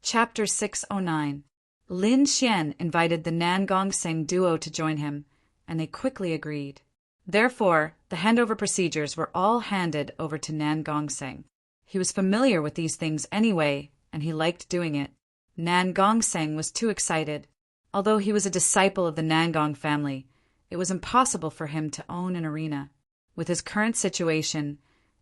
Chapter 609. Lin Xian invited the Nan Gongseng duo to join him, and they quickly agreed. Therefore, the handover procedures were all handed over to Nan Gongseng. He was familiar with these things anyway, and he liked doing it. Nan Gongseng was too excited. Although he was a disciple of the Nangong family, it was impossible for him to own an arena. With his current situation,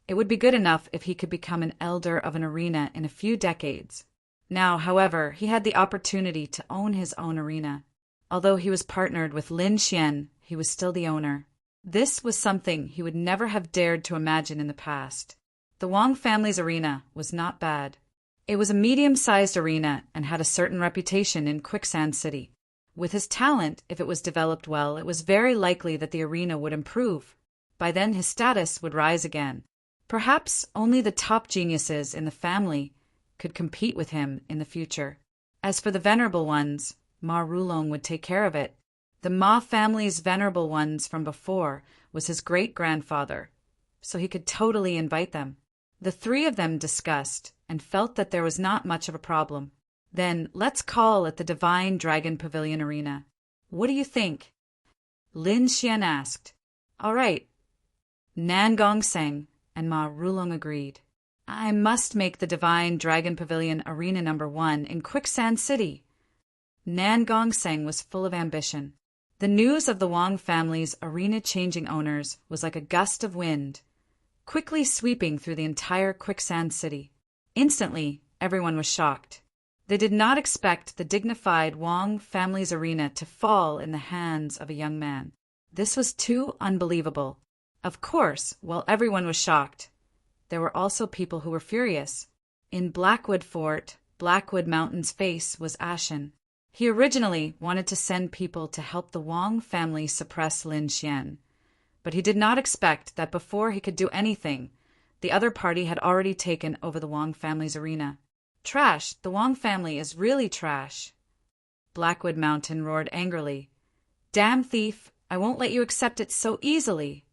it would be good enough if he could become an elder of an arena in a few decades. Now, however, he had the opportunity to own his own arena. Although he was partnered with Lin Xian, he was still the owner. This was something he would never have dared to imagine in the past. The Wang family's arena was not bad. It was a medium-sized arena and had a certain reputation in Quicksand City. With his talent, if it was developed well, it was very likely that the arena would improve. By then his status would rise again. Perhaps only the top geniuses in the family could compete with him in the future. As for the venerable ones, Ma Rulong would take care of it. The Ma family's venerable ones from before was his great-grandfather, so he could totally invite them. The three of them discussed and felt that there was not much of a problem. Then let's call at the Divine Dragon Pavilion Arena. What do you think? Lin Xian asked. All right. Nan Gongseng and Ma Rulong agreed. I must make the Divine Dragon Pavilion Arena number 1 in Quicksand City. Nan Gongseng was full of ambition. The news of the Wang family's arena-changing owners was like a gust of wind, quickly sweeping through the entire Quicksand City. Instantly, everyone was shocked. They did not expect the dignified Wang family's arena to fall in the hands of a young man. This was too unbelievable. Of course, while everyone was shocked, there were also people who were furious. In Blackwood Fort, Blackwood Mountain's face was ashen. He originally wanted to send people to help the Wang family suppress Lin Xian, but he did not expect that before he could do anything, the other party had already taken over the Wang family's arena. Trash! The Wang family is really trash! Blackwood Mountain roared angrily. Damn thief! I won't let you accept it so easily!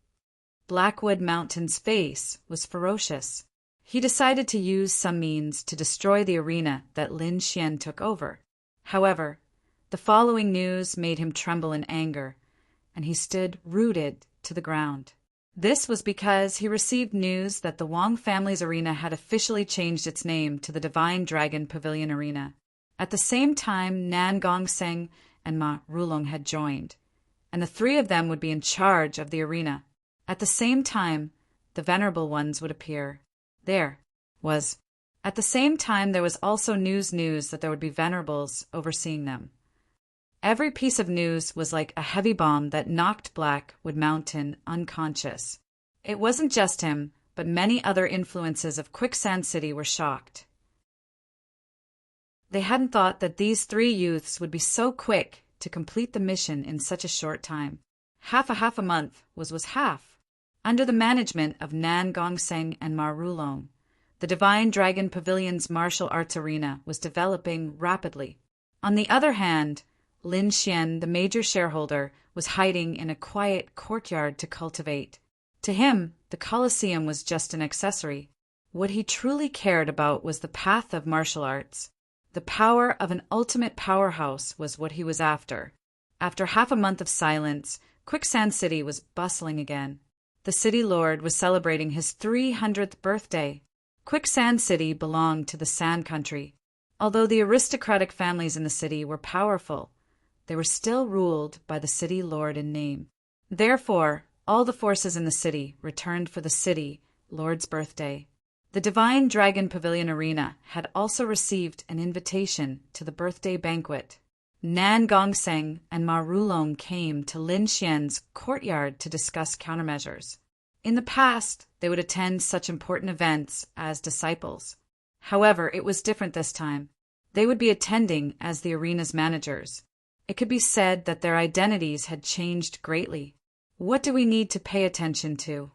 Blackwood Mountain's face was ferocious. He decided to use some means to destroy the arena that Lin Xian took over. However, the following news made him tremble in anger, and he stood rooted to the ground. This was because he received news that the Wang family's arena had officially changed its name to the Divine Dragon Pavilion Arena. At the same time, Nan Gongseng and Ma Rulong had joined, and the three of them would be in charge of the arena. At the same time, the venerable ones would appear. At the same time, there was also news that there would be venerables overseeing them. Every piece of news was like a heavy bomb that knocked Blackwood Mountain unconscious. It wasn't just him, but many other influences of Quicksand City were shocked. They hadn't thought that these three youths would be so quick to complete the mission in such a short time. Half a month was half. Under the management of Nan Gongseng and Ma Rulong, the Divine Dragon Pavilion's martial arts arena was developing rapidly. On the other hand, Lin Xian, the major shareholder, was hiding in a quiet courtyard to cultivate. To him, the Colosseum was just an accessory. What he truly cared about was the path of martial arts. The power of an ultimate powerhouse was what he was after. After half a month of silence, Quicksand City was bustling again. The city lord was celebrating his 300th birthday. Quicksand City belonged to the Sand Country. Although the aristocratic families in the city were powerful, they were still ruled by the city lord in name. Therefore, all the forces in the city returned for the city lord's birthday. The Divine Dragon Pavilion Arena had also received an invitation to the birthday banquet. Nan Gongseng and Ma Rulong came to Lin Xian's courtyard to discuss countermeasures. In the past, they would attend such important events as disciples. However, it was different this time. They would be attending as the arena's managers. It could be said that their identities had changed greatly. What do we need to pay attention to?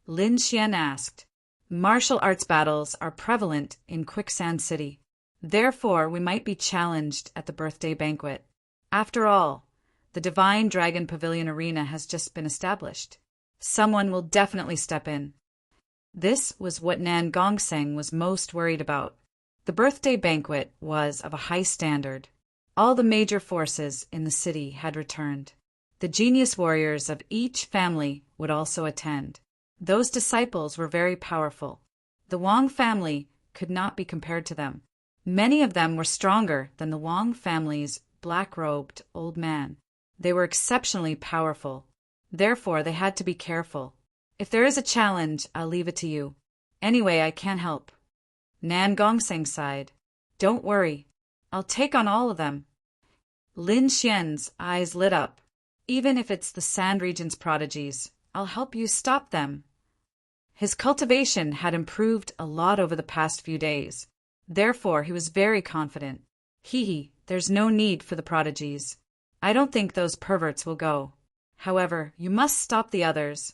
Lin Xian asked. Martial arts battles are prevalent in Quicksand City. Therefore, we might be challenged at the birthday banquet. After all, the Divine Dragon Pavilion Arena has just been established. Someone will definitely step in. This was what Nan Gongseng was most worried about. The birthday banquet was of a high standard. All the major forces in the city had returned. The genius warriors of each family would also attend. Those disciples were very powerful. The Wang family could not be compared to them. Many of them were stronger than the Wang family's black-robed old man. They were exceptionally powerful. Therefore, they had to be careful. If there is a challenge, I'll leave it to you. Anyway, I can't help. Nan Gongseng sighed. Don't worry. I'll take on all of them. Lin Xian's eyes lit up. Even if it's the Sand Region's prodigies, I'll help you stop them. His cultivation had improved a lot over the past few days. Therefore, he was very confident. There's no need for the prodigies. I don't think those perverts will go. However, you must stop the others.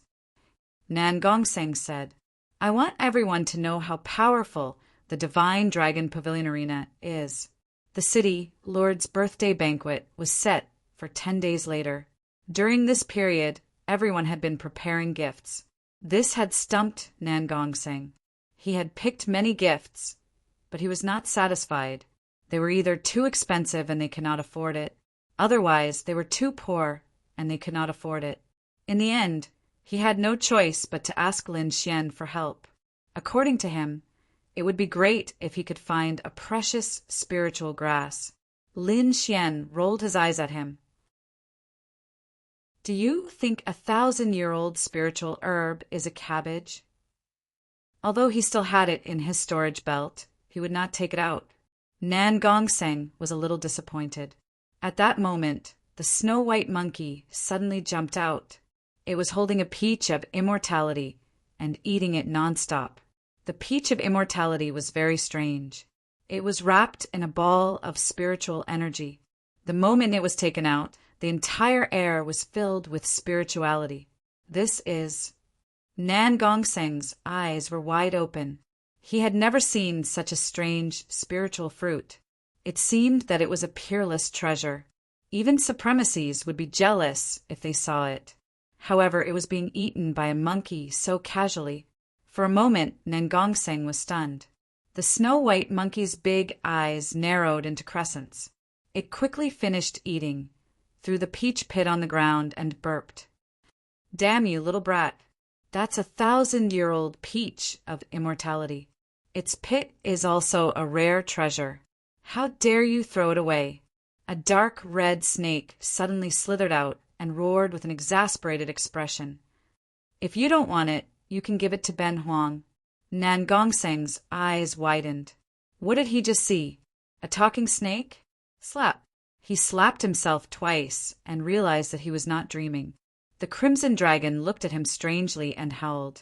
Nan Gongseng said, I want everyone to know how powerful the Divine Dragon Pavilion Arena is. The city lord's birthday banquet was set for 10 days later. During this period, everyone had been preparing gifts. This had stumped Nan Gongseng. He had picked many gifts, but he was not satisfied. They were either too expensive and they could not afford it. Otherwise, they were too poor and they could not afford it. In the end, he had no choice but to ask Lin Xian for help. According to him, it would be great if he could find a precious spiritual grass. Lin Xian rolled his eyes at him. Do you think 1,000-year-old spiritual herb is a cabbage? Although he still had it in his storage belt, he would not take it out. Nan Gongseng was a little disappointed. At that moment, the snow-white monkey suddenly jumped out. It was holding a peach of immortality and eating it nonstop. The peach of immortality was very strange. It was wrapped in a ball of spiritual energy. The moment it was taken out, the entire air was filled with spirituality. This is... Nan Gongseng's eyes were wide open. He had never seen such a strange spiritual fruit. It seemed that it was a peerless treasure. Even supremacies would be jealous if they saw it. However, it was being eaten by a monkey so casually. For a moment, Nan Gongseng was stunned. The snow-white monkey's big eyes narrowed into crescents. It quickly finished eating, threw the peach pit on the ground, and burped. Damn you, little brat. That's 1,000-year-old peach of immortality. Its pit is also a rare treasure. How dare you throw it away? A dark red snake suddenly slithered out and roared with an exasperated expression. If you don't want it, you can give it to Ben Huang. Nan Gongseng's eyes widened. What did he just see? A talking snake? Slap. He slapped himself twice and realized that he was not dreaming. The Crimson Dragon looked at him strangely and howled.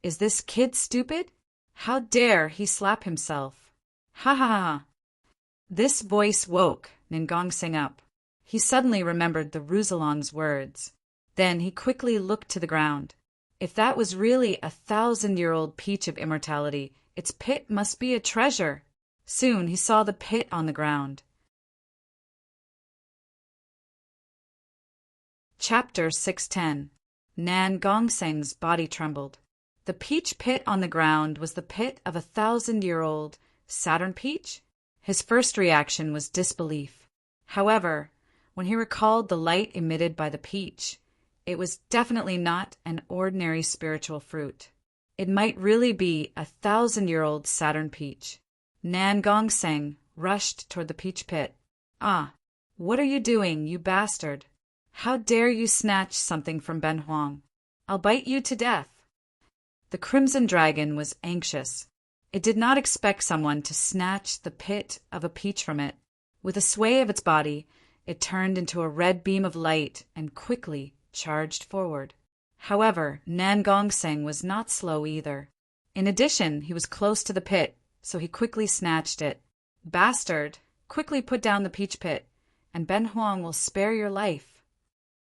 Is this kid stupid? How dare he slap himself? Ha ha ha. This voice woke Nan Gongseng up. He suddenly remembered the Roussillon's words. Then he quickly looked to the ground. If that was really 1,000-year-old peach of immortality, its pit must be a treasure. Soon he saw the pit on the ground. Chapter 610. Nan Gongseng's body trembled. The peach pit on the ground was the pit of 1,000-year-old Saturn peach? His first reaction was disbelief. However, when he recalled the light emitted by the peach, it was definitely not an ordinary spiritual fruit. It might really be 1,000-year-old Saturn peach. Nan Gongseng rushed toward the peach pit. Ah, what are you doing, you bastard? How dare you snatch something from Ben Huang? I'll bite you to death. The Crimson Dragon was anxious. It did not expect someone to snatch the pit of a peach from it. With a sway of its body, it turned into a red beam of light and quickly charged forward. However, Nan Gongseng was not slow either. In addition, he was close to the pit, so he quickly snatched it. Bastard, quickly put down the peach pit, and Ben Huang will spare your life.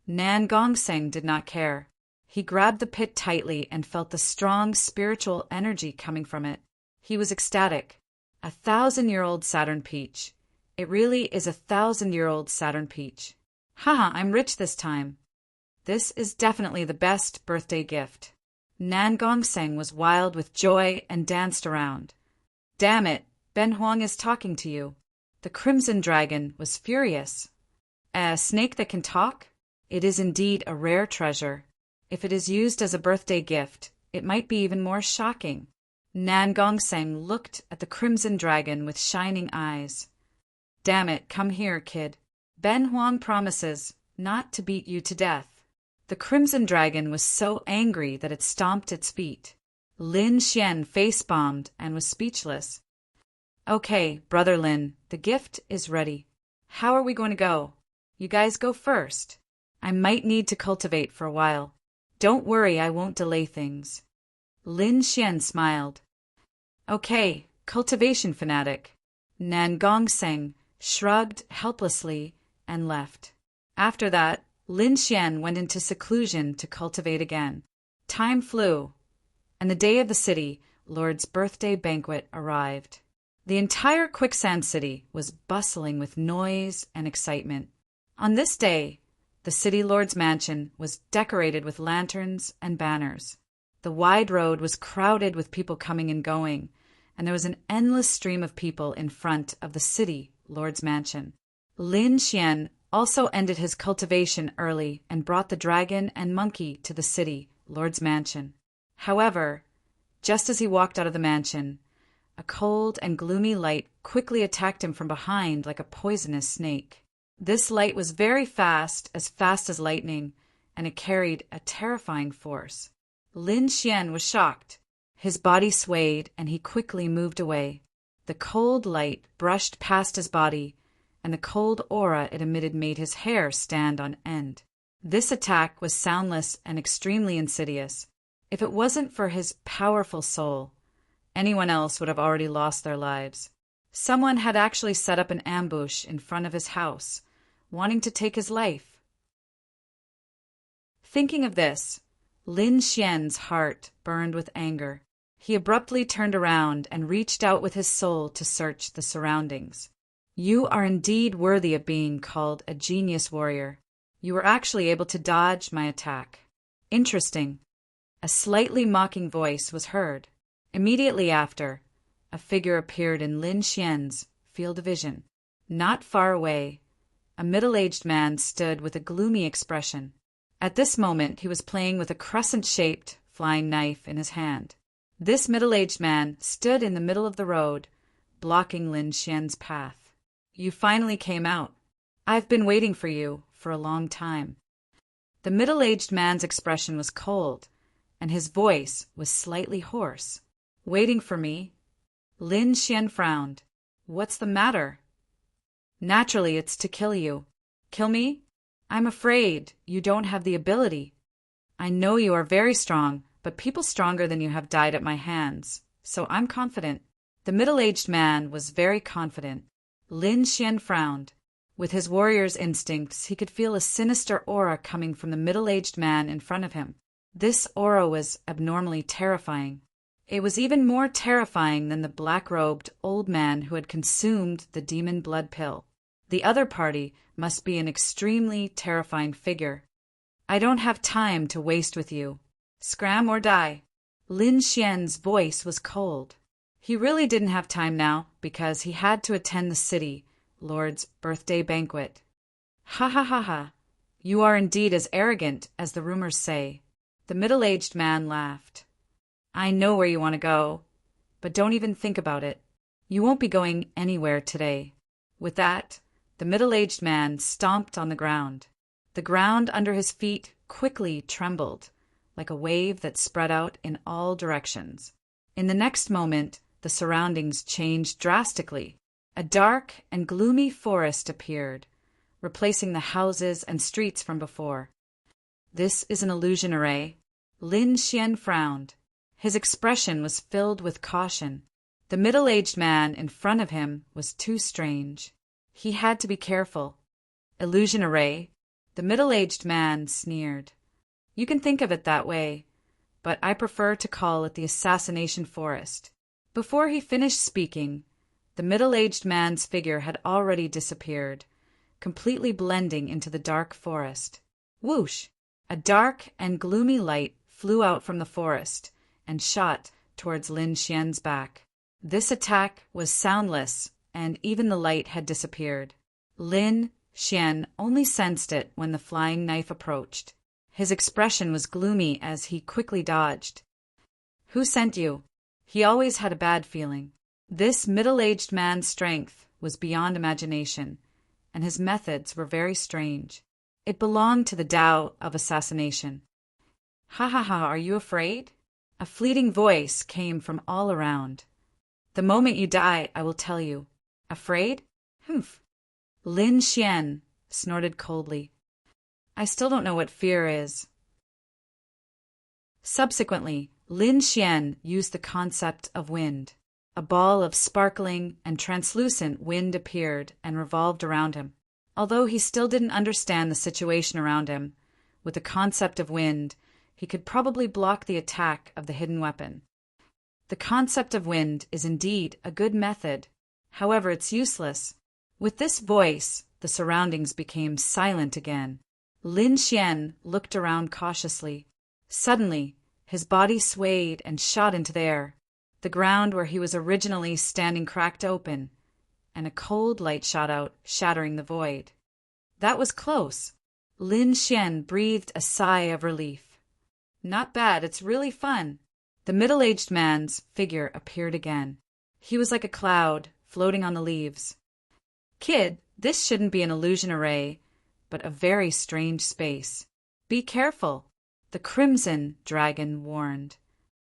Nan Gongseng did not care. He grabbed the pit tightly and felt the strong spiritual energy coming from it. He was ecstatic. 1,000-year-old Saturn peach. It really is 1,000-year-old Saturn peach. Haha, I'm rich this time. This is definitely the best birthday gift. Nan Gongseng was wild with joy and danced around. Damn it, Ben Huang is talking to you." The Crimson Dragon was furious. "A snake that can talk? It is indeed a rare treasure. If it is used as a birthday gift, it might be even more shocking." Nan Gongseng looked at the Crimson Dragon with shining eyes. "Damn it, come here, kid. Ben Huang promises not to beat you to death." The Crimson Dragon was so angry that it stomped its feet. Lin Xian face-bombed and was speechless. "Okay, Brother Lin, the gift is ready. How are we going to go? You guys go first. I might need to cultivate for a while. Don't worry, I won't delay things." Lin Xian smiled. "Okay, cultivation fanatic." Nan Gongseng shrugged helplessly and left. After that, Lin Xian went into seclusion to cultivate again. Time flew, and the day of the city lord's birthday banquet arrived. The entire Quicksand City was bustling with noise and excitement. On this day, the city lord's mansion was decorated with lanterns and banners. The wide road was crowded with people coming and going, and there was an endless stream of people in front of the city lord's mansion. Lin Xian also ended his cultivation early and brought the dragon and monkey to the city lord's mansion. However, just as he walked out of the mansion, a cold and gloomy light quickly attacked him from behind like a poisonous snake. This light was very fast as lightning, and it carried a terrifying force. Lin Xian was shocked. His body swayed, and he quickly moved away. The cold light brushed past his body, and the cold aura it emitted made his hair stand on end. This attack was soundless and extremely insidious. If it wasn't for his powerful soul, anyone else would have already lost their lives. Someone had actually set up an ambush in front of his house, wanting to take his life. Thinking of this, Lin Xian's heart burned with anger. He abruptly turned around and reached out with his soul to search the surroundings. "You are indeed worthy of being called a genius warrior. You were actually able to dodge my attack. Interesting." A slightly mocking voice was heard. Immediately after, a figure appeared in Lin Xian's field of vision. Not far away, a middle-aged man stood with a gloomy expression. At this moment, he was playing with a crescent-shaped flying knife in his hand. This middle-aged man stood in the middle of the road, blocking Lin Xian's path. "You finally came out. I've been waiting for you for a long time." The middle-aged man's expression was cold, and his voice was slightly hoarse. "Waiting for me?" Lin Xian frowned. "What's the matter?" "Naturally, it's to kill you." "Kill me? I'm afraid you don't have the ability. I know you are very strong, but people stronger than you have died at my hands, so I'm confident." The middle-aged man was very confident. Lin Xian frowned. With his warrior's instincts, he could feel a sinister aura coming from the middle-aged man in front of him. This aura was abnormally terrifying. It was even more terrifying than the black-robed old man who had consumed the demon blood pill. The other party must be an extremely terrifying figure. "I don't have time to waste with you. Scram or die." Lin Xian's voice was cold. He really didn't have time now because he had to attend the city lord's birthday banquet. "Ha ha ha ha. You are indeed as arrogant as the rumors say." The middle-aged man laughed. "I know where you want to go, but don't even think about it. You won't be going anywhere today." With that, the middle-aged man stomped on the ground. The ground under his feet quickly trembled, like a wave that spread out in all directions. In the next moment, the surroundings changed drastically. A dark and gloomy forest appeared, replacing the houses and streets from before. "This is an illusion array." Lin Xian frowned. His expression was filled with caution. The middle-aged man in front of him was too strange. He had to be careful. "Illusion array?" The middle-aged man sneered. "You can think of it that way, but I prefer to call it the assassination forest." Before he finished speaking, the middle-aged man's figure had already disappeared, completely blending into the dark forest. Whoosh! A dark and gloomy light flew out from the forest and shot towards Lin Xian's back. This attack was soundless, and even the light had disappeared. Lin Xian only sensed it when the flying knife approached. His expression was gloomy as he quickly dodged. "Who sent you?" He always had a bad feeling. This middle-aged man's strength was beyond imagination, and his methods were very strange. It belonged to the Tao of assassination. "Ha ha ha, are you afraid?" A fleeting voice came from all around. "The moment you die, I will tell you." "Afraid? Humph." Lin Xian snorted coldly. "I still don't know what fear is." Subsequently, Lin Xian used the concept of wind. A ball of sparkling and translucent wind appeared and revolved around him. Although he still didn't understand the situation around him, with the concept of wind, he could probably block the attack of the hidden weapon. The concept of wind is indeed a good method. However, it's useless. With this voice, the surroundings became silent again. Lin Xian looked around cautiously. Suddenly, his body swayed and shot into the air. The ground where he was originally standing cracked open, and a cold light shot out, shattering the void. That was close. Lin Xian breathed a sigh of relief. "Not bad, it's really fun." The middle-aged man's figure appeared again. He was like a cloud, floating on the leaves. "Kid, this shouldn't be an illusion array, but a very strange space. Be careful," the Crimson Dragon warned.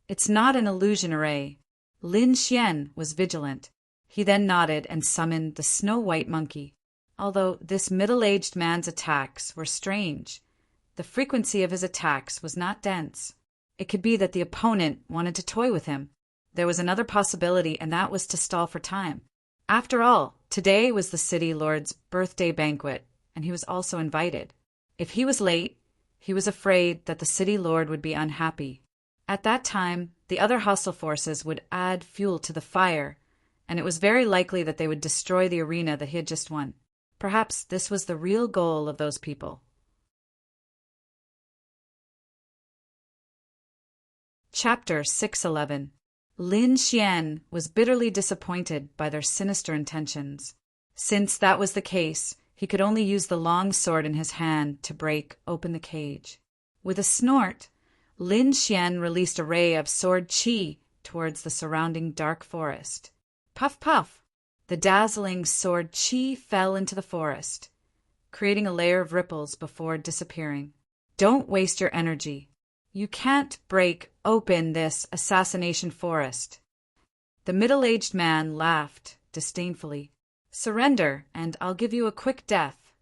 "It's not an illusion array." Lin Xian was vigilant. He then nodded and summoned the snow-white monkey. Although this middle-aged man's attacks were strange, the frequency of his attacks was not dense. It could be that the opponent wanted to toy with him. There was another possibility, and that was to stall for time. After all, today was the city lord's birthday banquet, and he was also invited. If he was late, he was afraid that the city lord would be unhappy. At that time, the other hostile forces would add fuel to the fire, and it was very likely that they would destroy the arena that he had just won. Perhaps this was the real goal of those people. Chapter 611. Lin Xian was bitterly disappointed by their sinister intentions. Since that was the case, he could only use the long sword in his hand to break open the cage. With a snort, Lin Xian released a ray of sword qi towards the surrounding dark forest. Puff puff! The dazzling sword qi fell into the forest, creating a layer of ripples before disappearing. "Don't waste your energy. You can't break open this assassination forest." The middle-aged man laughed disdainfully. "Surrender, and I'll give you a quick death."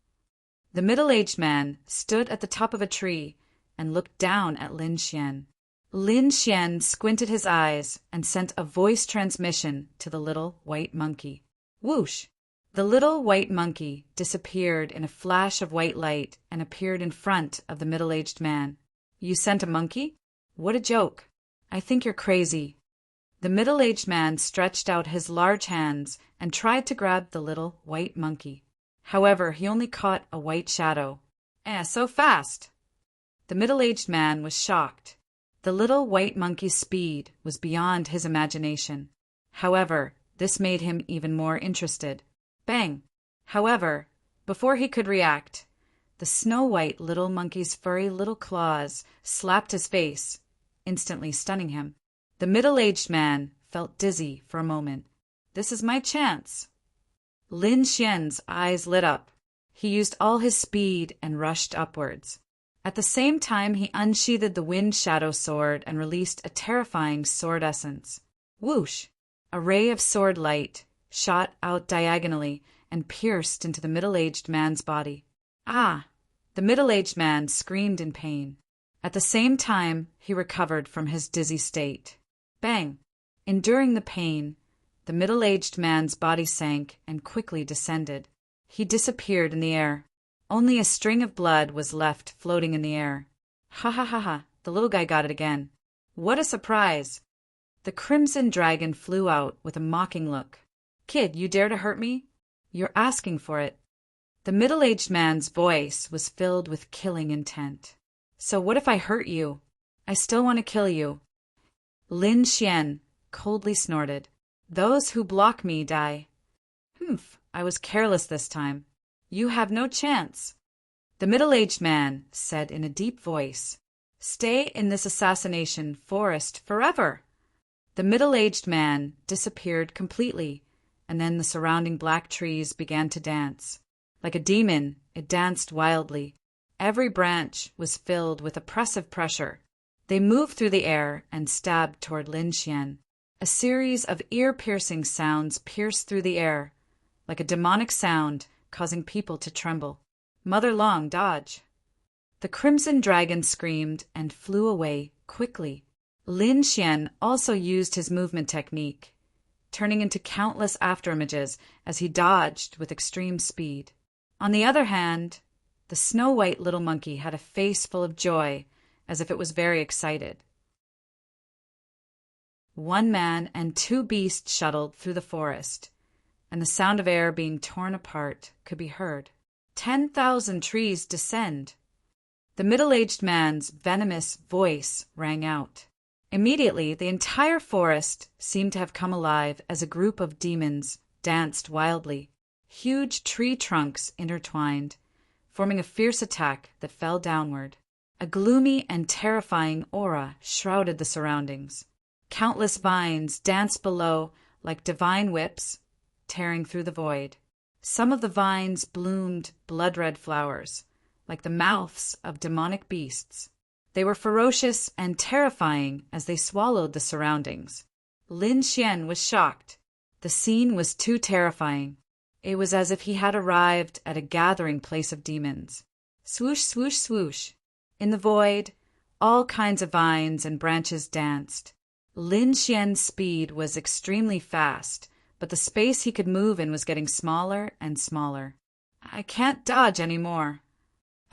The middle-aged man stood at the top of a tree and looked down at Lin Xian. Lin Xian squinted his eyes and sent a voice transmission to the little white monkey. Whoosh! The little white monkey disappeared in a flash of white light and appeared in front of the middle-aged man. "You sent a monkey? What a joke. I think you're crazy." The middle-aged man stretched out his large hands and tried to grab the little white monkey. However, he only caught a white shadow. So fast!" The middle-aged man was shocked. The little white monkey's speed was beyond his imagination. However, this made him even more interested. Bang! However, before he could react, the snow-white little monkey's furry little claws slapped his face, instantly stunning him. The middle-aged man felt dizzy for a moment. "This is my chance." Lin Xian's eyes lit up. He used all his speed and rushed upwards. At the same time, he unsheathed the wind shadow sword and released a terrifying sword essence. Whoosh! A ray of sword light shot out diagonally and pierced into the middle-aged man's body. Ah! The middle-aged man screamed in pain. At the same time, he recovered from his dizzy state. Bang! Enduring the pain, the middle-aged man's body sank and quickly descended. He disappeared in the air. Only a string of blood was left floating in the air. Ha ha ha ha, the little guy got it again. What a surprise! The Crimson Dragon flew out with a mocking look. "Kid, you dare to hurt me? You're asking for it." The middle-aged man's voice was filled with killing intent. "So what if I hurt you? I still want to kill you." Lin Xian coldly snorted. Those who block me die. Humph, I was careless this time. You have no chance. The middle-aged man said in a deep voice, Stay in this assassination forest forever. The middle-aged man disappeared completely, and then the surrounding black trees began to dance. Like a demon, it danced wildly. Every branch was filled with oppressive pressure. They moved through the air and stabbed toward Lin Xian. A series of ear-piercing sounds pierced through the air, like a demonic sound causing people to tremble. Mother Long, dodge! The crimson dragon screamed and flew away quickly. Lin Xian also used his movement technique, turning into countless afterimages as he dodged with extreme speed. On the other hand, the snow-white little monkey had a face full of joy, as if it was very excited. One man and two beasts shuttled through the forest, and the sound of air being torn apart could be heard. 10,000 trees descend. The middle-aged man's venomous voice rang out. Immediately, the entire forest seemed to have come alive as a group of demons danced wildly. Huge tree trunks intertwined, forming a fierce attack that fell downward. A gloomy and terrifying aura shrouded the surroundings. Countless vines danced below like divine whips, tearing through the void. Some of the vines bloomed blood-red flowers, like the mouths of demonic beasts. They were ferocious and terrifying as they swallowed the surroundings. Lin Xian was shocked. The scene was too terrifying. It was as if he had arrived at a gathering place of demons. Swoosh, swoosh, swoosh. In the void, all kinds of vines and branches danced. Lin Xian's speed was extremely fast, but the space he could move in was getting smaller and smaller. I can't dodge anymore.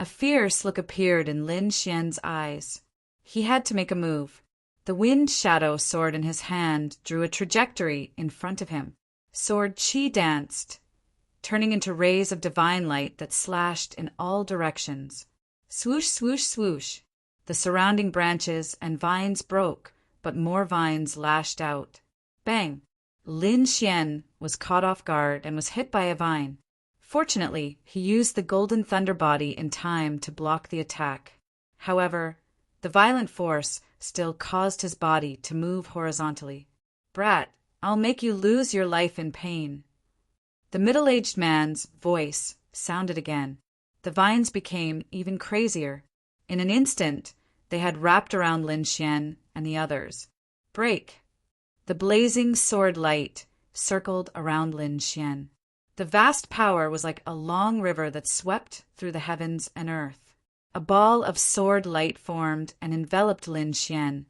A fierce look appeared in Lin Xian's eyes. He had to make a move. The wind shadow sword in his hand drew a trajectory in front of him. Sword chi danced, turning into rays of divine light that slashed in all directions. Swoosh, swoosh, swoosh. The surrounding branches and vines broke, but more vines lashed out. Bang! Lin Xian was caught off guard and was hit by a vine. Fortunately, he used the golden thunder body in time to block the attack. However, the violent force still caused his body to move horizontally. Brat, I'll make you lose your life in pain. The middle-aged man's voice sounded again. The vines became even crazier. In an instant, they had wrapped around Lin Xian and the others. Break! The blazing sword light circled around Lin Xian. The vast power was like a long river that swept through the heavens and earth. A ball of sword light formed and enveloped Lin Xian,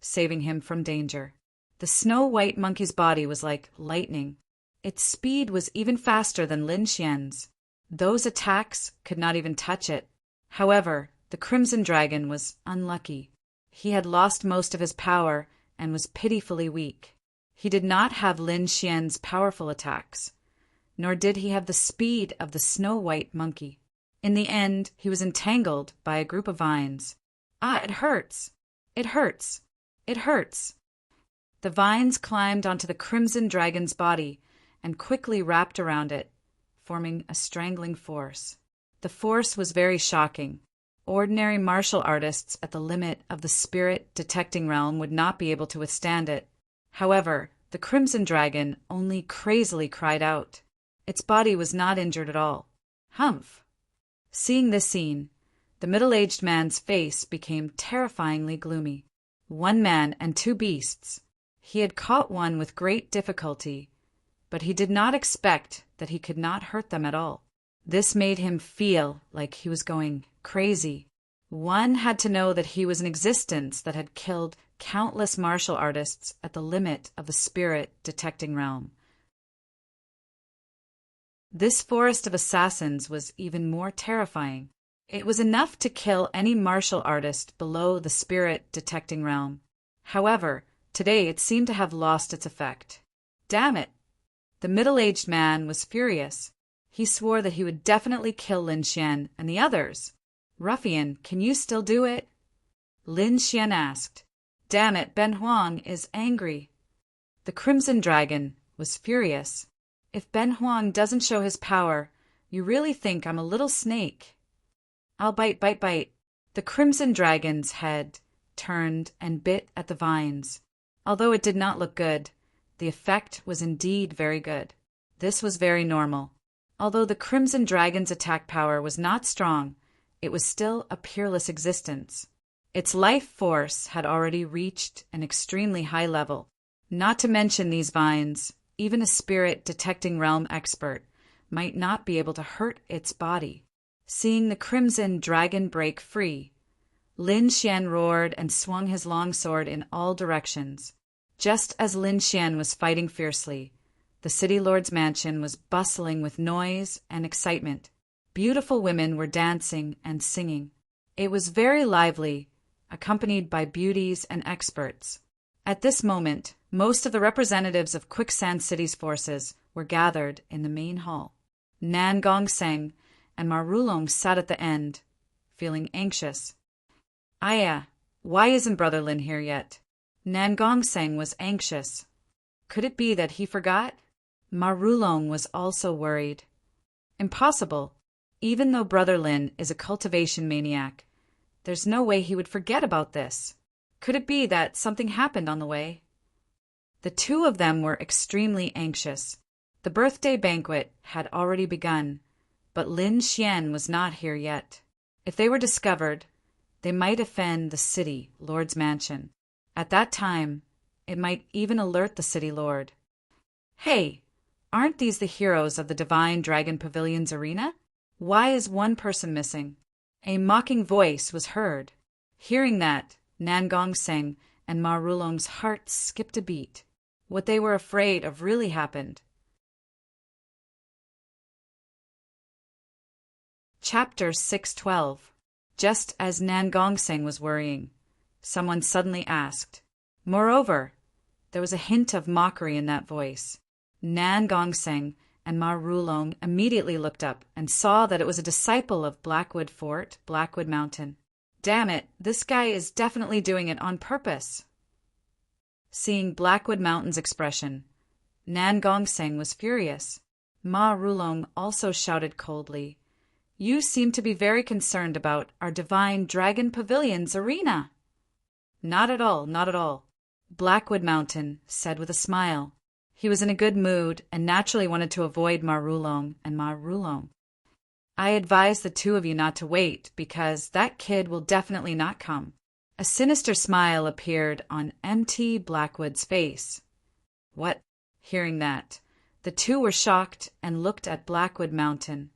saving him from danger. The snow-white monkey's body was like lightning. Its speed was even faster than Lin Xian's. Those attacks could not even touch it. However, the crimson dragon was unlucky. He had lost most of his power and was pitifully weak. He did not have Lin Xian's powerful attacks, nor did he have the speed of the snow-white monkey. In the end, he was entangled by a group of vines. Ah, it hurts! It hurts! It hurts! The vines climbed onto the crimson dragon's body and quickly wrapped around it, forming a strangling force. The force was very shocking. Ordinary martial artists at the limit of the spirit detecting realm would not be able to withstand it. However, the crimson dragon only crazily cried out. Its body was not injured at all. Humph! Seeing this scene, the middle-aged man's face became terrifyingly gloomy. One man and two beasts. He had caught one with great difficulty, but he did not expect that he could not hurt them at all. This made him feel like he was going crazy. One had to know that he was an existence that had killed countless martial artists at the limit of the spirit detecting realm. This forest of assassins was even more terrifying. It was enough to kill any martial artist below the spirit detecting realm. However, today it seemed to have lost its effect. Damn it! The middle-aged man was furious. He swore that he would definitely kill Lin Xian and the others. Ruffian, can you still do it? Lin Xian asked. Damn it, Ben Huang is angry. The Crimson Dragon was furious. If Ben Huang doesn't show his power, you really think I'm a little snake? I'll bite, bite, bite. The Crimson Dragon's head turned and bit at the vines. Although it did not look good, the effect was indeed very good. This was very normal. Although the Crimson Dragon's attack power was not strong, it was still a peerless existence. Its life force had already reached an extremely high level. Not to mention these vines, even a spirit-detecting realm expert might not be able to hurt its body. Seeing the Crimson Dragon break free, Lin Xian roared and swung his long sword in all directions. Just as Lin Xian was fighting fiercely, the city lord's mansion was bustling with noise and excitement. Beautiful women were dancing and singing. It was very lively, accompanied by beauties and experts. At this moment, most of the representatives of Quicksand City's forces were gathered in the main hall. Nan Gongseng and Ma Rulong sat at the end, feeling anxious. Aya, why isn't Brother Lin here yet? Nan Gongseng was anxious. Could it be that he forgot? Ma Rulong was also worried. Impossible. Even though Brother Lin is a cultivation maniac, there's no way he would forget about this. Could it be that something happened on the way? The two of them were extremely anxious. The birthday banquet had already begun, but Lin Xian was not here yet. If they were discovered, they might offend the city lord's mansion. At that time, it might even alert the city lord. Hey, aren't these the heroes of the Divine Dragon Pavilion's arena? Why is one person missing? A mocking voice was heard. Hearing that, Nan Gongseng and Ma Rulong's heart skipped a beat. What they were afraid of really happened. Chapter 612. Just as Nan Gongseng was worrying, someone suddenly asked. Moreover, there was a hint of mockery in that voice. Nan Gongseng and Ma Rulong immediately looked up and saw that it was a disciple of Blackwood Fort, Blackwood Mountain. Damn it, this guy is definitely doing it on purpose. Seeing Blackwood Mountain's expression, Nan Gongseng was furious. Ma Rulong also shouted coldly, You seem to be very concerned about our Divine Dragon Pavilion's arena. Not at all, not at all, Blackwood Mountain said with a smile. He was in a good mood and naturally wanted to avoid Ma Rulong and Ma Rulong. I advise the two of you not to wait, because that kid will definitely not come. A sinister smile appeared on MT Blackwood's face. What? Hearing that, the two were shocked and looked at Blackwood Mountain.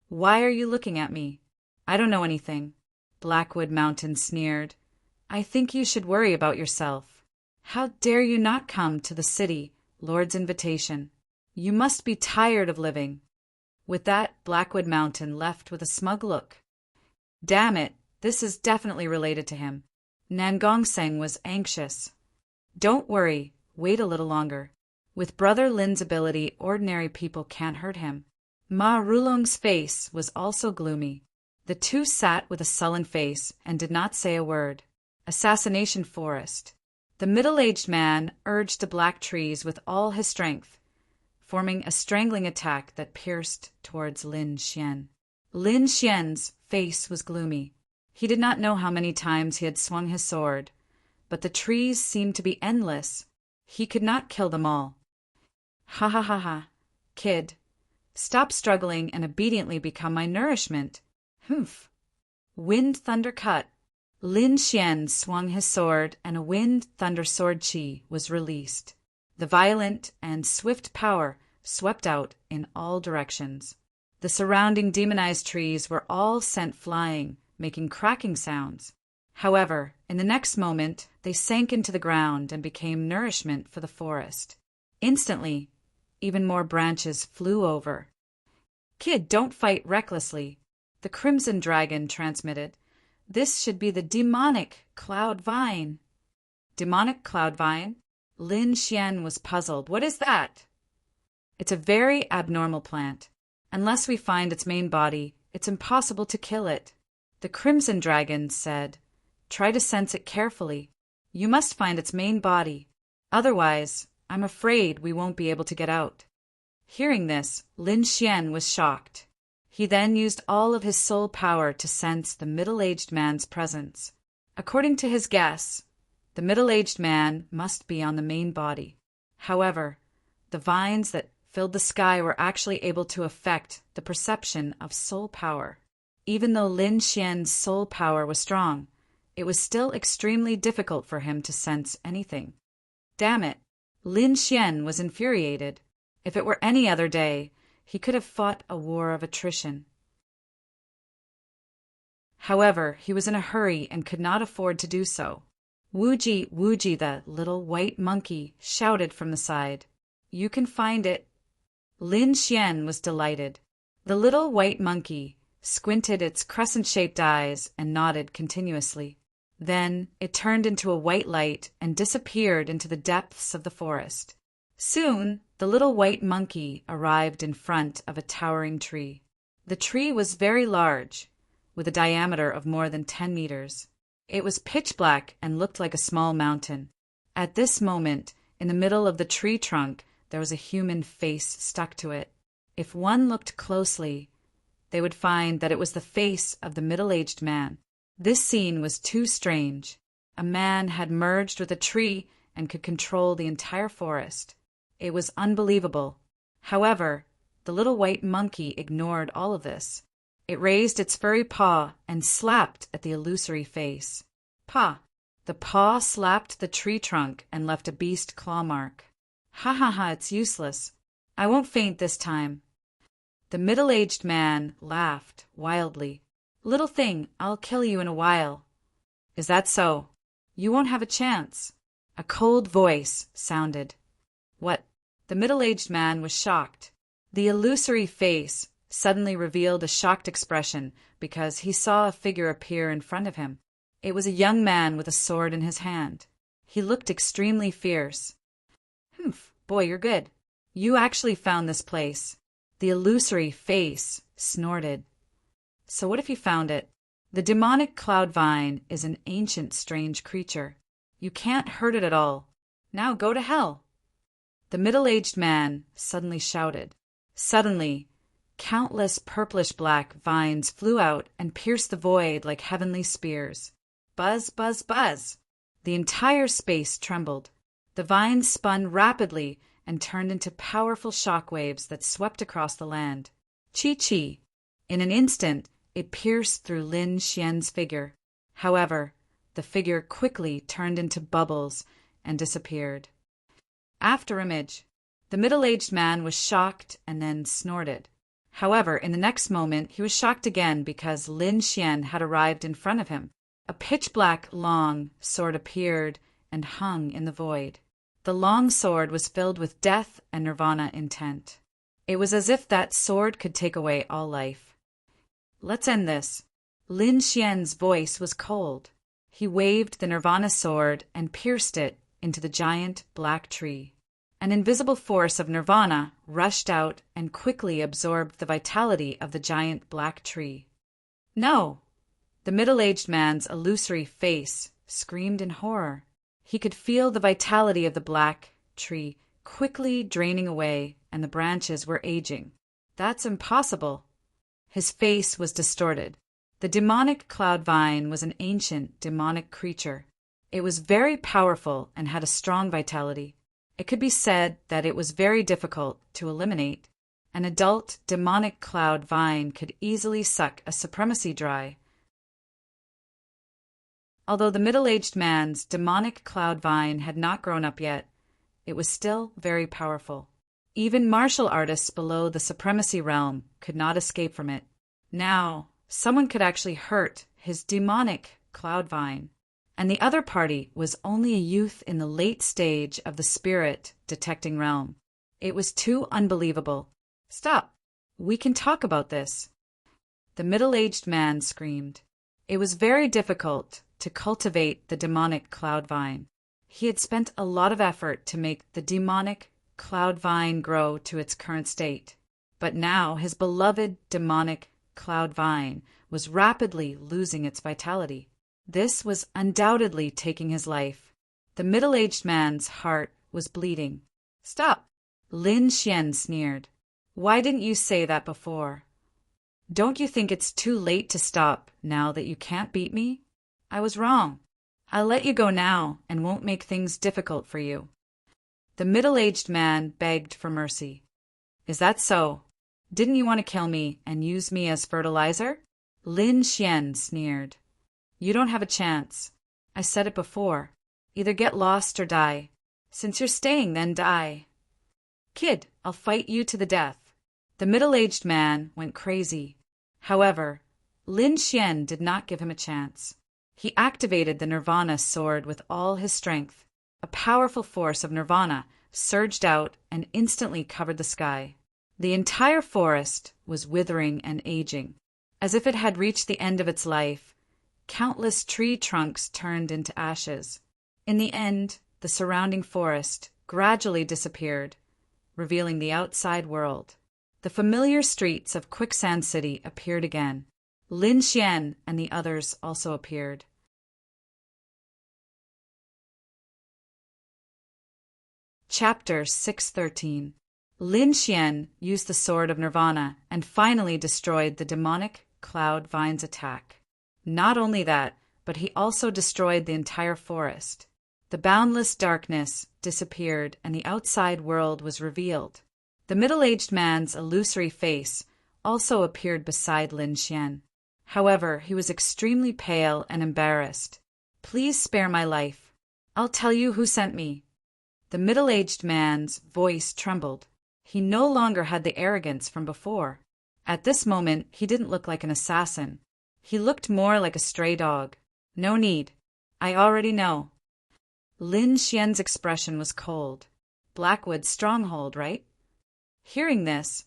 Why are you looking at me? I don't know anything. Blackwood Mountain sneered. I think you should worry about yourself. How dare you not come to the city lord's invitation? You must be tired of living. With that, Blackwood Mountain left with a smug look. Damn it, this is definitely related to him. Nan Gongseng was anxious. Don't worry, wait a little longer. With Brother Lin's ability, ordinary people can't hurt him. Ma Rulong's face was also gloomy. The two sat with a sullen face and did not say a word. Assassination Forest. The middle-aged man urged the black trees with all his strength, forming a strangling attack that pierced towards Lin Xian. Lin Xian's face was gloomy. He did not know how many times he had swung his sword, but the trees seemed to be endless. He could not kill them all. Ha ha ha ha. Kid, stop struggling and obediently become my nourishment. Humph. Wind Thunder Cut. Lin Xian swung his sword and a Wind Thunder Sword Chi was released. The violent and swift power swept out in all directions. The surrounding demonized trees were all sent flying, making cracking sounds. However, in the next moment, they sank into the ground and became nourishment for the forest. Instantly, even more branches flew over. Kid, don't fight recklessly. The Crimson Dragon transmitted. This should be the demonic Cloud Vine. Demonic Cloud Vine? Lin Xian was puzzled. What is that? It's a very abnormal plant. Unless we find its main body, it's impossible to kill it. The Crimson Dragon said, Try to sense it carefully. You must find its main body. Otherwise, I'm afraid we won't be able to get out." Hearing this, Lin Xian was shocked. He then used all of his soul power to sense the middle-aged man's presence. According to his guess, the middle-aged man must be on the main body. However, the vines that filled the sky were actually able to affect the perception of soul power. Even though Lin Xian's soul power was strong, it was still extremely difficult for him to sense anything. Damn it! Lin Xian was infuriated. If it were any other day, he could have fought a war of attrition. However, he was in a hurry and could not afford to do so. "Wuji, Wuji," the little white monkey shouted from the side. "You can find it." Lin Xian was delighted. The little white monkey squinted its crescent-shaped eyes and nodded continuously. Then it turned into a white light and disappeared into the depths of the forest. Soon, the little white monkey arrived in front of a towering tree. The tree was very large, with a diameter of more than 10 meters. It was pitch black and looked like a small mountain. At this moment, in the middle of the tree trunk, there was a human face stuck to it. If one looked closely, they would find that it was the face of the middle-aged man. This scene was too strange. A man had merged with a tree and could control the entire forest. It was unbelievable. However, the little white monkey ignored all of this. It raised its furry paw and slapped at the illusory face. Paw! The paw slapped the tree trunk and left a beast claw mark. "Ha ha ha, it's useless. I won't faint this time." The middle-aged man laughed wildly. "Little thing, I'll kill you in a while." "Is that so? You won't have a chance." A cold voice sounded. "What?" The middle-aged man was shocked. The illusory face suddenly revealed a shocked expression because he saw a figure appear in front of him. It was a young man with a sword in his hand. He looked extremely fierce. "Humph, boy, you're good. You actually found this place." The illusory face snorted. "So what if you found it? The demonic cloud vine is an ancient, strange creature. You can't hurt it at all. Now go to hell." The middle-aged man suddenly shouted. Suddenly, countless purplish-black vines flew out and pierced the void like heavenly spears. Buzz, buzz, buzz! The entire space trembled. The vines spun rapidly and turned into powerful shock waves that swept across the land. Chi-chi! In an instant, it pierced through Lin Xian's figure. However, the figure quickly turned into bubbles and disappeared. After image. The middle-aged man was shocked and then snorted. However, in the next moment, he was shocked again because Lin Xian had arrived in front of him. A pitch-black, long sword appeared and hung in the void. The long sword was filled with death and nirvana intent. It was as if that sword could take away all life. "Let's end this." Lin Xian's voice was cold. He waved the nirvana sword and pierced it into the giant black tree. An invisible force of nirvana rushed out and quickly absorbed the vitality of the giant black tree. "No!" The middle-aged man's illusory face screamed in horror. He could feel the vitality of the black tree quickly draining away, and the branches were aging. "That's impossible." His face was distorted. The demonic cloud vine was an ancient demonic creature. It was very powerful and had a strong vitality. It could be said that it was very difficult to eliminate. An adult demonic cloud vine could easily suck a supremacy dry. Although the middle-aged man's demonic cloud vine had not grown up yet, it was still very powerful. Even martial artists below the supremacy realm could not escape from it. Now, someone could actually hurt his demonic cloud vine. And the other party was only a youth in the late stage of the spirit detecting realm. It was too unbelievable. "Stop! We can talk about this." The middle-aged man screamed. It was very difficult to cultivate the demonic cloud vine. He had spent a lot of effort to make the demonic cloud vine grow to its current state. But now his beloved demonic cloud vine was rapidly losing its vitality. This was undoubtedly taking his life. The middle-aged man's heart was bleeding. Stop! Lin Xian sneered. Why didn't you say that before? Don't you think it's too late to stop now that you can't beat me? I was wrong. I'll let you go now and won't make things difficult for you. The middle-aged man begged for mercy. Is that so? Didn't you want to kill me and use me as fertilizer? Lin Xian sneered. You don't have a chance. I said it before. Either get lost or die. Since you're staying, then die. Kid, I'll fight you to the death. The middle-aged man went crazy. However, Lin Xian did not give him a chance. He activated the Nirvana sword with all his strength. A powerful force of Nirvana surged out and instantly covered the sky. The entire forest was withering and aging. As if it had reached the end of its life, countless tree trunks turned into ashes. In the end, the surrounding forest gradually disappeared, revealing the outside world. The familiar streets of Quicksand City appeared again. Lin Xian and the others also appeared. Chapter 613. Lin Xian used the Sword of Nirvana and finally destroyed the demonic Cloud Vine's attack. Not only that, but he also destroyed the entire forest. The boundless darkness disappeared and the outside world was revealed. The middle-aged man's illusory face also appeared beside Lin Xian. However, he was extremely pale and embarrassed. Please spare my life. I'll tell you who sent me. The middle-aged man's voice trembled. He no longer had the arrogance from before. At this moment, he didn't look like an assassin. He looked more like a stray dog. No need. I already know. Lin Xian's expression was cold. Blackwood's stronghold, right? Hearing this,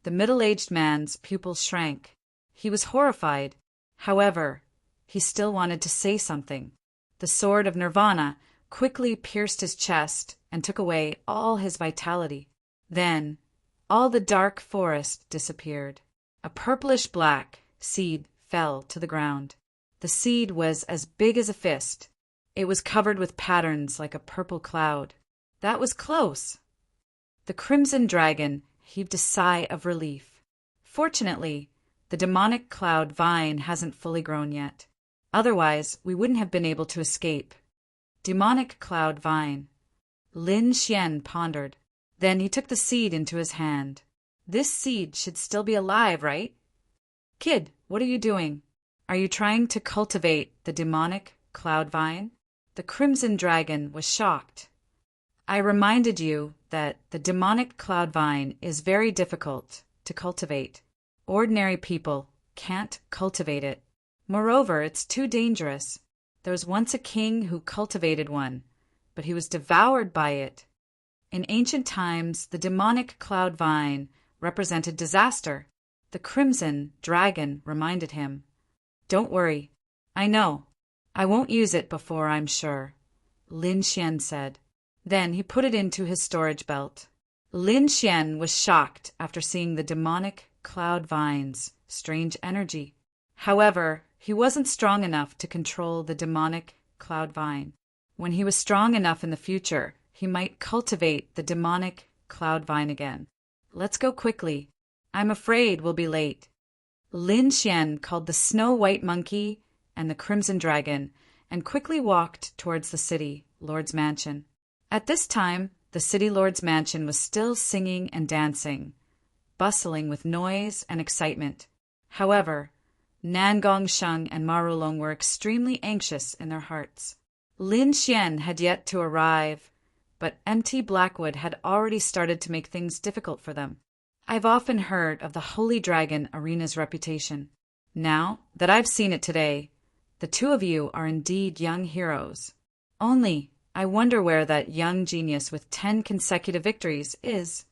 the middle-aged man's pupils shrank. He was horrified. However, he still wanted to say something. The sword of Nirvana quickly pierced his chest and took away all his vitality. Then, all the dark forest disappeared. A purplish-black seed fell to the ground. The seed was as big as a fist. It was covered with patterns like a purple cloud. That was close. The crimson dragon heaved a sigh of relief. Fortunately, the demonic cloud vine hasn't fully grown yet. Otherwise, we wouldn't have been able to escape. Demonic cloud vine. Lin Xian pondered. Then he took the seed into his hand. This seed should still be alive, right? Kid, what are you doing? Are you trying to cultivate the demonic cloud vine? The crimson dragon was shocked. I reminded you that the demonic cloud vine is very difficult to cultivate. Ordinary people can't cultivate it. Moreover, it's too dangerous. There was once a king who cultivated one, but he was devoured by it. In ancient times, the demonic cloud vine represented disaster. The crimson dragon reminded him. Don't worry. I know. I won't use it before I'm sure, Lin Xian said. Then he put it into his storage belt. Lin Xian was shocked after seeing the demonic cloud vine's strange energy. However, he wasn't strong enough to control the demonic cloud vine. When he was strong enough in the future, he might cultivate the demonic cloud vine again. Let's go quickly. I'm afraid we'll be late. Lin Xian called the snow-white monkey and the crimson dragon and quickly walked towards the city lord's mansion. At this time, the city lord's mansion was still singing and dancing, bustling with noise and excitement. However, Nangong Sheng and Marulong were extremely anxious in their hearts. Lin Xian had yet to arrive, but MT Blackwood had already started to make things difficult for them. I've often heard of the Holy Dragon Arena's reputation. Now that I've seen it today, the two of you are indeed young heroes. Only, I wonder where that young genius with 10 consecutive victories is.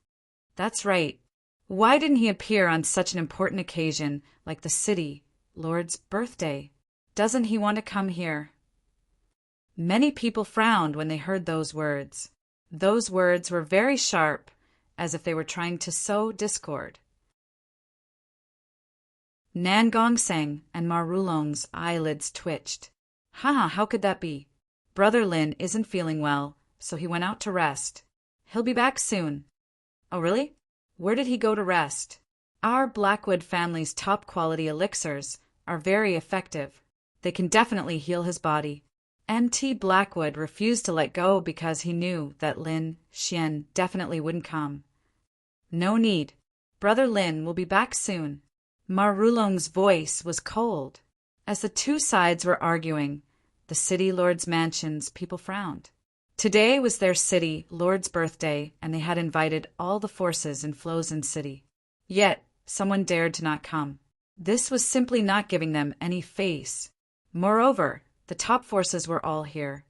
That's right. Why didn't he appear on such an important occasion like the city lord's birthday? Doesn't he want to come here? Many people frowned when they heard those words. Those words were very sharp, as if they were trying to sow discord. Nangong Seng and Marulong's eyelids twitched. How could that be? Brother Lin isn't feeling well, so he went out to rest. He'll be back soon. Oh, really? Where did he go to rest? Our Blackwood family's top-quality elixirs are very effective. They can definitely heal his body. MT Blackwood refused to let go because he knew that Lin Xian definitely wouldn't come. No need. Brother Lin will be back soon. Marulong's voice was cold. As the two sides were arguing, the city lord's mansion's people frowned. Today was their city lord's birthday, and they had invited all the forces in Flozen City. Yet, someone dared to not come. This was simply not giving them any face. Moreover, the top forces were all here.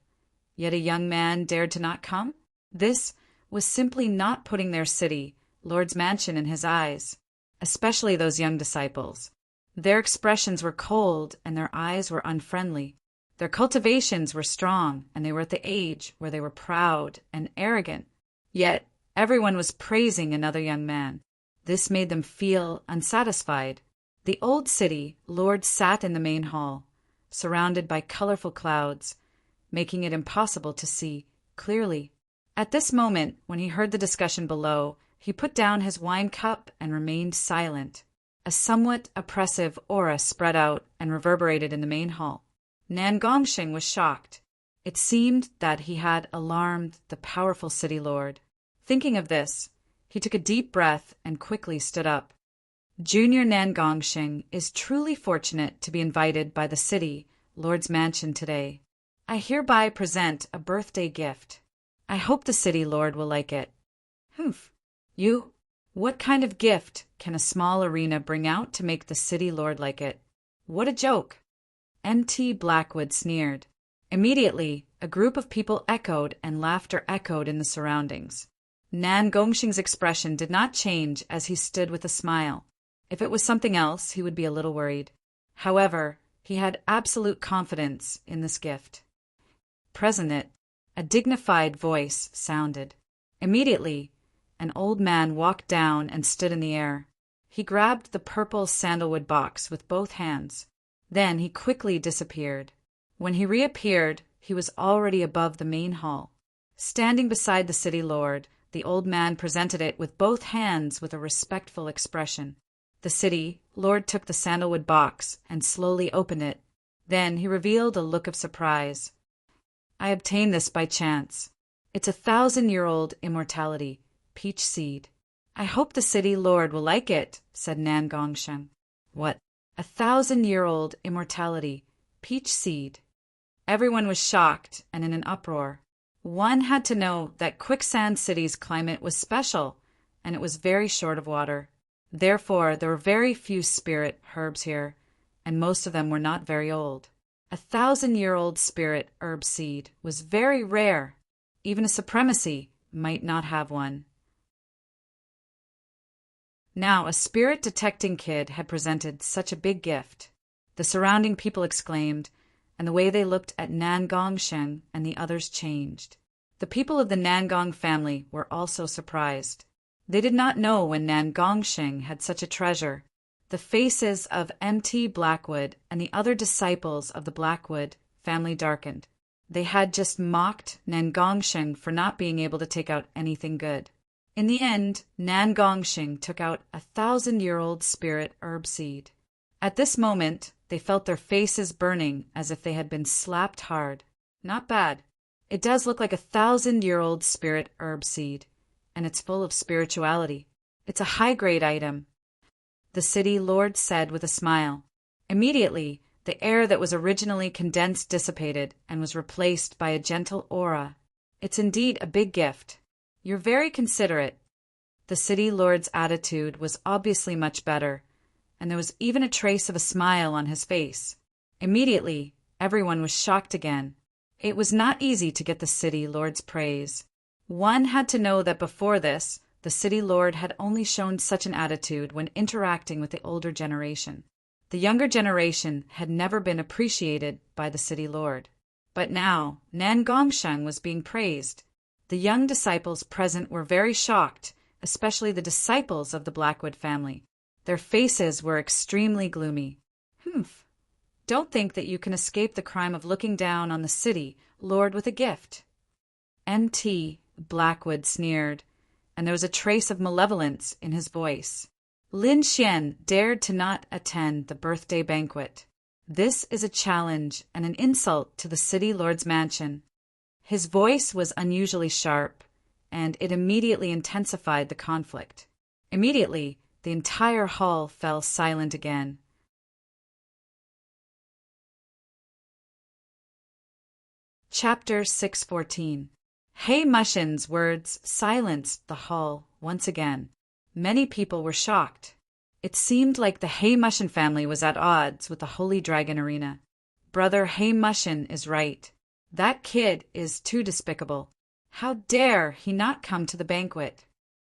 Yet a young man dared to not come? This was simply not putting their city lord's mansion in his eyes, especially those young disciples. Their expressions were cold and their eyes were unfriendly. Their cultivations were strong, and they were at the age where they were proud and arrogant. Yet everyone was praising another young man. This made them feel unsatisfied. The old city lord sat in the main hall, surrounded by colorful clouds, making it impossible to see clearly. At this moment, when he heard the discussion below, he put down his wine cup and remained silent. A somewhat oppressive aura spread out and reverberated in the main hall. Nan Gongsheng was shocked. It seemed that he had alarmed the powerful city lord. Thinking of this, he took a deep breath and quickly stood up. Junior Nan Gongsheng is truly fortunate to be invited by the city lord's mansion today. I hereby present a birthday gift. I hope the city lord will like it. Humph. You? What kind of gift can a small arena bring out to make the city lord like it? What a joke! MT Blackwood sneered. Immediately, a group of people echoed and laughter echoed in the surroundings. Nan Gongsheng's expression did not change as he stood with a smile. If it was something else, he would be a little worried. However, he had absolute confidence in this gift. Present it, a dignified voice sounded. Immediately, an old man walked down and stood in the air. He grabbed the purple sandalwood box with both hands. Then he quickly disappeared. When he reappeared, he was already above the main hall. Standing beside the city lord, the old man presented it with both hands with a respectful expression. The city lord took the sandalwood box and slowly opened it. Then he revealed a look of surprise. I obtained this by chance. It's 1,000-year-old immortality, peach seed. I hope the city lord will like it, said Nan Gongsheng. What? 1,000-year-old immortality, peach seed. Everyone was shocked and in an uproar. One had to know that Quicksand City's climate was special, and it was very short of water. Therefore, there were very few spirit herbs here, and most of them were not very old. 1,000-year-old spirit herb seed was very rare. Even a supremacy might not have one. Now, a spirit-detecting kid had presented such a big gift. The surrounding people exclaimed, and the way they looked at Nan Gongsheng and the others changed. The people of the Nangong family were also surprised. They did not know when Nan Gongsheng had such a treasure. The faces of MT Blackwood and the other disciples of the Blackwood family darkened. They had just mocked Nan Gongsheng for not being able to take out anything good. In the end, Nan Gongsheng took out 1,000-year-old spirit herb seed. At this moment, they felt their faces burning as if they had been slapped hard. Not bad. It does look like 1,000-year-old spirit herb seed, and it's full of spirituality. It's a high-grade item, the city lord said with a smile. Immediately, the air that was originally condensed dissipated and was replaced by a gentle aura. It's indeed a big gift. You're very considerate. The city lord's attitude was obviously much better, and there was even a trace of a smile on his face. Immediately, everyone was shocked again. It was not easy to get the city lord's praise. One had to know that before this, the city lord had only shown such an attitude when interacting with the older generation. The younger generation had never been appreciated by the city lord. But now, Nan Gongsheng was being praised. The young disciples present were very shocked, especially the disciples of the Blackwood family. Their faces were extremely gloomy. Humph. Don't think that you can escape the crime of looking down on the city lord with a gift. MT Blackwood sneered, and there was a trace of malevolence in his voice. Lin Xian dared to not attend the birthday banquet. This is a challenge and an insult to the city lord's mansion. His voice was unusually sharp, and it immediately intensified the conflict. Immediately, the entire hall fell silent again. Chapter 614. Hei Mushin's words silenced the hall once again. Many people were shocked. It seemed like the Hei Mushin family was at odds with the Holy Dragon Arena. Brother Hei Mushin is right. That kid is too despicable. How dare he not come to the banquet?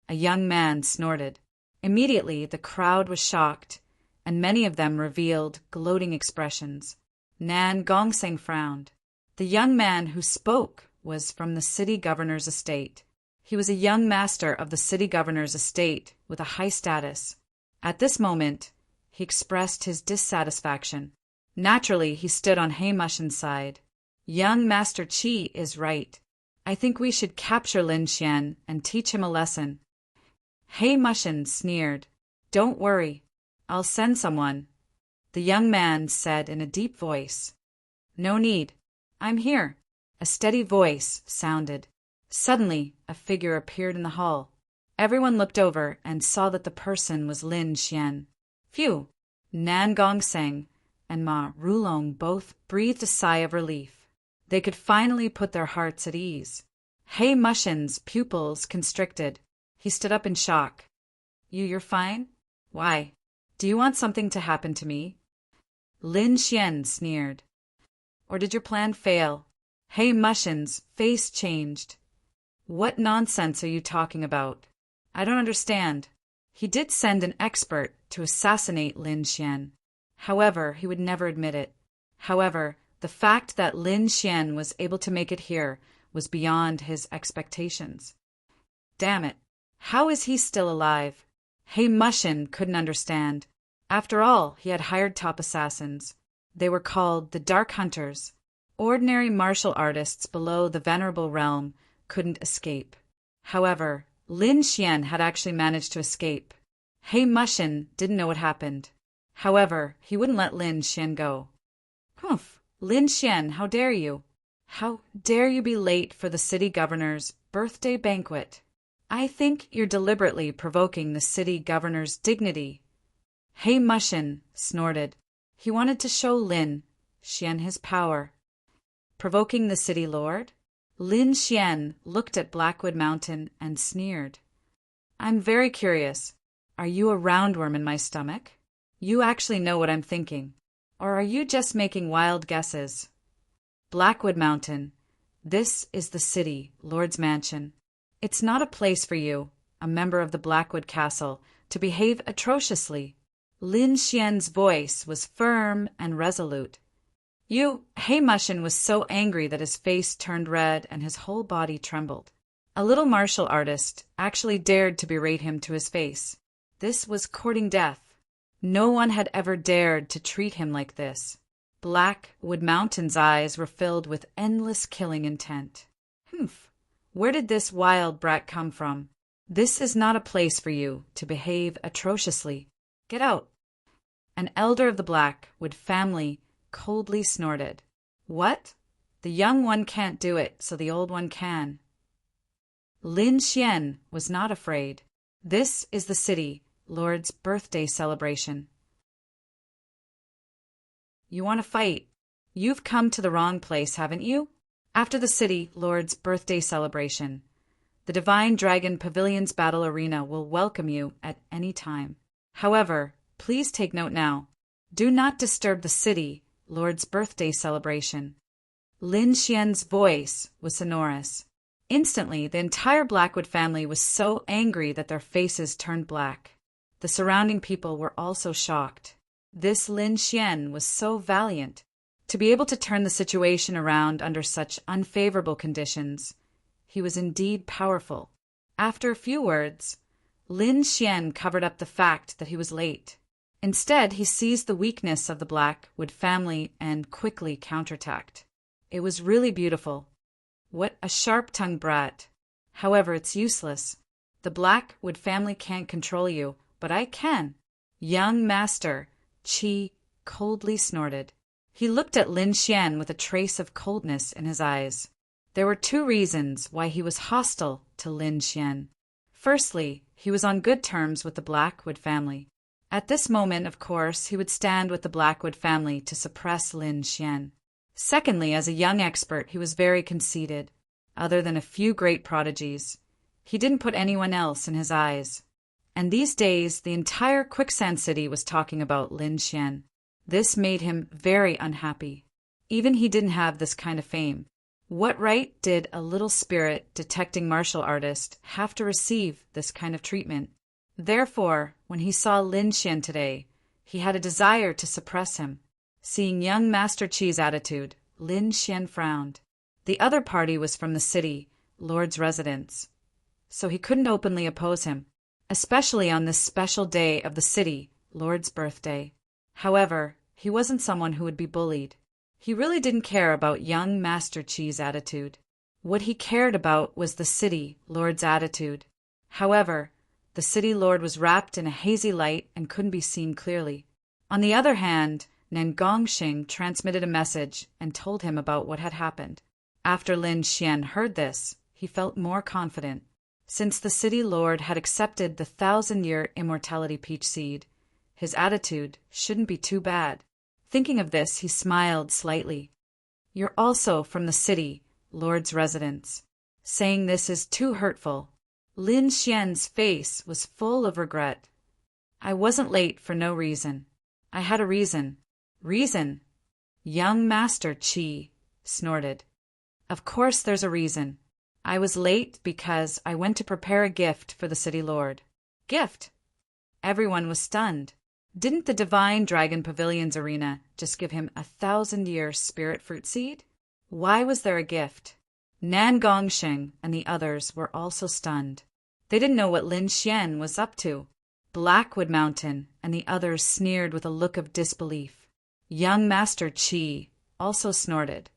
A young man snorted. Immediately the crowd was shocked, and many of them revealed gloating expressions. Nan Gongseng frowned. The young man who spoke was from the city governor's estate. He was a young master of the city governor's estate with a high status. At this moment, he expressed his dissatisfaction. Naturally, he stood on Hei Mushin's side. Young Master Qi is right. I think we should capture Lin Xian and teach him a lesson. Hei Mushin sneered. Don't worry. I'll send someone. The young man said in a deep voice. No need. I'm here. A steady voice sounded. Suddenly, a figure appeared in the hall. Everyone looked over and saw that the person was Lin Xian. Phew! Nan Gongseng and Ma Rulong both breathed a sigh of relief. They could finally put their hearts at ease. Hei Mushin's pupils constricted. He stood up in shock. You're fine? Why? Do you want something to happen to me? Lin Xian sneered. Or did your plan fail? Hei Mushin's face changed. What nonsense are you talking about? I don't understand. He did send an expert to assassinate Lin Xian. However, he would never admit it. However, the fact that Lin Xian was able to make it here was beyond his expectations. Damn it. How is he still alive? Hei Mushin couldn't understand. After all, he had hired top assassins. They were called the Dark Hunters. Ordinary martial artists below the Venerable Realm couldn't escape. However, Lin Xian had actually managed to escape. Hei Mushin didn't know what happened. However, he wouldn't let Lin Xian go. Humph! Lin Xian, how dare you? How dare you be late for the city governor's birthday banquet? I think you're deliberately provoking the city governor's dignity. Hei Mushin snorted. He wanted to show Lin Xian his power. Provoking the city lord? Lin Xian looked at Blackwood Mountain and sneered. I'm very curious. Are you a roundworm in my stomach? You actually know what I'm thinking. Or are you just making wild guesses? Blackwood Mountain. This is the city, Lord's Mansion. It's not a place for you, a member of the Blackwood Castle, to behave atrociously. Lin Xian's voice was firm and resolute. Hei Mushin was so angry that his face turned red and his whole body trembled. A little martial artist actually dared to berate him to his face. This was courting death. No one had ever dared to treat him like this. Blackwood Mountain's eyes were filled with endless killing intent. Humph! Where did this wild brat come from? This is not a place for you to behave atrociously. Get out! An elder of the Blackwood family coldly snorted. What? The young one can't do it, so the old one can. Lin Xian was not afraid. This is the city lord's birthday celebration. You want to fight? You've come to the wrong place, haven't you? After the city lord's birthday celebration, the Divine Dragon Pavilion's battle arena will welcome you at any time. However, please take note now. Do not disturb the city lord's birthday celebration. Lin Xian's voice was sonorous. Instantly, the entire Blackwood family was so angry that their faces turned black. The surrounding people were also shocked. This Lin Xian was so valiant. To be able to turn the situation around under such unfavorable conditions, he was indeed powerful. After a few words, Lin Xian covered up the fact that he was late. Instead, he seized the weakness of the Blackwood family and quickly counterattacked. It was really beautiful. What a sharp-tongued brat. However, it's useless. The Blackwood family can't control you, but I can." Young Master Qi coldly snorted. He looked at Lin Xian with a trace of coldness in his eyes. There were two reasons why he was hostile to Lin Xian. Firstly, he was on good terms with the Blackwood family. At this moment, of course, he would stand with the Blackwood family to suppress Lin Xian. Secondly, as a young expert, he was very conceited. Other than a few great prodigies, he didn't put anyone else in his eyes. And these days, the entire Quicksand City was talking about Lin Xian. This made him very unhappy. Even he didn't have this kind of fame. What right did a little spirit detecting martial artist have to receive this kind of treatment? Therefore, when he saw Lin Xian today, he had a desire to suppress him. Seeing young Master Qi's attitude, Lin Xian frowned. The other party was from the city, Lord's residence, so he couldn't openly oppose him, especially on this special day of the city, Lord's birthday. However, he wasn't someone who would be bullied. He really didn't care about young Master Qi's attitude. What he cared about was the city Lord's attitude. However, the city lord was wrapped in a hazy light and couldn't be seen clearly. On the other hand, Nangongxing transmitted a message and told him about what had happened. After Lin Xian heard this, he felt more confident. Since the city lord had accepted the 1,000-year immortality peach seed, his attitude shouldn't be too bad. Thinking of this, he smiled slightly. "You're also from the city, Lord's residence. Saying this is too hurtful." Lin Xian's face was full of regret. "I wasn't late for no reason. I had a reason." "Reason?" Young Master Qi snorted. "Of course there's a reason. I was late because I went to prepare a gift for the city lord." "Gift?" Everyone was stunned. Didn't the Divine Dragon Pavilion's arena just give him a 1,000-year spirit fruit seed? Why was there a gift? Nangongxing and the others were also stunned. They didn't know what Lin Xian was up to. Blackwood Mountain and the others sneered with a look of disbelief. Young Master Qi also snorted.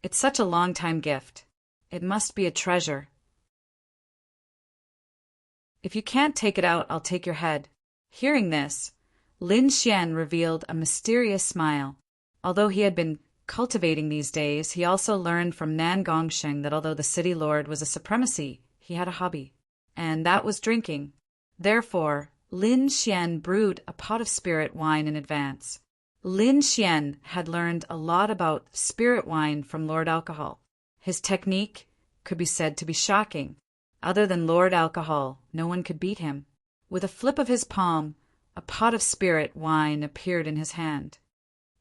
"It's such a long-time gift. It must be a treasure. If you can't take it out, I'll take your head." Hearing this, Lin Xian revealed a mysterious smile. Although he had been cultivating these days, he also learned from Nangongxing that although the city lord was a supremacy, he had a hobby, and that was drinking. Therefore, Lin Xian brewed a pot of spirit wine in advance. Lin Xian had learned a lot about spirit wine from Lord Alcohol. His technique could be said to be shocking. Other than Lord Alcohol, no one could beat him. With a flip of his palm, a pot of spirit wine appeared in his hand.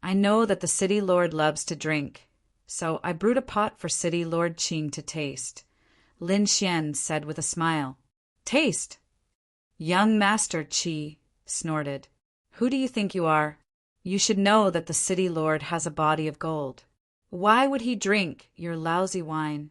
"I know that the city lord loves to drink, so I brewed a pot for city lord Qing to taste," Lin Xian said with a smile. "Taste?" Young Master Qi snorted. "Who do you think you are? You should know that the city lord has a body of gold. Why would he drink your lousy wine?"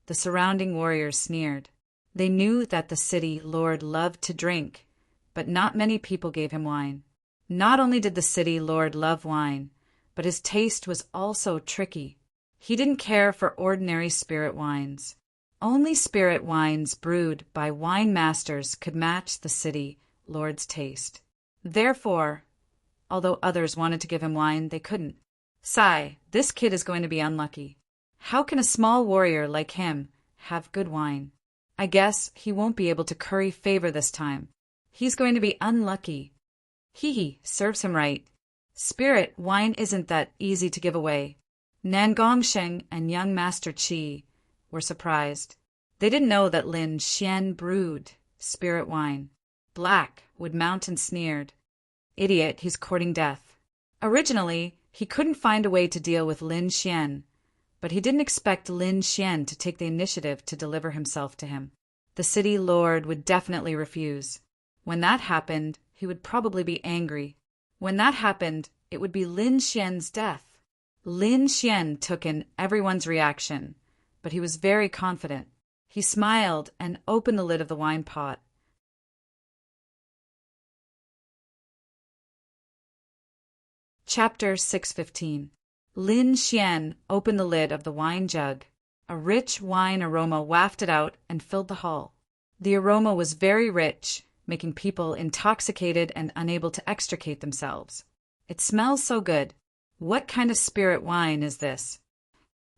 The surrounding warriors sneered. They knew that the city lord loved to drink, but not many people gave him wine. Not only did the city lord love wine, but his taste was also tricky. He didn't care for ordinary spirit wines. Only spirit wines brewed by wine masters could match the city lord's taste. Therefore, although others wanted to give him wine, they couldn't. "Sigh, this kid is going to be unlucky. How can a small warrior like him have good wine? I guess he won't be able to curry favor this time. He's going to be unlucky. Hee, serves him right. Spirit wine isn't that easy to give away." Nangongxing and young Master Qi were surprised. They didn't know that Lin Xian brewed spirit wine. Blackwood Mountain sneered. "Idiot, he's courting death." Originally, he couldn't find a way to deal with Lin Xian, but he didn't expect Lin Xian to take the initiative to deliver himself to him. The city lord would definitely refuse. When that happened, he would probably be angry. When that happened, it would be Lin Xian's death. Lin Xian took in everyone's reaction, but he was very confident. He smiled and opened the lid of the wine pot. Chapter 615. Lin Xian opened the lid of the wine jug. A rich wine aroma wafted out and filled the hall. The aroma was very rich, making people intoxicated and unable to extricate themselves. It smells so good. What kind of spirit wine is this?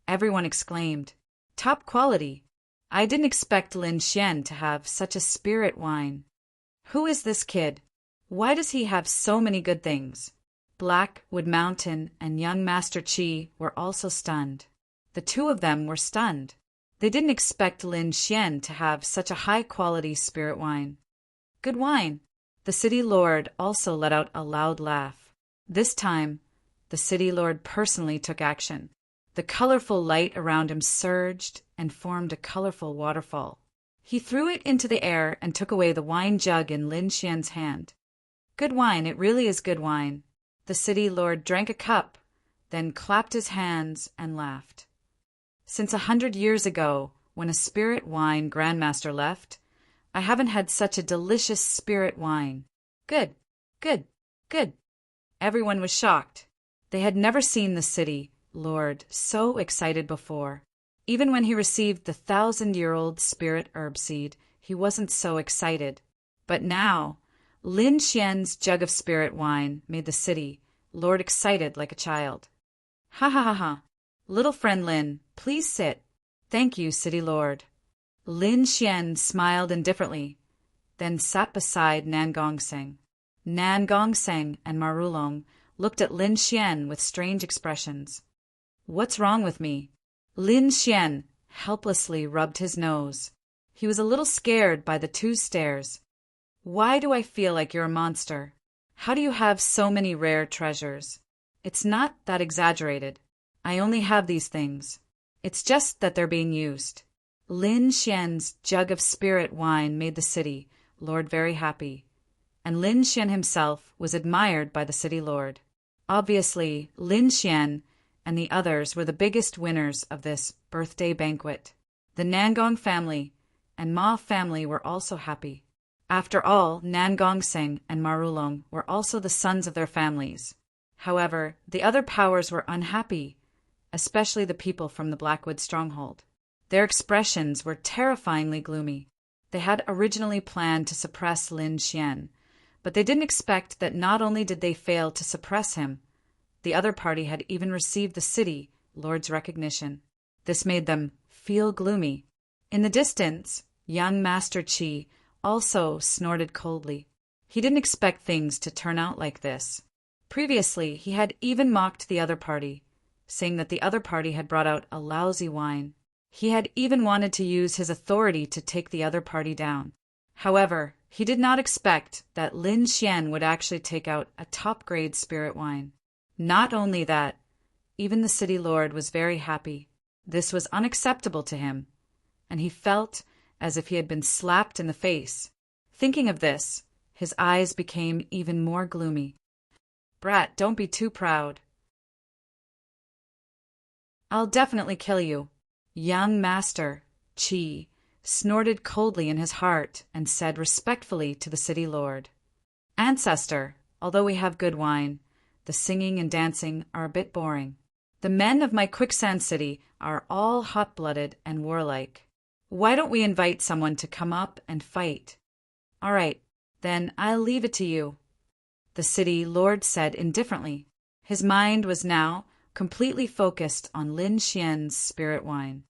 Everyone exclaimed. Top quality. I didn't expect Lin Xian to have such a spirit wine. Who is this kid? Why does he have so many good things? Blackwood Mountain and young Master Qi were also stunned. The two of them were stunned. They didn't expect Lin Xian to have such a high-quality spirit wine. Good wine. The city lord also let out a loud laugh. This time, the city lord personally took action. The colorful light around him surged and formed a colorful waterfall. He threw it into the air and took away the wine jug in Lin Xian's hand. Good wine, it really is good wine. The city lord drank a cup, then clapped his hands and laughed. Since 100 years ago, when a spirit wine grandmaster left, I haven't had such a delicious spirit wine. Good, good, good. Everyone was shocked. They had never seen the city lord so excited before. Even when he received the 1,000-year-old spirit herb seed, he wasn't so excited. But now, Lin Xian's jug of spirit wine made the city lord excited like a child. Ha ha ha ha. Little friend Lin, please sit. Thank you, city lord. Lin Xian smiled indifferently, then sat beside Nan Gongseng. Nan Gongseng and Marulong looked at Lin Xian with strange expressions. What's wrong with me? Lin Xian helplessly rubbed his nose. He was a little scared by the two stares. Why do I feel like you're a monster? How do you have so many rare treasures? It's not that exaggerated. I only have these things. It's just that they're being used. Lin Xian's jug of spirit wine made the city lord very happy, and Lin Xian himself was admired by the city lord. Obviously, Lin Xian and the others were the biggest winners of this birthday banquet. The Nangong family and Ma family were also happy. After all, Nan Gongseng and Marulong were also the sons of their families. However, the other powers were unhappy, especially the people from the Blackwood stronghold. Their expressions were terrifyingly gloomy. They had originally planned to suppress Lin Xian, but they didn't expect that not only did they fail to suppress him, the other party had even received the city lord's recognition. This made them feel gloomy. In the distance, young Master Qi also snorted coldly. He didn't expect things to turn out like this. Previously, he had even mocked the other party, saying that the other party had brought out a lousy wine. He had even wanted to use his authority to take the other party down. However, he did not expect that Lin Xian would actually take out a top-grade spirit wine. Not only that, even the city lord was very happy. This was unacceptable to him, and he felt as if he had been slapped in the face. Thinking of this, his eyes became even more gloomy. Brat, don't be too proud. I'll definitely kill you. Young Master Qi snorted coldly in his heart and said respectfully to the city lord, Ancestor, although we have good wine, the singing and dancing are a bit boring. The men of my quicksand city are all hot-blooded and warlike. Why don't we invite someone to come up and fight? All right, then I'll leave it to you, the city lord said indifferently. His mind was now completely focused on Lin Xian's spirit wine.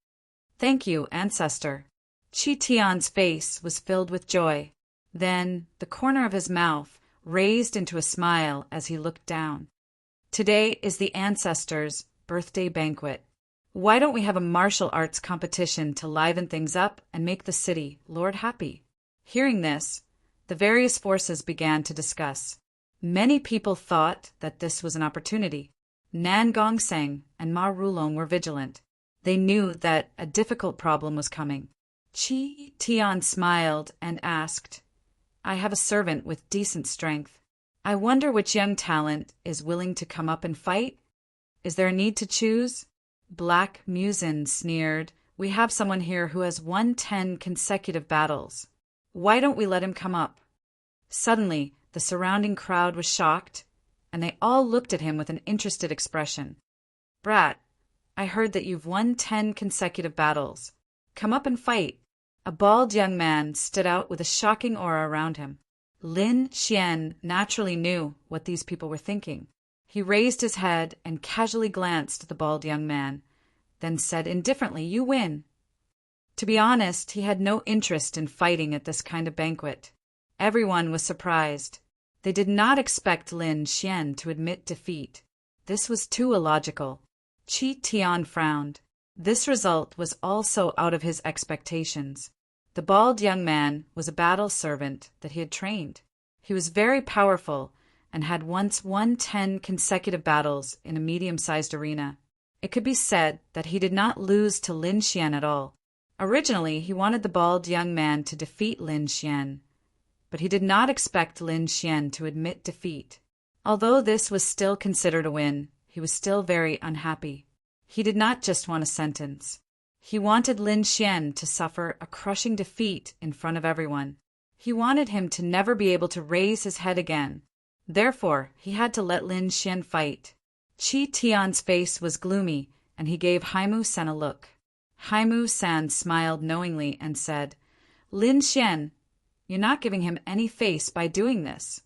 Thank you, Ancestor. Qi Tian's face was filled with joy. Then the corner of his mouth raised into a smile as he looked down. Today is the Ancestor's birthday banquet. Why don't we have a martial arts competition to liven things up and make the city lord happy? Hearing this, the various forces began to discuss. Many people thought that this was an opportunity. Nan Gongseng and Ma Rulong were vigilant. They knew that a difficult problem was coming. Qi Tian smiled and asked, I have a servant with decent strength. I wonder which young talent is willing to come up and fight? Is there a need to choose? Black Musin sneered, We have someone here who has won 10 consecutive battles. Why don't we let him come up? Suddenly, the surrounding crowd was shocked, and they all looked at him with an interested expression. Brat, I heard that you've won 10 consecutive battles. Come up and fight." A bald young man stood out with a shocking aura around him. Lin Xian naturally knew what these people were thinking. He raised his head and casually glanced at the bald young man, then said indifferently, "You win." To be honest, he had no interest in fighting at this kind of banquet. Everyone was surprised. They did not expect Lin Xian to admit defeat. This was too illogical. Qi Tian frowned. This result was also out of his expectations. The bald young man was a battle servant that he had trained. He was very powerful and had once won 10 consecutive battles in a medium-sized arena. It could be said that he did not lose to Lin Xian at all. Originally, he wanted the bald young man to defeat Lin Xian, but he did not expect Lin Xian to admit defeat. Although this was still considered a win, he was still very unhappy. He did not just want a sentence. He wanted Lin Xian to suffer a crushing defeat in front of everyone. He wanted him to never be able to raise his head again. Therefore, he had to let Lin Xian fight. Qi Tian's face was gloomy, and he gave Haimu San a look. Haimu San smiled knowingly and said, "Lin Xian, you're not giving him any face by doing this.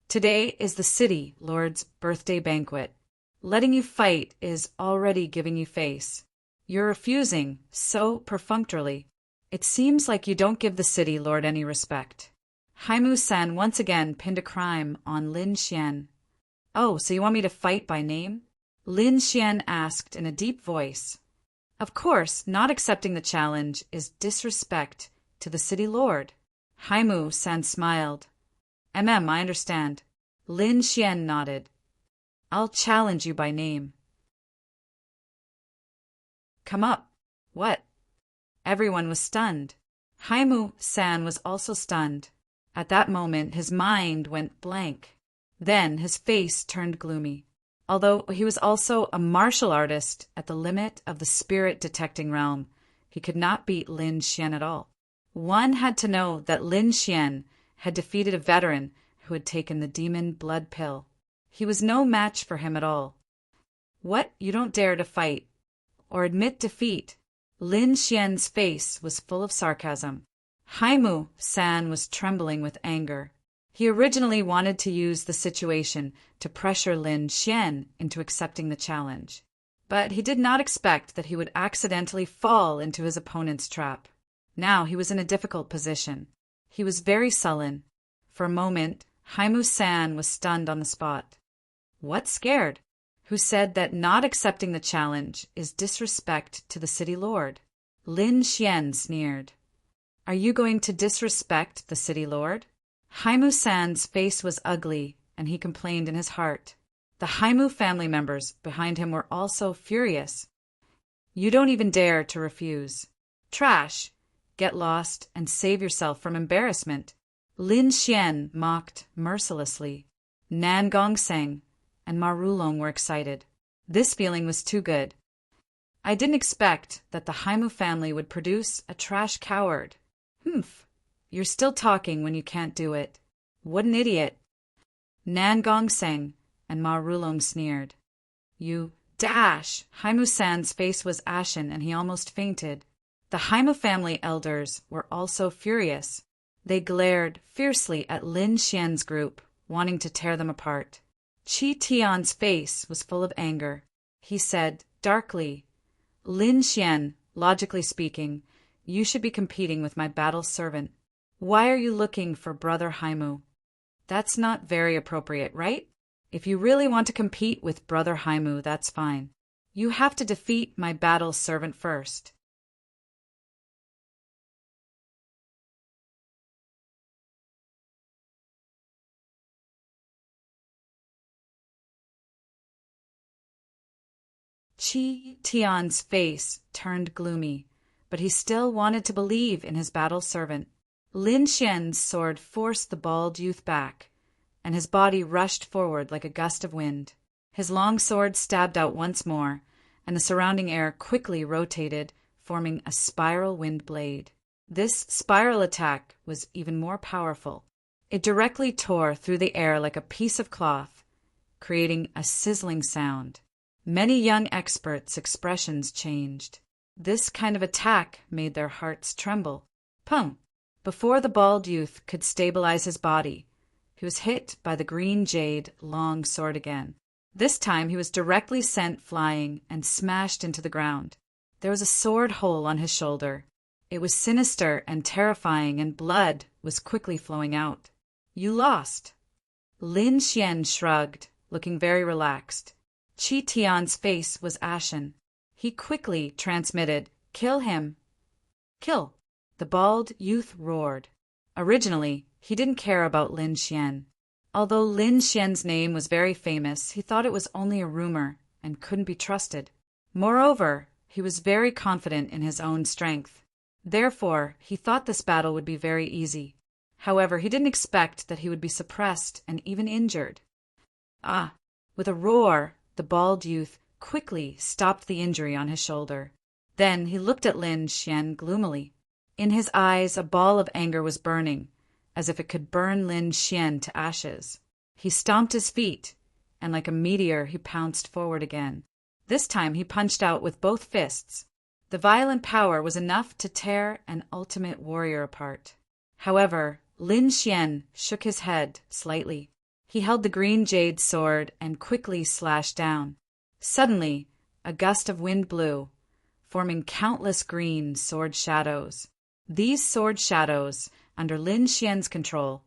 Today is the city lord's birthday banquet. Letting you fight is already giving you face. You're refusing so perfunctorily. It seems like you don't give the city lord any respect." Haimu San once again pinned a crime on Lin Xian. "Oh, so you want me to fight by name?" Lin Xian asked in a deep voice. Of course, not accepting the challenge is disrespect to the city lord. Haimu San smiled. I understand." Lin Xian nodded. "I'll challenge you by name." "Come up." "What?" Everyone was stunned. Haimu San was also stunned. At that moment, his mind went blank. Then his face turned gloomy. Although he was also a martial artist at the limit of the spirit-detecting realm, he could not beat Lin Xian at all. One had to know that Lin Xian had defeated a veteran who had taken the demon blood pill. He was no match for him at all. "What? You don't dare to fight or admit defeat?" Lin Xian's face was full of sarcasm. Haimu San was trembling with anger. He originally wanted to use the situation to pressure Lin Xian into accepting the challenge, but he did not expect that he would accidentally fall into his opponent's trap. Now he was in a difficult position. He was very sullen. For a moment, Haimu San was stunned on the spot. What scared? Who said that not accepting the challenge is disrespect to the city lord? Lin Xian sneered. "Are you going to disrespect the city lord?" Haimu San's face was ugly, and he complained in his heart. The Haimu family members behind him were also furious. "You don't even dare to refuse. Trash! Get lost and save yourself from embarrassment." Lin Xian mocked mercilessly. Nan Gongseng and Ma Rulong were excited. This feeling was too good. "I didn't expect that the Haimu family would produce a trash coward." "Humph! You're still talking when you can't do it. What an idiot." Nan Gongseng and Ma Rulong sneered. "You dash!" Haimu San's face was ashen and he almost fainted. The Haimu family elders were also furious. They glared fiercely at Lin Xian's group, wanting to tear them apart. Qi Tian's face was full of anger. He said darkly, "Lin Xian, logically speaking, you should be competing with my battle servant. Why are you looking for Brother Haimu? That's not very appropriate, right? If you really want to compete with Brother Haimu, that's fine. You have to defeat my battle servant first." Qi Tian's face turned gloomy, but he still wanted to believe in his battle servant. Lin Xian's sword forced the bald youth back, and his body rushed forward like a gust of wind. His long sword stabbed out once more, and the surrounding air quickly rotated, forming a spiral wind blade. This spiral attack was even more powerful. It directly tore through the air like a piece of cloth, creating a sizzling sound. Many young experts' expressions changed. This kind of attack made their hearts tremble. Pum! Before the bald youth could stabilize his body, he was hit by the green jade long sword again. This time he was directly sent flying and smashed into the ground. There was a sword hole on his shoulder. It was sinister and terrifying, and blood was quickly flowing out. You lost. Lin Xian shrugged, looking very relaxed. Qi Tian's face was ashen. He quickly transmitted, "Kill him." "Kill!" the bald youth roared. Originally, he didn't care about Lin Xian. Although Lin Xian's name was very famous, he thought it was only a rumor and couldn't be trusted. Moreover, he was very confident in his own strength. Therefore, he thought this battle would be very easy. However, he didn't expect that he would be suppressed and even injured. Ah! With a roar, the bald youth quickly stopped the injury on his shoulder. Then he looked at Lin Xian gloomily. In his eyes, a ball of anger was burning, as if it could burn Lin Xian to ashes. He stomped his feet, and like a meteor he pounced forward again. This time he punched out with both fists. The violent power was enough to tear an ultimate warrior apart. However, Lin Xian shook his head slightly. He held the green jade sword and quickly slashed down. Suddenly, a gust of wind blew, forming countless green sword shadows. These sword shadows, under Lin Xian's control,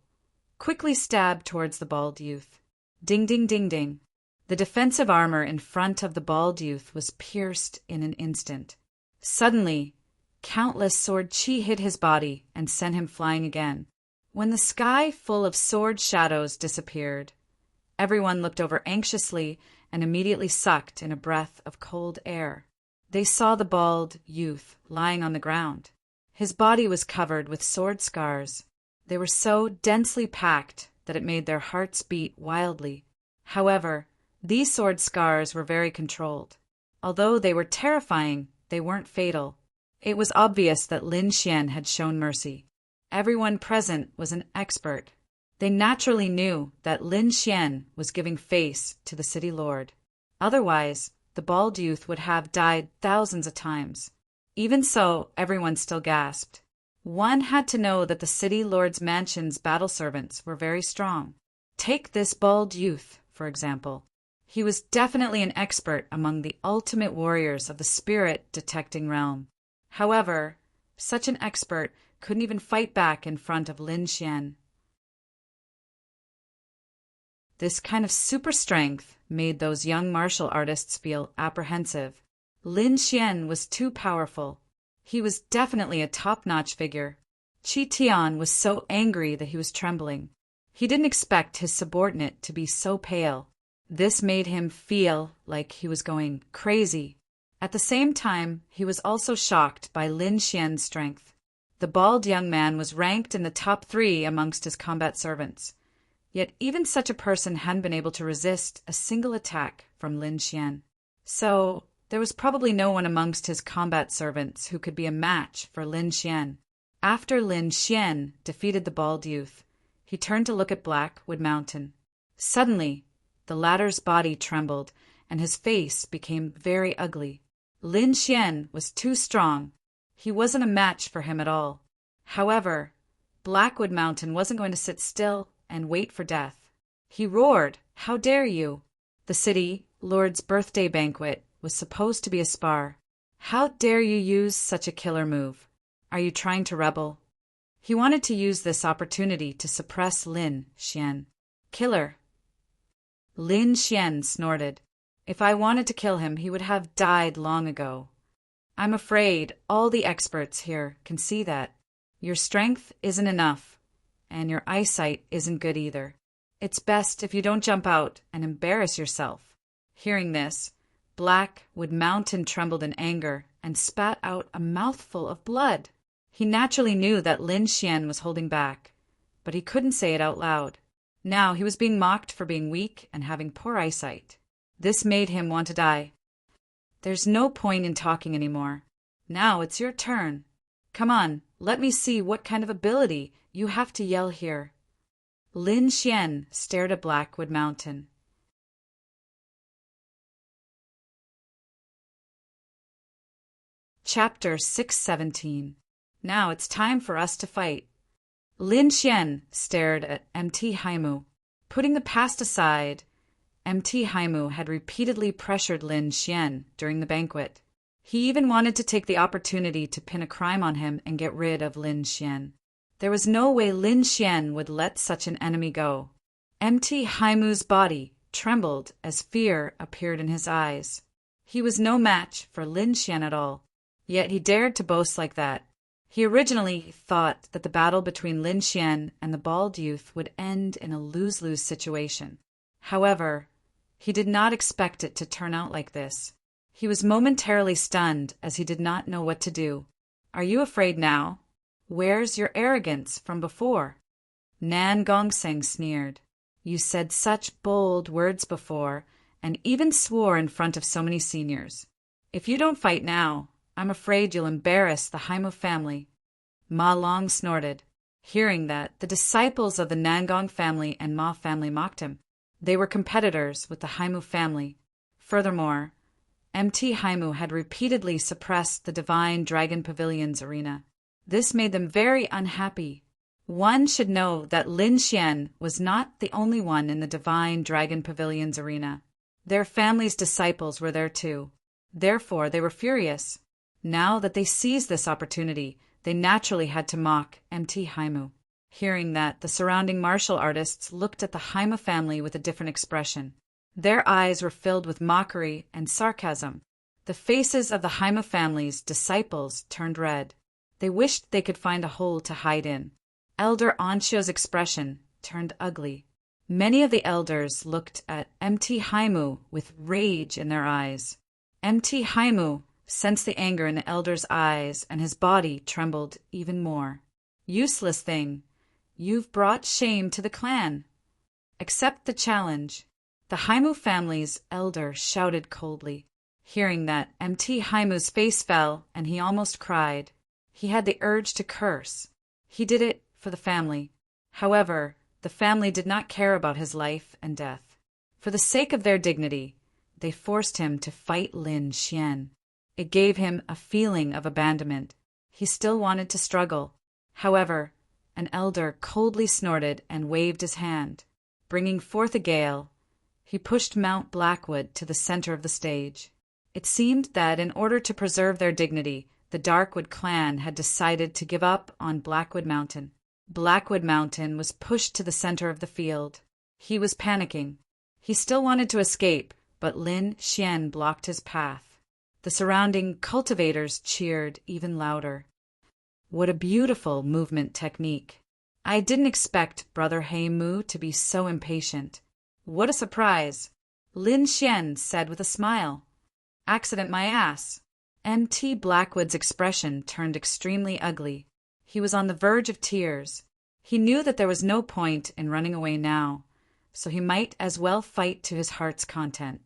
quickly stabbed towards the bald youth. Ding ding ding ding. The defensive armor in front of the bald youth was pierced in an instant. Suddenly, countless sword chi hit his body and sent him flying again. When the sky full of sword shadows disappeared, everyone looked over anxiously and immediately sucked in a breath of cold air. They saw the bald youth lying on the ground. His body was covered with sword scars. They were so densely packed that it made their hearts beat wildly. However, these sword scars were very controlled. Although they were terrifying, they weren't fatal. It was obvious that Lin Xian had shown mercy. Everyone present was an expert. They naturally knew that Lin Xian was giving face to the city lord. Otherwise, the bald youth would have died thousands of times. Even so, everyone still gasped. One had to know that the city lord's mansion's battle servants were very strong. Take this bald youth, for example. He was definitely an expert among the ultimate warriors of the spirit-detecting realm. However, such an expert couldn't even fight back in front of Lin Xian. This kind of super strength made those young martial artists feel apprehensive. Lin Xian was too powerful. He was definitely a top-notch figure. Qi Tian was so angry that he was trembling. He didn't expect his subordinate to be so pale. This made him feel like he was going crazy. At the same time, he was also shocked by Lin Xian's strength. The bald young man was ranked in the top 3 amongst his combat servants. Yet even such a person hadn't been able to resist a single attack from Lin Xian. So, there was probably no one amongst his combat servants who could be a match for Lin Xian. After Lin Xian defeated the bald youth, he turned to look at Blackwood Mountain. Suddenly, the latter's body trembled, and his face became very ugly. Lin Xian was too strong. He wasn't a match for him at all. However, Blackwood Mountain wasn't going to sit still and wait for death. He roared, "How dare you!" The city lord's birthday banquet was supposed to be a spar. How dare you use such a killer move? Are you trying to rebel? He wanted to use this opportunity to suppress Lin Xian. Killer. Lin Xian snorted. If I wanted to kill him, he would have died long ago. I'm afraid all the experts here can see that. Your strength isn't enough, and your eyesight isn't good either. It's best if you don't jump out and embarrass yourself. Hearing this, Blackwood Mountain trembled in anger and spat out a mouthful of blood. He naturally knew that Lin Xian was holding back, but he couldn't say it out loud. Now he was being mocked for being weak and having poor eyesight. This made him want to die. There's no point in talking anymore. Now it's your turn. Come on, let me see what kind of ability you have to yell here. Lin Xian stared at Blackwood Mountain. Chapter 617. Now it's time for us to fight. Lin Xian stared at MT Haimu. Putting the past aside, MT Haimu had repeatedly pressured Lin Xian during the banquet. He even wanted to take the opportunity to pin a crime on him and get rid of Lin Xian. There was no way Lin Xian would let such an enemy go. MT Haimu's body trembled as fear appeared in his eyes. He was no match for Lin Xian at all, yet he dared to boast like that. He originally thought that the battle between Lin Xian and the bald youth would end in a lose-lose situation. However, he did not expect it to turn out like this. He was momentarily stunned as he did not know what to do. "Are you afraid now? Where's your arrogance from before?" Nan Gongseng sneered. "You said such bold words before, and even swore in front of so many seniors. If you don't fight now, I'm afraid you'll embarrass the Haimu family." Ma Long snorted. Hearing that, the disciples of the Nangong family and Ma family mocked him. They were competitors with the Haimu family. Furthermore, MT Haimu had repeatedly suppressed the Divine Dragon Pavilion's arena. This made them very unhappy. One should know that Lin Xian was not the only one in the Divine Dragon Pavilion's arena. Their family's disciples were there too. Therefore, they were furious. Now that they seized this opportunity, they naturally had to mock MT Haimu. Hearing that, the surrounding martial artists looked at the Haimu family with a different expression. Their eyes were filled with mockery and sarcasm. The faces of the Haimu family's disciples turned red. They wished they could find a hole to hide in. Elder Anxio's expression turned ugly. Many of the elders looked at MT Haimu with rage in their eyes. MT Haimu sensed the anger in the elder's eyes, and his body trembled even more. "Useless thing! You've brought shame to the clan. Accept the challenge." The Haimu family's elder shouted coldly. Hearing that, MT Haimu's face fell, and he almost cried. He had the urge to curse. He did it for the family. However, the family did not care about his life and death. For the sake of their dignity, they forced him to fight Lin Xian. It gave him a feeling of abandonment. He still wanted to struggle. However, an elder coldly snorted and waved his hand. Bringing forth a gale, he pushed Mount Blackwood to the center of the stage. It seemed that in order to preserve their dignity, the Darkwood clan had decided to give up on Blackwood Mountain. Blackwood Mountain was pushed to the center of the field. He was panicking. He still wanted to escape, but Lin Xian blocked his path. The surrounding cultivators cheered even louder. "What a beautiful movement technique. I didn't expect Brother Haimu to be so impatient. What a surprise," Lin Xian said with a smile. "Accident my ass." MT Blackwood's expression turned extremely ugly. He was on the verge of tears. He knew that there was no point in running away now, so he might as well fight to his heart's content.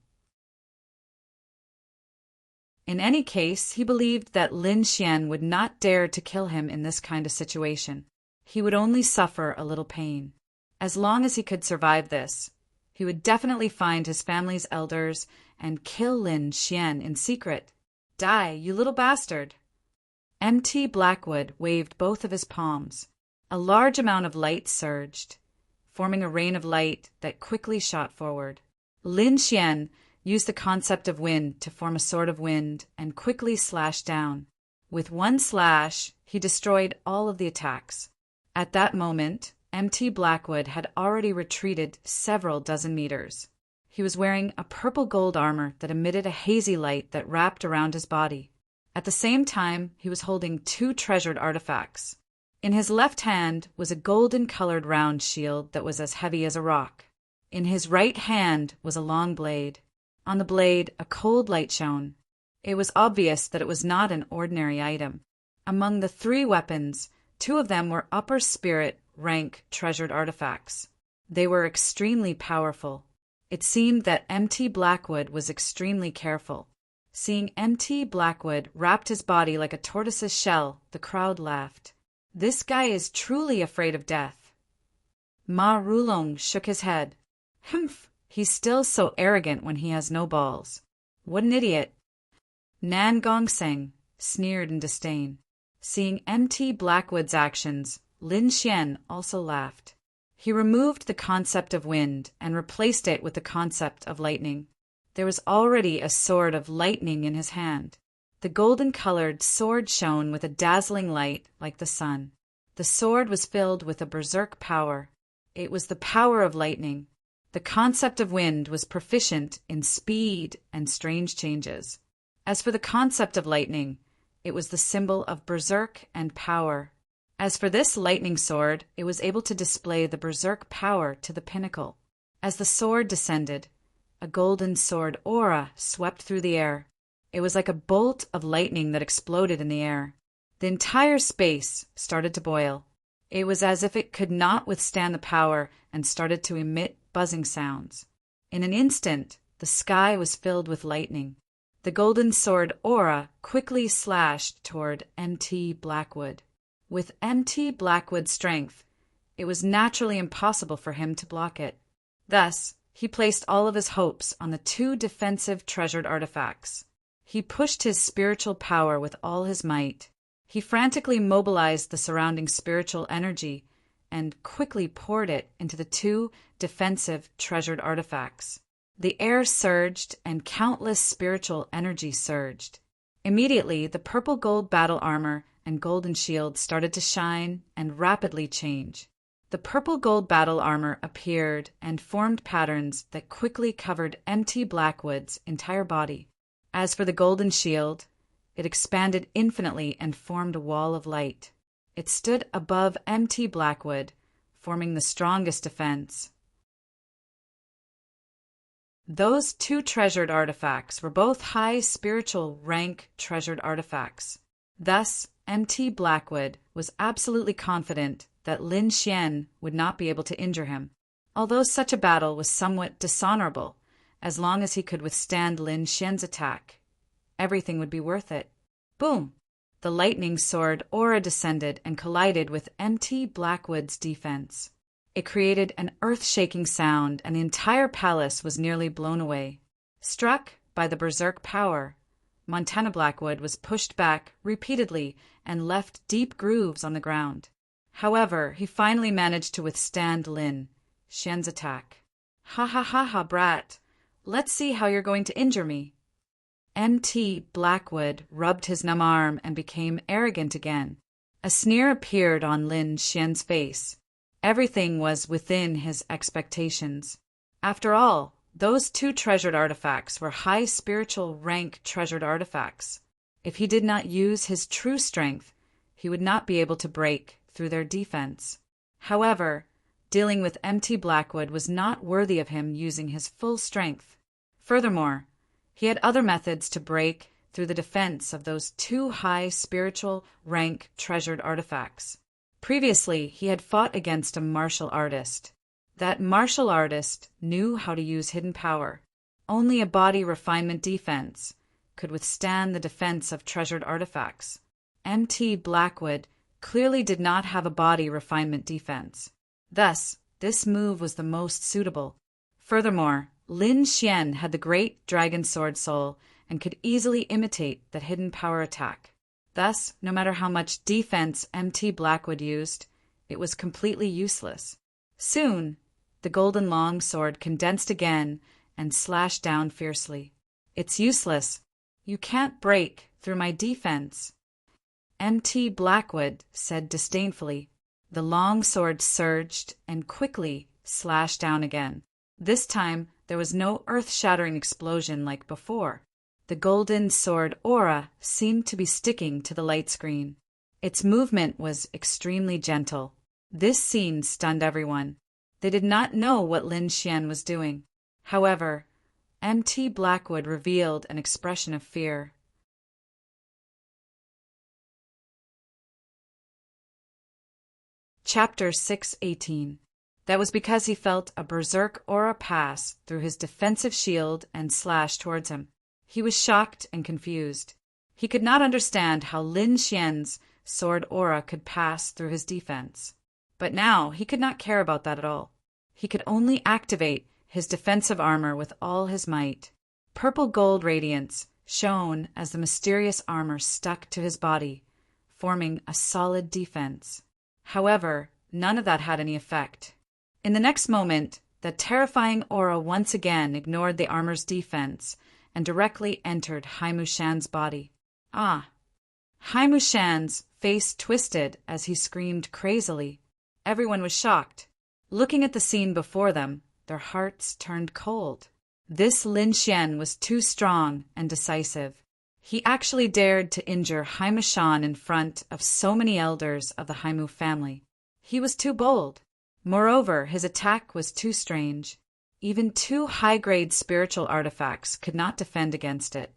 In any case, he believed that Lin Xian would not dare to kill him in this kind of situation. He would only suffer a little pain. As long as he could survive this, he would definitely find his family's elders and kill Lin Xian in secret. "Die, you little bastard!" MT Blackwood waved both of his palms. A large amount of light surged, forming a rain of light that quickly shot forward. Lin Xian used the concept of wind to form a sword of wind and quickly slashed down. With one slash, he destroyed all of the attacks. At that moment, MT Blackwood had already retreated several dozen meters. He was wearing a purple gold armor that emitted a hazy light that wrapped around his body. At the same time, he was holding two treasured artifacts. In his left hand was a golden-colored round shield that was as heavy as a rock. In his right hand was a long blade. On the blade, a cold light shone. It was obvious that it was not an ordinary item. Among the three weapons, two of them were upper spirit rank treasured artifacts. They were extremely powerful. It seemed that MT Blackwood was extremely careful. Seeing MT Blackwood wrapped his body like a tortoise's shell, the crowd laughed. "This guy is truly afraid of death." Ma Rulong shook his head. "Humph! He's still so arrogant when he has no balls. What an idiot." Nan Gongseng sneered in disdain. Seeing MT Blackwood's actions, Lin Xian also laughed. He removed the concept of wind and replaced it with the concept of lightning. There was already a sword of lightning in his hand. The golden-colored sword shone with a dazzling light like the sun. The sword was filled with a berserk power. It was the power of lightning. The concept of wind was proficient in speed and strange changes. As for the concept of lightning, it was the symbol of berserk and power. As for this lightning sword, it was able to display the berserk power to the pinnacle. As the sword descended, a golden sword aura swept through the air. It was like a bolt of lightning that exploded in the air. The entire space started to boil. It was as if it could not withstand the power and started to emit buzzing sounds. In an instant, the sky was filled with lightning. The golden sword aura quickly slashed toward MT Blackwood. With MT Blackwood's strength, it was naturally impossible for him to block it. Thus, he placed all of his hopes on the two defensive treasured artifacts. He pushed his spiritual power with all his might. He frantically mobilized the surrounding spiritual energy and quickly poured it into the two defensive treasured artifacts. The air surged and countless spiritual energy surged. Immediately, the purple gold battle armor and golden shield started to shine and rapidly change. The purple gold battle armor appeared and formed patterns that quickly covered MT Blackwood's entire body. As for the golden shield, it expanded infinitely and formed a wall of light. It stood above MT Blackwood, forming the strongest defense. Those two treasured artifacts were both high spiritual rank treasured artifacts. Thus, MT Blackwood was absolutely confident that Lin Xian would not be able to injure him. Although such a battle was somewhat dishonorable, as long as he could withstand Lin Xian's attack, everything would be worth it. Boom! The lightning sword aura descended and collided with MT Blackwood's defense. It created an earth-shaking sound, and the entire palace was nearly blown away. Struck by the berserk power, Montana Blackwood was pushed back repeatedly and left deep grooves on the ground. However, he finally managed to withstand Lin Xian's attack. Ha ha ha ha, brat! Let's see how you're going to injure me. MT Blackwood rubbed his numb arm and became arrogant again. A sneer appeared on Lin Xian's face. Everything was within his expectations. After all, those two treasured artifacts were high spiritual rank treasured artifacts. If he did not use his true strength, he would not be able to break through their defense. However, dealing with MT Blackwood was not worthy of him using his full strength. Furthermore, he had other methods to break through the defense of those two high spiritual rank treasured artifacts. Previously, he had fought against a martial artist. That martial artist knew how to use hidden power. Only a body refinement defense could withstand the defense of treasured artifacts. MT Blackwood clearly did not have a body refinement defense. Thus, this move was the most suitable. Furthermore, Lin Xian had the great dragon sword soul and could easily imitate that hidden power attack. Thus, no matter how much defense MT Blackwood used, it was completely useless. Soon, the golden longsword condensed again and slashed down fiercely. It's useless. You can't break through my defense. MT Blackwood said disdainfully. The longsword surged and quickly slashed down again. This time, there was no earth-shattering explosion like before. The golden sword aura seemed to be sticking to the light screen. Its movement was extremely gentle. This scene stunned everyone. They did not know what Lin Xian was doing. However, MT Blackwood revealed an expression of fear. Chapter 618. That was because he felt a berserk aura pass through his defensive shield and slash towards him. He was shocked and confused. He could not understand how Lin Xian's sword aura could pass through his defense. But now he could not care about that at all. He could only activate his defensive armor with all his might. Purple gold radiance shone as the mysterious armor stuck to his body, forming a solid defense. However, none of that had any effect. In the next moment, the terrifying aura once again ignored the armor's defense and directly entered Haimu Shan's body. Ah! Haimu Shan's face twisted as he screamed crazily. Everyone was shocked. Looking at the scene before them, their hearts turned cold. This Lin Xian was too strong and decisive. He actually dared to injure Haimu Shan in front of so many elders of the Haimu family. He was too bold. Moreover, his attack was too strange. Even 2 high-grade spiritual artifacts could not defend against it.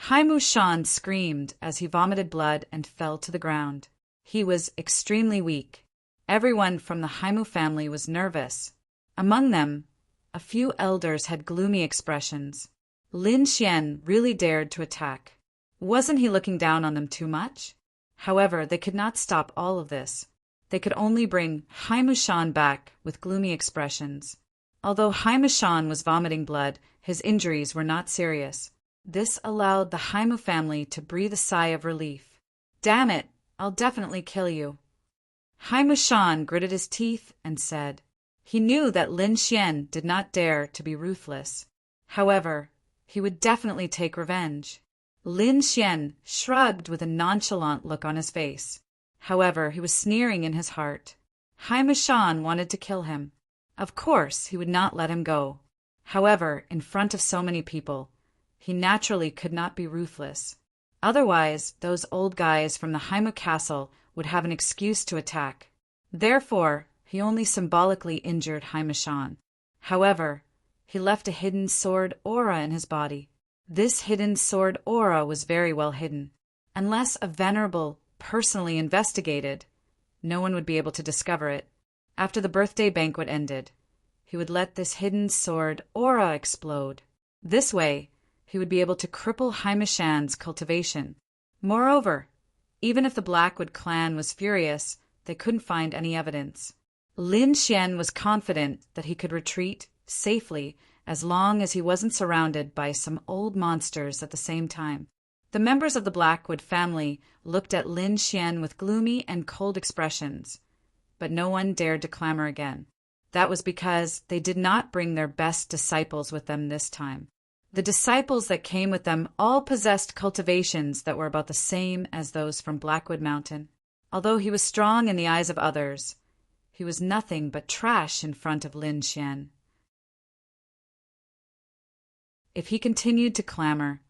Haimu Shan screamed as he vomited blood and fell to the ground. He was extremely weak. Everyone from the Haimu family was nervous. Among them, a few elders had gloomy expressions. Lin Xian really dared to attack. Wasn't he looking down on them too much? However, they could not stop all of this. They could only bring Haimu Shan back with gloomy expressions. Although Haimu Shan was vomiting blood, his injuries were not serious. This allowed the Haimu family to breathe a sigh of relief. Damn it, I'll definitely kill you. Haimu Shan gritted his teeth and said. He knew that Lin Xian did not dare to be ruthless. However, he would definitely take revenge. Lin Xian shrugged with a nonchalant look on his face. However, he was sneering in his heart. Haimu Shan wanted to kill him. Of course, he would not let him go. However, in front of so many people, he naturally could not be ruthless. Otherwise, those old guys from the Haimu castle would have an excuse to attack. Therefore, he only symbolically injured Haimu Shan. However, he left a hidden sword aura in his body. This hidden sword aura was very well hidden. Unless a venerable personally investigated, no one would be able to discover it. After the birthday banquet ended, he would let this hidden sword aura explode. This way, he would be able to cripple Haimu Shan's cultivation. Moreover, even if the Blackwood clan was furious, they couldn't find any evidence. Lin Xian was confident that he could retreat safely as long as he wasn't surrounded by some old monsters at the same time. The members of the Blackwood family looked at Lin Xian with gloomy and cold expressions, but no one dared to clamor again. That was because they did not bring their best disciples with them this time. The disciples that came with them all possessed cultivations that were about the same as those from Blackwood Mountain. Although he was strong in the eyes of others, he was nothing but trash in front of Lin Xian. If he continued to clamor,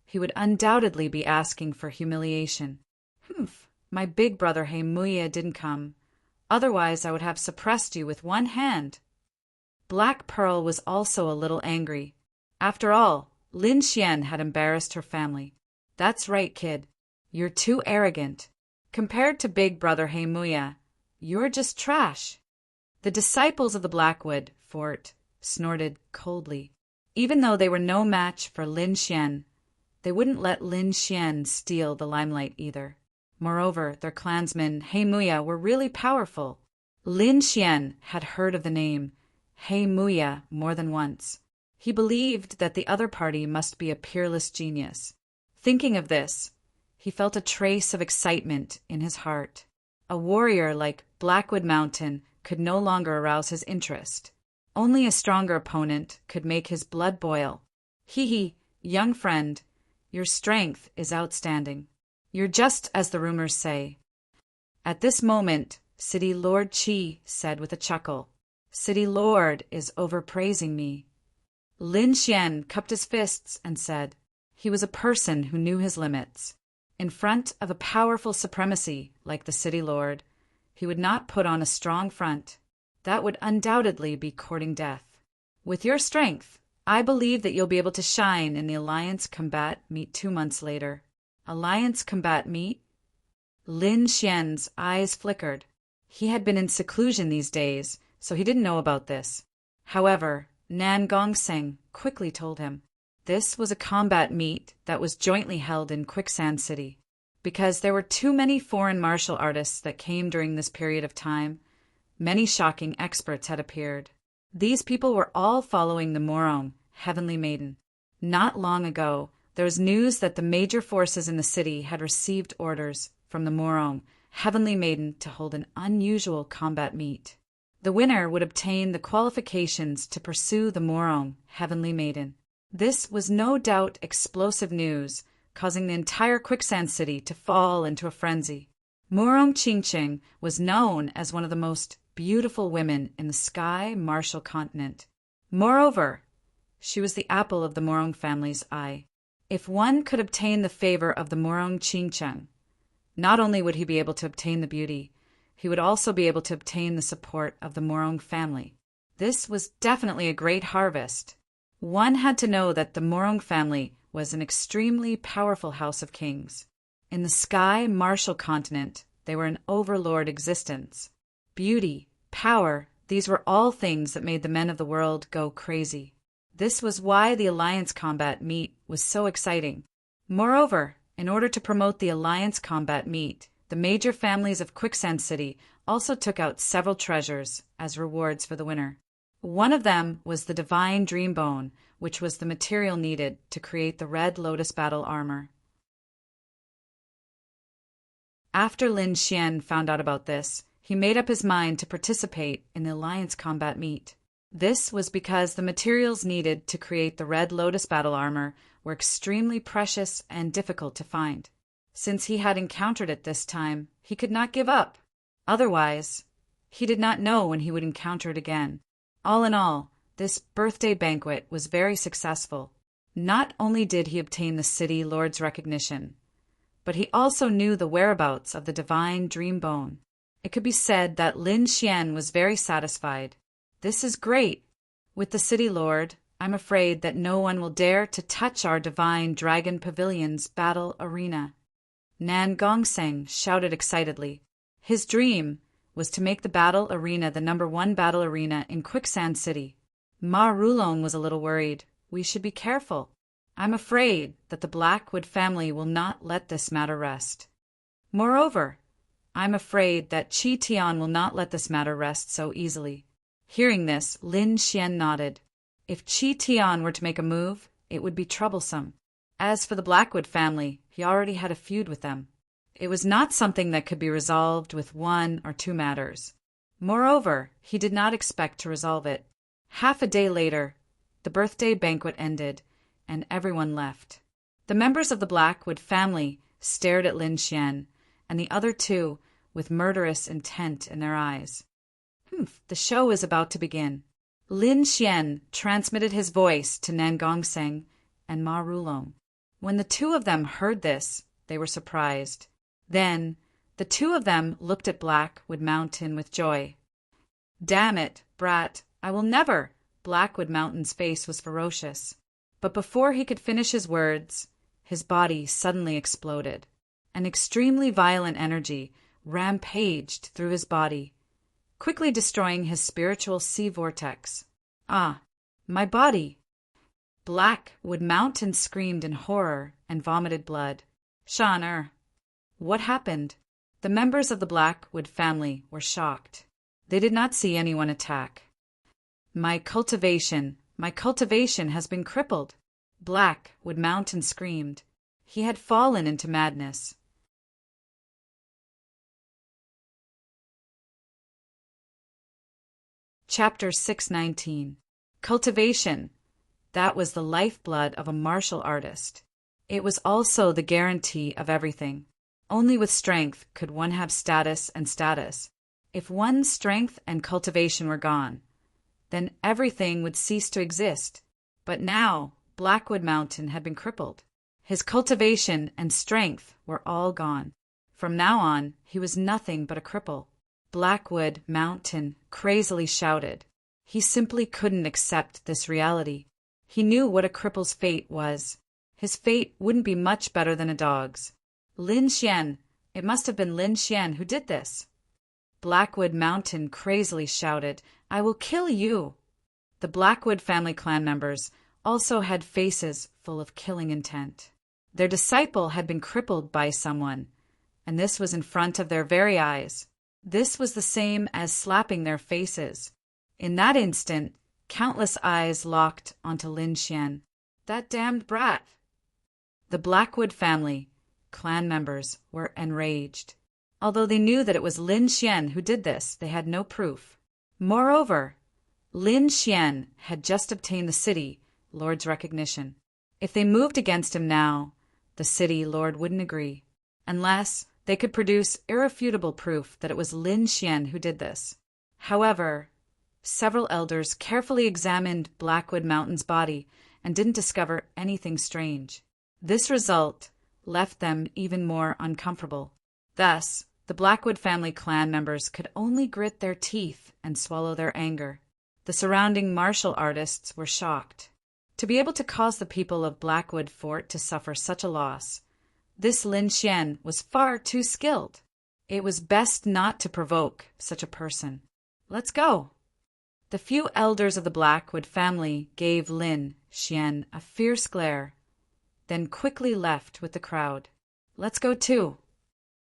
he would undoubtedly be asking for humiliation. My big brother Heimuya didn't come. Otherwise, I would have suppressed you with one hand. Black Pearl was also a little angry. After all, Lin Xian had embarrassed her family. That's right, kid. You're too arrogant. Compared to big brother Heimuya, you're just trash. The disciples of the Blackwood fort snorted coldly. Even though they were no match for Lin Xian, they wouldn't let Lin Xian steal the limelight either. Moreover, their clansmen, Heimuya, were really powerful. Lin Xian had heard of the name Heimuya more than once. He believed that the other party must be a peerless genius. Thinking of this, he felt a trace of excitement in his heart. A warrior like Blackwood Mountain could no longer arouse his interest. Only a stronger opponent could make his blood boil. Hee, young friend, your strength is outstanding. You're just as the rumors say. At this moment, City Lord Qi said with a chuckle, City Lord is overpraising me. Lin Xian cupped his fists and said, he was a person who knew his limits. In front of a powerful supremacy like the City Lord, he would not put on a strong front. That would undoubtedly be courting death. With your strength, I believe that you'll be able to shine in the Alliance Combat Meet 2 months later. Alliance Combat Meet? Lin Xian's eyes flickered. He had been in seclusion these days, so he didn't know about this. However, Nan Gongseng quickly told him. This was a combat meet that was jointly held in Quicksand City. Because there were too many foreign martial artists that came during this period of time, many shocking experts had appeared. These people were all following the Morong, Heavenly Maiden. Not long ago, there was news that the major forces in the city had received orders from the Morong, Heavenly Maiden, to hold an unusual combat meet. The winner would obtain the qualifications to pursue the Morong, Heavenly Maiden. This was no doubt explosive news, causing the entire Quicksand City to fall into a frenzy. Morong Chingching was known as one of the most beautiful women in the Sky Martial Continent. Moreover, she was the apple of the Morong family's eye. If one could obtain the favor of the Morong Chingcheng, not only would he be able to obtain the beauty, he would also be able to obtain the support of the Morong family. This was definitely a great harvest. One had to know that the Morong family was an extremely powerful house of kings. In the Sky Martial Continent, they were an overlord existence. Beauty, power, these were all things that made the men of the world go crazy. This was why the Alliance Combat Meet was so exciting. Moreover, in order to promote the Alliance Combat Meet, the major families of Quicksand City also took out several treasures as rewards for the winner. One of them was the Divine Dreambone, which was the material needed to create the Red Lotus battle armor. After Lin Xian found out about this, he made up his mind to participate in the Alliance Combat Meet. This was because the materials needed to create the Red Lotus battle armor were extremely precious and difficult to find. Since he had encountered it this time, he could not give up. Otherwise, he did not know when he would encounter it again. All in all, this birthday banquet was very successful. Not only did he obtain the city lord's recognition, but he also knew the whereabouts of the Divine Dreambone. It could be said that Lin Xian was very satisfied. This is great. With the city lord, I'm afraid that no one will dare to touch our Divine Dragon Pavilion's battle arena. Nan Gongseng shouted excitedly. His dream was to make the battle arena the #1 battle arena in Quicksand City. Ma Rulong was a little worried. We should be careful. I'm afraid that the Blackwood family will not let this matter rest. Moreover, I'm afraid that Qi Tian will not let this matter rest so easily. Hearing this, Lin Xian nodded. If Qi Tian were to make a move, it would be troublesome. As for the Blackwood family, he already had a feud with them. It was not something that could be resolved with 1 or 2 matters. Moreover, he did not expect to resolve it. Half a day later, the birthday banquet ended, and everyone left. The members of the Blackwood family stared at Lin Xian, and the other two with murderous intent in their eyes. The show is about to begin. Lin Xian transmitted his voice to Nan Gongseng and Ma Rulong. When the two of them heard this, they were surprised. Then, the two of them looked at Blackwood Mountain with joy. Damn it, brat, I will never! Blackwood Mountain's face was ferocious. But before he could finish his words, his body suddenly exploded. An extremely violent energy rampaged through his body, quickly destroying his spiritual sea vortex. Ah, my body! Blackwood Mountain screamed in horror and vomited blood. Shan what happened? The members of the Blackwood family were shocked. They did not see anyone attack. My cultivation has been crippled. Blackwood Mountain screamed. He had fallen into madness. Chapter 619. Cultivation. That was the lifeblood of a martial artist. It was also the guarantee of everything. Only with strength could one have status and status. If one's strength and cultivation were gone, then everything would cease to exist. But now, Blackwood Mountain had been crippled. His cultivation and strength were all gone. From now on, he was nothing but a cripple. Blackwood Mountain crazily shouted. He simply couldn't accept this reality. He knew what a cripple's fate was. His fate wouldn't be much better than a dog's. Lin Xian, it must have been Lin Xian who did this. Blackwood Mountain crazily shouted, I will kill you. The Blackwood family clan members also had faces full of killing intent. Their disciple had been crippled by someone, and this was in front of their very eyes. This was the same as slapping their faces. In that instant, countless eyes locked onto Lin Xian. That damned brat! The Blackwood family, clan members, were enraged. Although they knew that it was Lin Xian who did this, they had no proof. Moreover, Lin Xian had just obtained the city lord's recognition. If they moved against him now, the city lord wouldn't agree, unless they could produce irrefutable proof that it was Lin Xian who did this. However, several elders carefully examined Blackwood Mountain's body and didn't discover anything strange. This result left them even more uncomfortable. Thus, the Blackwood family clan members could only grit their teeth and swallow their anger. The surrounding martial artists were shocked. To be able to cause the people of Blackwood Fort to suffer such a loss, this Lin Xian was far too skilled. It was best not to provoke such a person. Let's go. The few elders of the Blackwood family gave Lin Xian a fierce glare, then quickly left with the crowd. Let's go too.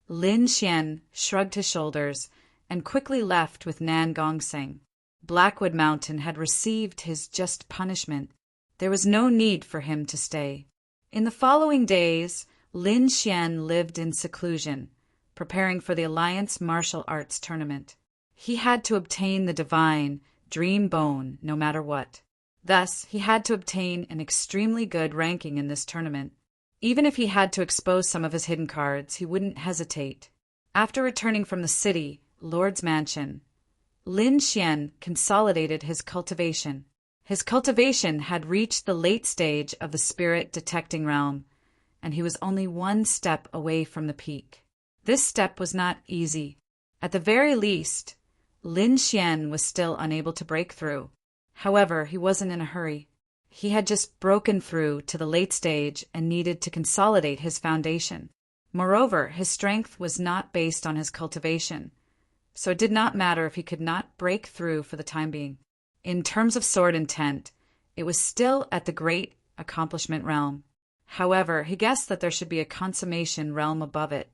Lin Xian shrugged his shoulders and quickly left with Nan Gongseng. Blackwood Mountain had received his just punishment. There was no need for him to stay. In the following days, Lin Xian lived in seclusion, preparing for the Alliance Martial Arts Tournament. He had to obtain the divine Dream Bone no matter what. Thus, he had to obtain an extremely good ranking in this tournament. Even if he had to expose some of his hidden cards, he wouldn't hesitate. After returning from the city, Lord's Mansion, Lin Xian consolidated his cultivation. His cultivation had reached the late stage of the spirit detecting realm, and he was only one step away from the peak. This step was not easy. At the very least, Lin Xian was still unable to break through. However, he wasn't in a hurry. He had just broken through to the late stage and needed to consolidate his foundation. Moreover, his strength was not based on his cultivation, so it did not matter if he could not break through for the time being. In terms of sword intent, it was still at the great accomplishment realm. However, he guessed that there should be a consummation realm above it.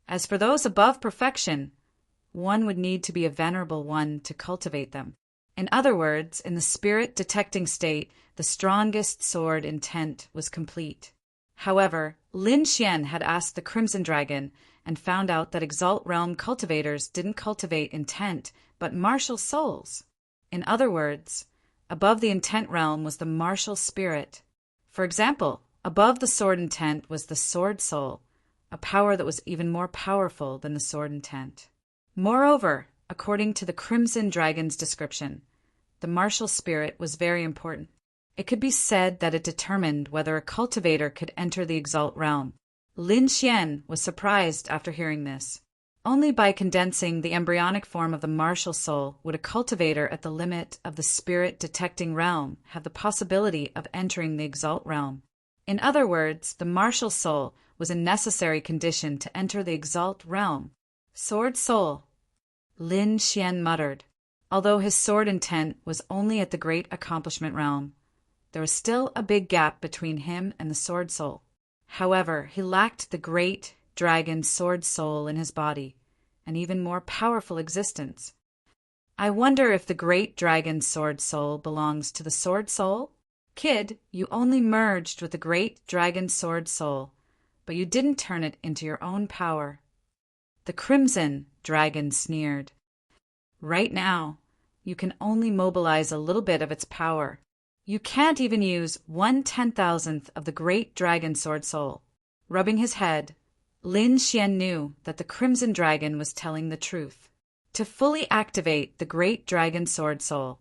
As for those above perfection, one would need to be a venerable one to cultivate them. In other words, in the spirit detecting state, the strongest sword intent was complete. However, Lin Xian had asked the Crimson Dragon and found out that Exalt Realm cultivators didn't cultivate intent, but martial souls. In other words, above the intent realm was the martial spirit. For example, above the sword intent was the sword soul, a power that was even more powerful than the sword intent. Moreover, according to the Crimson Dragon's description, the martial spirit was very important. It could be said that it determined whether a cultivator could enter the Exalt realm. Lin Xian was surprised after hearing this. Only by condensing the embryonic form of the martial soul would a cultivator at the limit of the spirit detecting realm have the possibility of entering the Exalt realm. In other words, the martial soul was a necessary condition to enter the Exalt realm. Sword soul, Lin Xian muttered. Although his sword intent was only at the great accomplishment realm, there was still a big gap between him and the sword soul. However, he lacked the great dragon sword soul in his body, an even more powerful existence. I wonder if the great dragon sword soul belongs to the sword soul? Kid, you only merged with the great dragon sword soul, but you didn't turn it into your own power. The Crimson Dragon sneered. Right now, you can only mobilize a little bit of its power. You can't even use 1/10,000th of the great dragon sword soul. Rubbing his head, Lin Xian knew that the Crimson Dragon was telling the truth. To fully activate the great dragon sword soul,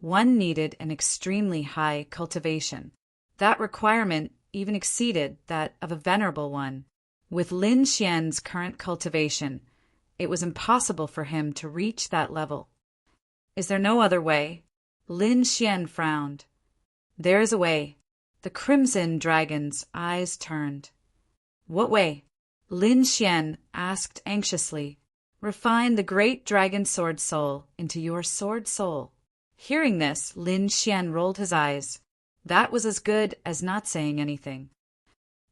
one needed an extremely high cultivation. That requirement even exceeded that of a venerable one. With Lin Xian's current cultivation, it was impossible for him to reach that level. Is there no other way? Lin Xian frowned. There is a way. The Crimson Dragon's eyes turned. What way? Lin Xian asked anxiously. Refine the great dragon sword soul into your sword soul. Hearing this, Lin Xian rolled his eyes. That was as good as not saying anything.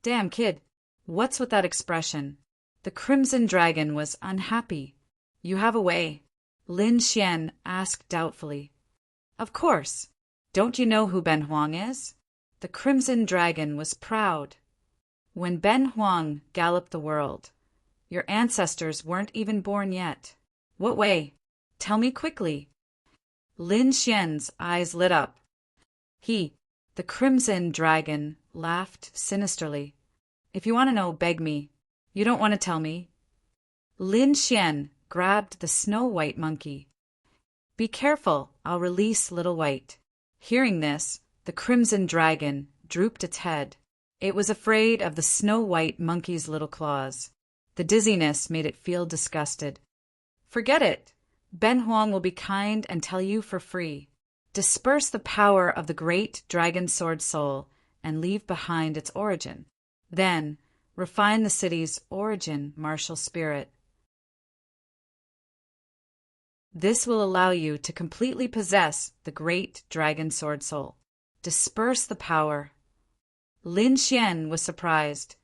Damn, kid, what's with that expression? The Crimson Dragon was unhappy. You have a way? Lin Xian asked doubtfully. Of course. Don't you know who Ben Huang is? the Crimson Dragon was proud. When Ben Huang galloped the world, your ancestors weren't even born yet. What way? Tell me quickly. Lin Xian's eyes lit up. He, the Crimson Dragon, laughed sinisterly. If you want to know, beg me. You don't want to tell me. Lin Xian grabbed the snow-white monkey. Be careful, I'll release Little White. Hearing this, the Crimson Dragon drooped its head. It was afraid of the snow-white monkey's little claws. The dizziness made it feel disgusted. Forget it. Ben Huang will be kind and tell you for free. Disperse the power of the great dragon sword soul and leave behind its origin. Then, refine the city's origin martial spirit. This will allow you to completely possess the great dragon sword soul. Disperse the power. Lin Xian was surprised.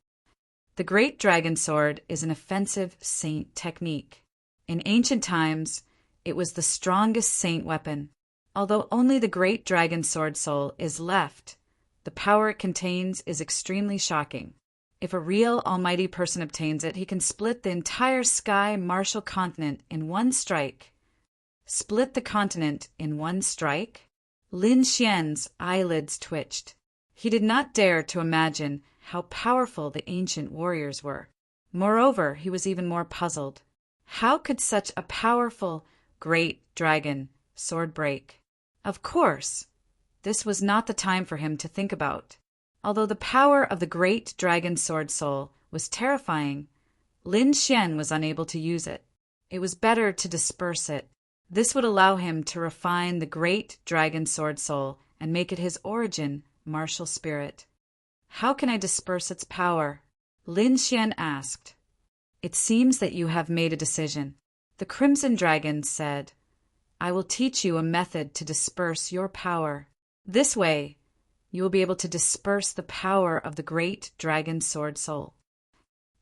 The great dragon sword is an offensive saint technique. In ancient times, it was the strongest saint weapon. Although only the great dragon sword soul is left, the power it contains is extremely shocking. If a real almighty person obtains it, he can split the entire sky martial continent in one strike. Split the continent in one strike? Lin Xian's eyelids twitched. He did not dare to imagine how powerful the ancient warriors were. Moreover, he was even more puzzled. How could such a powerful, great dragon sword break? Of course, this was not the time for him to think about. Although the power of the great dragon sword soul was terrifying, Lin Xian was unable to use it. It was better to disperse it. This would allow him to refine the great dragon sword soul and make it his origin martial spirit. How can I disperse its power? Lin Xian asked. It seems that you have made a decision. The Crimson Dragon said, I will teach you a method to disperse your power. This way, you will be able to disperse the power of the great dragon sword soul.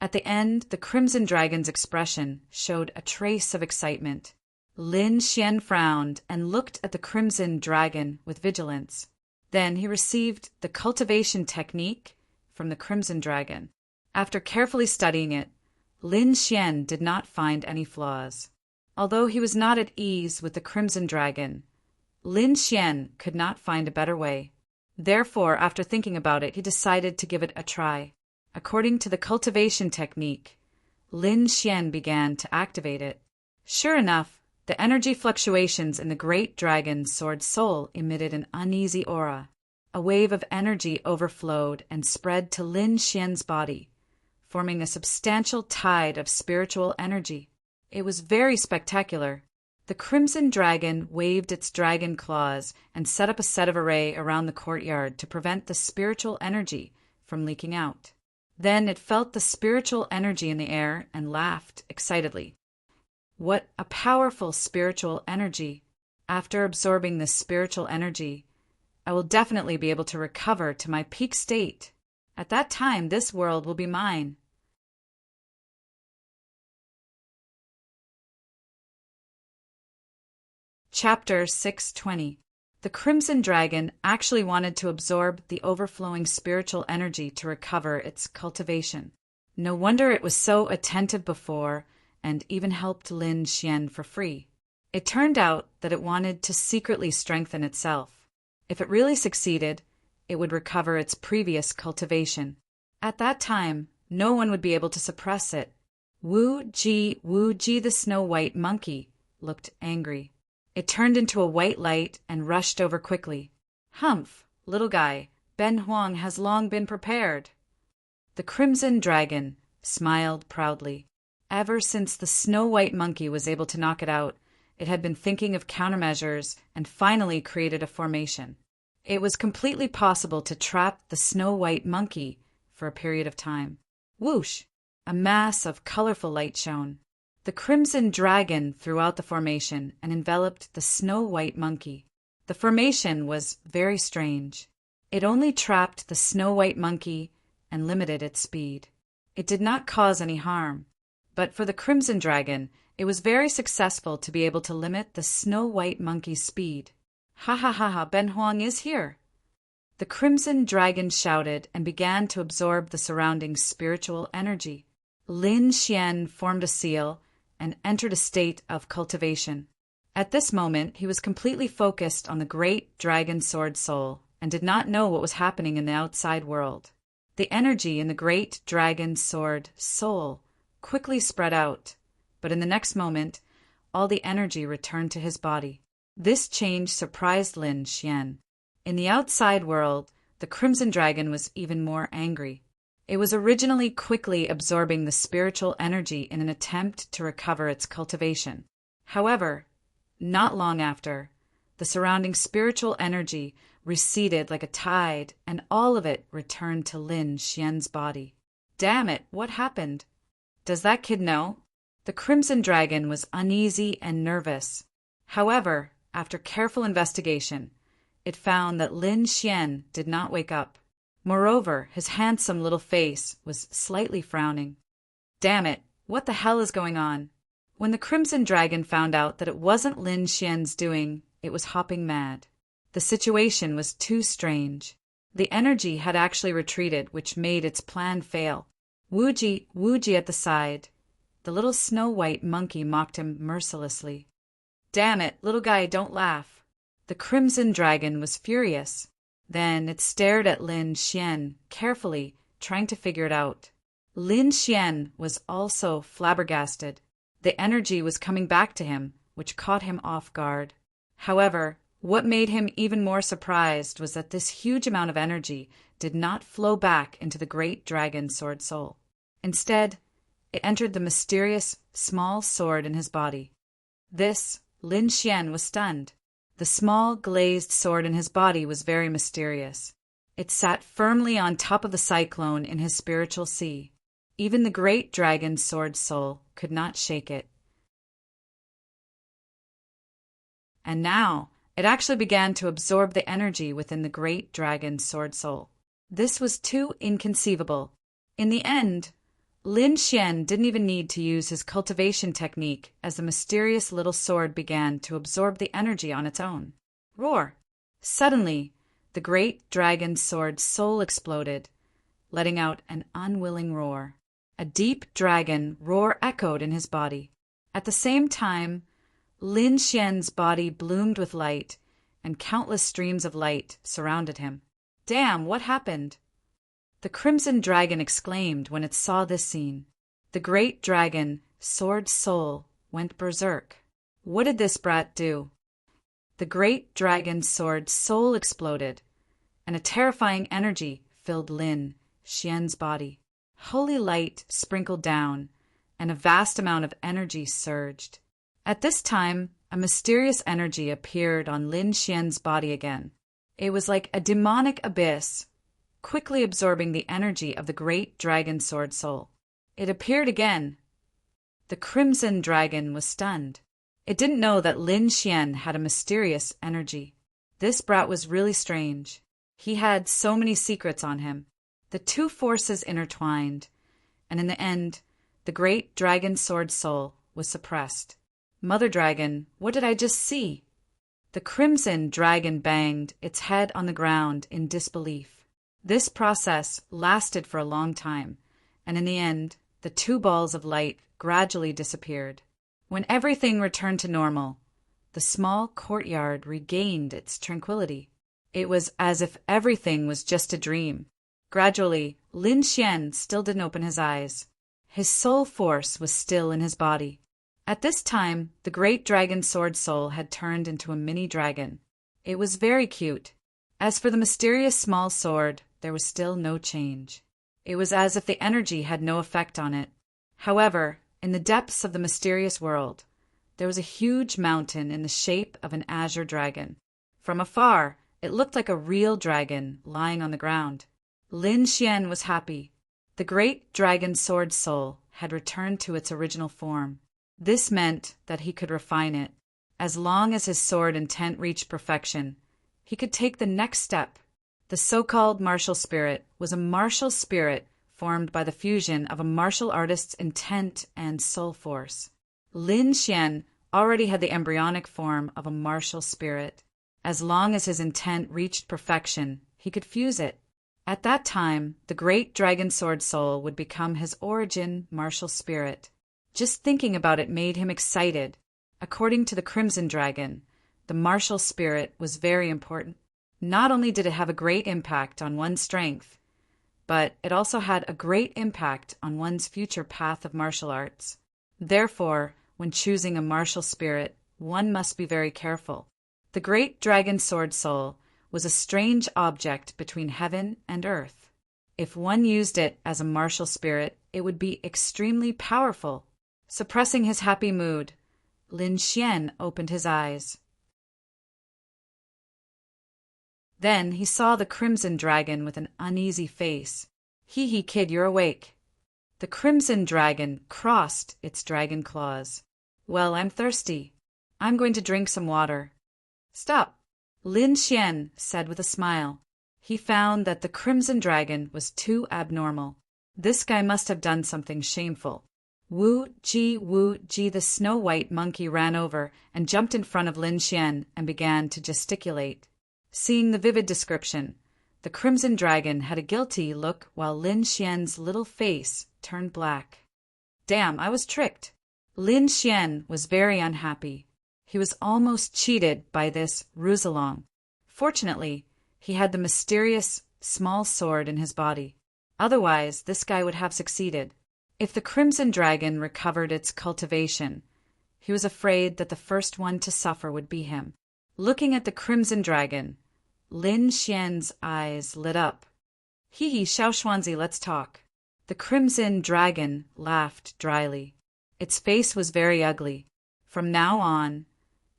At the end, the Crimson Dragon's expression showed a trace of excitement. Lin Xian frowned and looked at the Crimson Dragon with vigilance. Then he received the cultivation technique from the Crimson Dragon. After carefully studying it, Lin Xian did not find any flaws. Although he was not at ease with the Crimson Dragon, Lin Xian could not find a better way. Therefore, after thinking about it, he decided to give it a try. According to the cultivation technique, Lin Xian began to activate it. Sure enough, the energy fluctuations in the great dragon's sword soul emitted an uneasy aura. A wave of energy overflowed and spread to Lin Xian's body, forming a substantial tide of spiritual energy. It was very spectacular. The Crimson Dragon waved its dragon claws and set up a set of array around the courtyard to prevent the spiritual energy from leaking out. Then it felt the spiritual energy in the air and laughed excitedly. What a powerful spiritual energy! After absorbing this spiritual energy, I will definitely be able to recover to my peak state. At that time, this world will be mine. Chapter 620. The Crimson Dragon actually wanted to absorb the overflowing spiritual energy to recover its cultivation. No wonder it was so attentive before and even helped Lin Xian for free. It turned out that it wanted to secretly strengthen itself. If it really succeeded, it would recover its previous cultivation. At that time, no one would be able to suppress it. Wu Ji the snow-white monkey looked angry. It turned into a white light and rushed over quickly. Humph, little guy, Ben Huang has long been prepared. The Crimson Dragon smiled proudly. Ever since the snow-white monkey was able to knock it out, it had been thinking of countermeasures and finally created a formation. It was completely possible to trap the snow-white monkey for a period of time. Whoosh! A mass of colorful light shone. The Crimson Dragon threw out the formation and enveloped the snow-white monkey. The formation was very strange. It only trapped the snow-white monkey and limited its speed. It did not cause any harm. But for the Crimson Dragon, it was very successful to be able to limit the snow-white monkey's speed. Ha ha ha ha, Ben Huang is here. The crimson dragon shouted and began to absorb the surrounding spiritual energy. Lin Xian formed a seal and entered a state of cultivation. At this moment, he was completely focused on the great dragon sword soul and did not know what was happening in the outside world. The energy in the great dragon sword soul quickly spread out, but in the next moment, all the energy returned to his body. This change surprised Lin Xian. In the outside world, the crimson dragon was even more angry. It was originally quickly absorbing the spiritual energy in an attempt to recover its cultivation. However, not long after, the surrounding spiritual energy receded like a tide, and all of it returned to Lin Xian's body. Damn it, what happened? Does that kid know? The crimson dragon was uneasy and nervous. However, after careful investigation, it found that Lin Xian did not wake up. Moreover, his handsome little face was slightly frowning. Damn it, what the hell is going on? When the crimson dragon found out that it wasn't Lin Xian's doing, it was hopping mad. The situation was too strange. The energy had actually retreated, which made its plan fail. Wuji at the side. The little snow-white monkey mocked him mercilessly. Damn it, little guy, don't laugh. The crimson dragon was furious. Then it stared at Lin Xian carefully, trying to figure it out. Lin Xian was also flabbergasted. The energy was coming back to him, which caught him off guard. However, what made him even more surprised was that this huge amount of energy did not flow back into the great dragon sword soul. Instead, it entered the mysterious small sword in his body. This, Lin Xian was stunned. The small glazed sword in his body was very mysterious. It sat firmly on top of the cyclone in his spiritual sea. Even the great dragon sword soul could not shake it. And now, it actually began to absorb the energy within the great dragon sword soul. This was too inconceivable. In the end, Lin Xian didn't even need to use his cultivation technique as the mysterious little sword began to absorb the energy on its own. Roar! Suddenly, the great dragon sword soul exploded, letting out an unwilling roar. A deep dragon roar echoed in his body. At the same time, Lin Xian's body bloomed with light, and countless streams of light surrounded him. Damn, what happened? The crimson dragon exclaimed when it saw this scene. The great dragon, sword soul, went berserk. What did this brat do? The great dragon sword soul exploded, and a terrifying energy filled Lin Xian's body. Holy light sprinkled down, and a vast amount of energy surged. At this time, a mysterious energy appeared on Lin Xian's body again. It was like a demonic abyss, quickly absorbing the energy of the great dragon sword soul. It appeared again. The crimson dragon was stunned. It didn't know that Lin Xian had a mysterious energy. This brat was really strange. He had so many secrets on him. The two forces intertwined, and in the end, the great dragon sword soul was suppressed. Mother dragon, what did I just see? The crimson dragon banged its head on the ground in disbelief. This process lasted for a long time, and in the end, the two balls of light gradually disappeared. When everything returned to normal, the small courtyard regained its tranquility. It was as if everything was just a dream. Gradually, Lin Xian still didn't open his eyes. His soul force was still in his body. At this time, the great dragon sword soul had turned into a mini dragon. It was very cute. As for the mysterious small sword, there was still no change. It was as if the energy had no effect on it. However, in the depths of the mysterious world, there was a huge mountain in the shape of an azure dragon. From afar, it looked like a real dragon lying on the ground. Lin Xian was happy. The great dragon sword soul had returned to its original form. This meant that he could refine it. As long as his sword intent reached perfection, he could take the next step. The so-called martial spirit was a martial spirit formed by the fusion of a martial artist's intent and soul force. Lin Xian already had the embryonic form of a martial spirit. As long as his intent reached perfection, he could fuse it. At that time, the great dragon sword soul would become his origin martial spirit. Just thinking about it made him excited. According to the Crimson Dragon, the martial spirit was very important. Not only did it have a great impact on one's strength, but it also had a great impact on one's future path of martial arts. Therefore, when choosing a martial spirit, one must be very careful. The great dragon sword soul was a strange object between heaven and earth. If one used it as a martial spirit, it would be extremely powerful. Suppressing his happy mood, Lin Xian opened his eyes. Then he saw the Crimson Dragon with an uneasy face. Hee, kid, you're awake. The Crimson Dragon crossed its dragon claws. Well, I'm thirsty. I'm going to drink some water. Stop, Lin Xian said with a smile. He found that the Crimson Dragon was too abnormal. This guy must have done something shameful. Wu Ji, the snow-white monkey ran over and jumped in front of Lin Xian and began to gesticulate. Seeing the vivid description, the Crimson Dragon had a guilty look while Lin Xian's little face turned black. Damn, I was tricked. Lin Xian was very unhappy. He was almost cheated by this Rousalong. Fortunately, he had the mysterious small sword in his body. Otherwise, this guy would have succeeded. If the Crimson Dragon recovered its cultivation, he was afraid that the first one to suffer would be him. Looking at the Crimson Dragon, Lin Xian's eyes lit up. Hee, Xiao Xuanzi, let's talk. The Crimson Dragon laughed dryly. Its face was very ugly. From now on,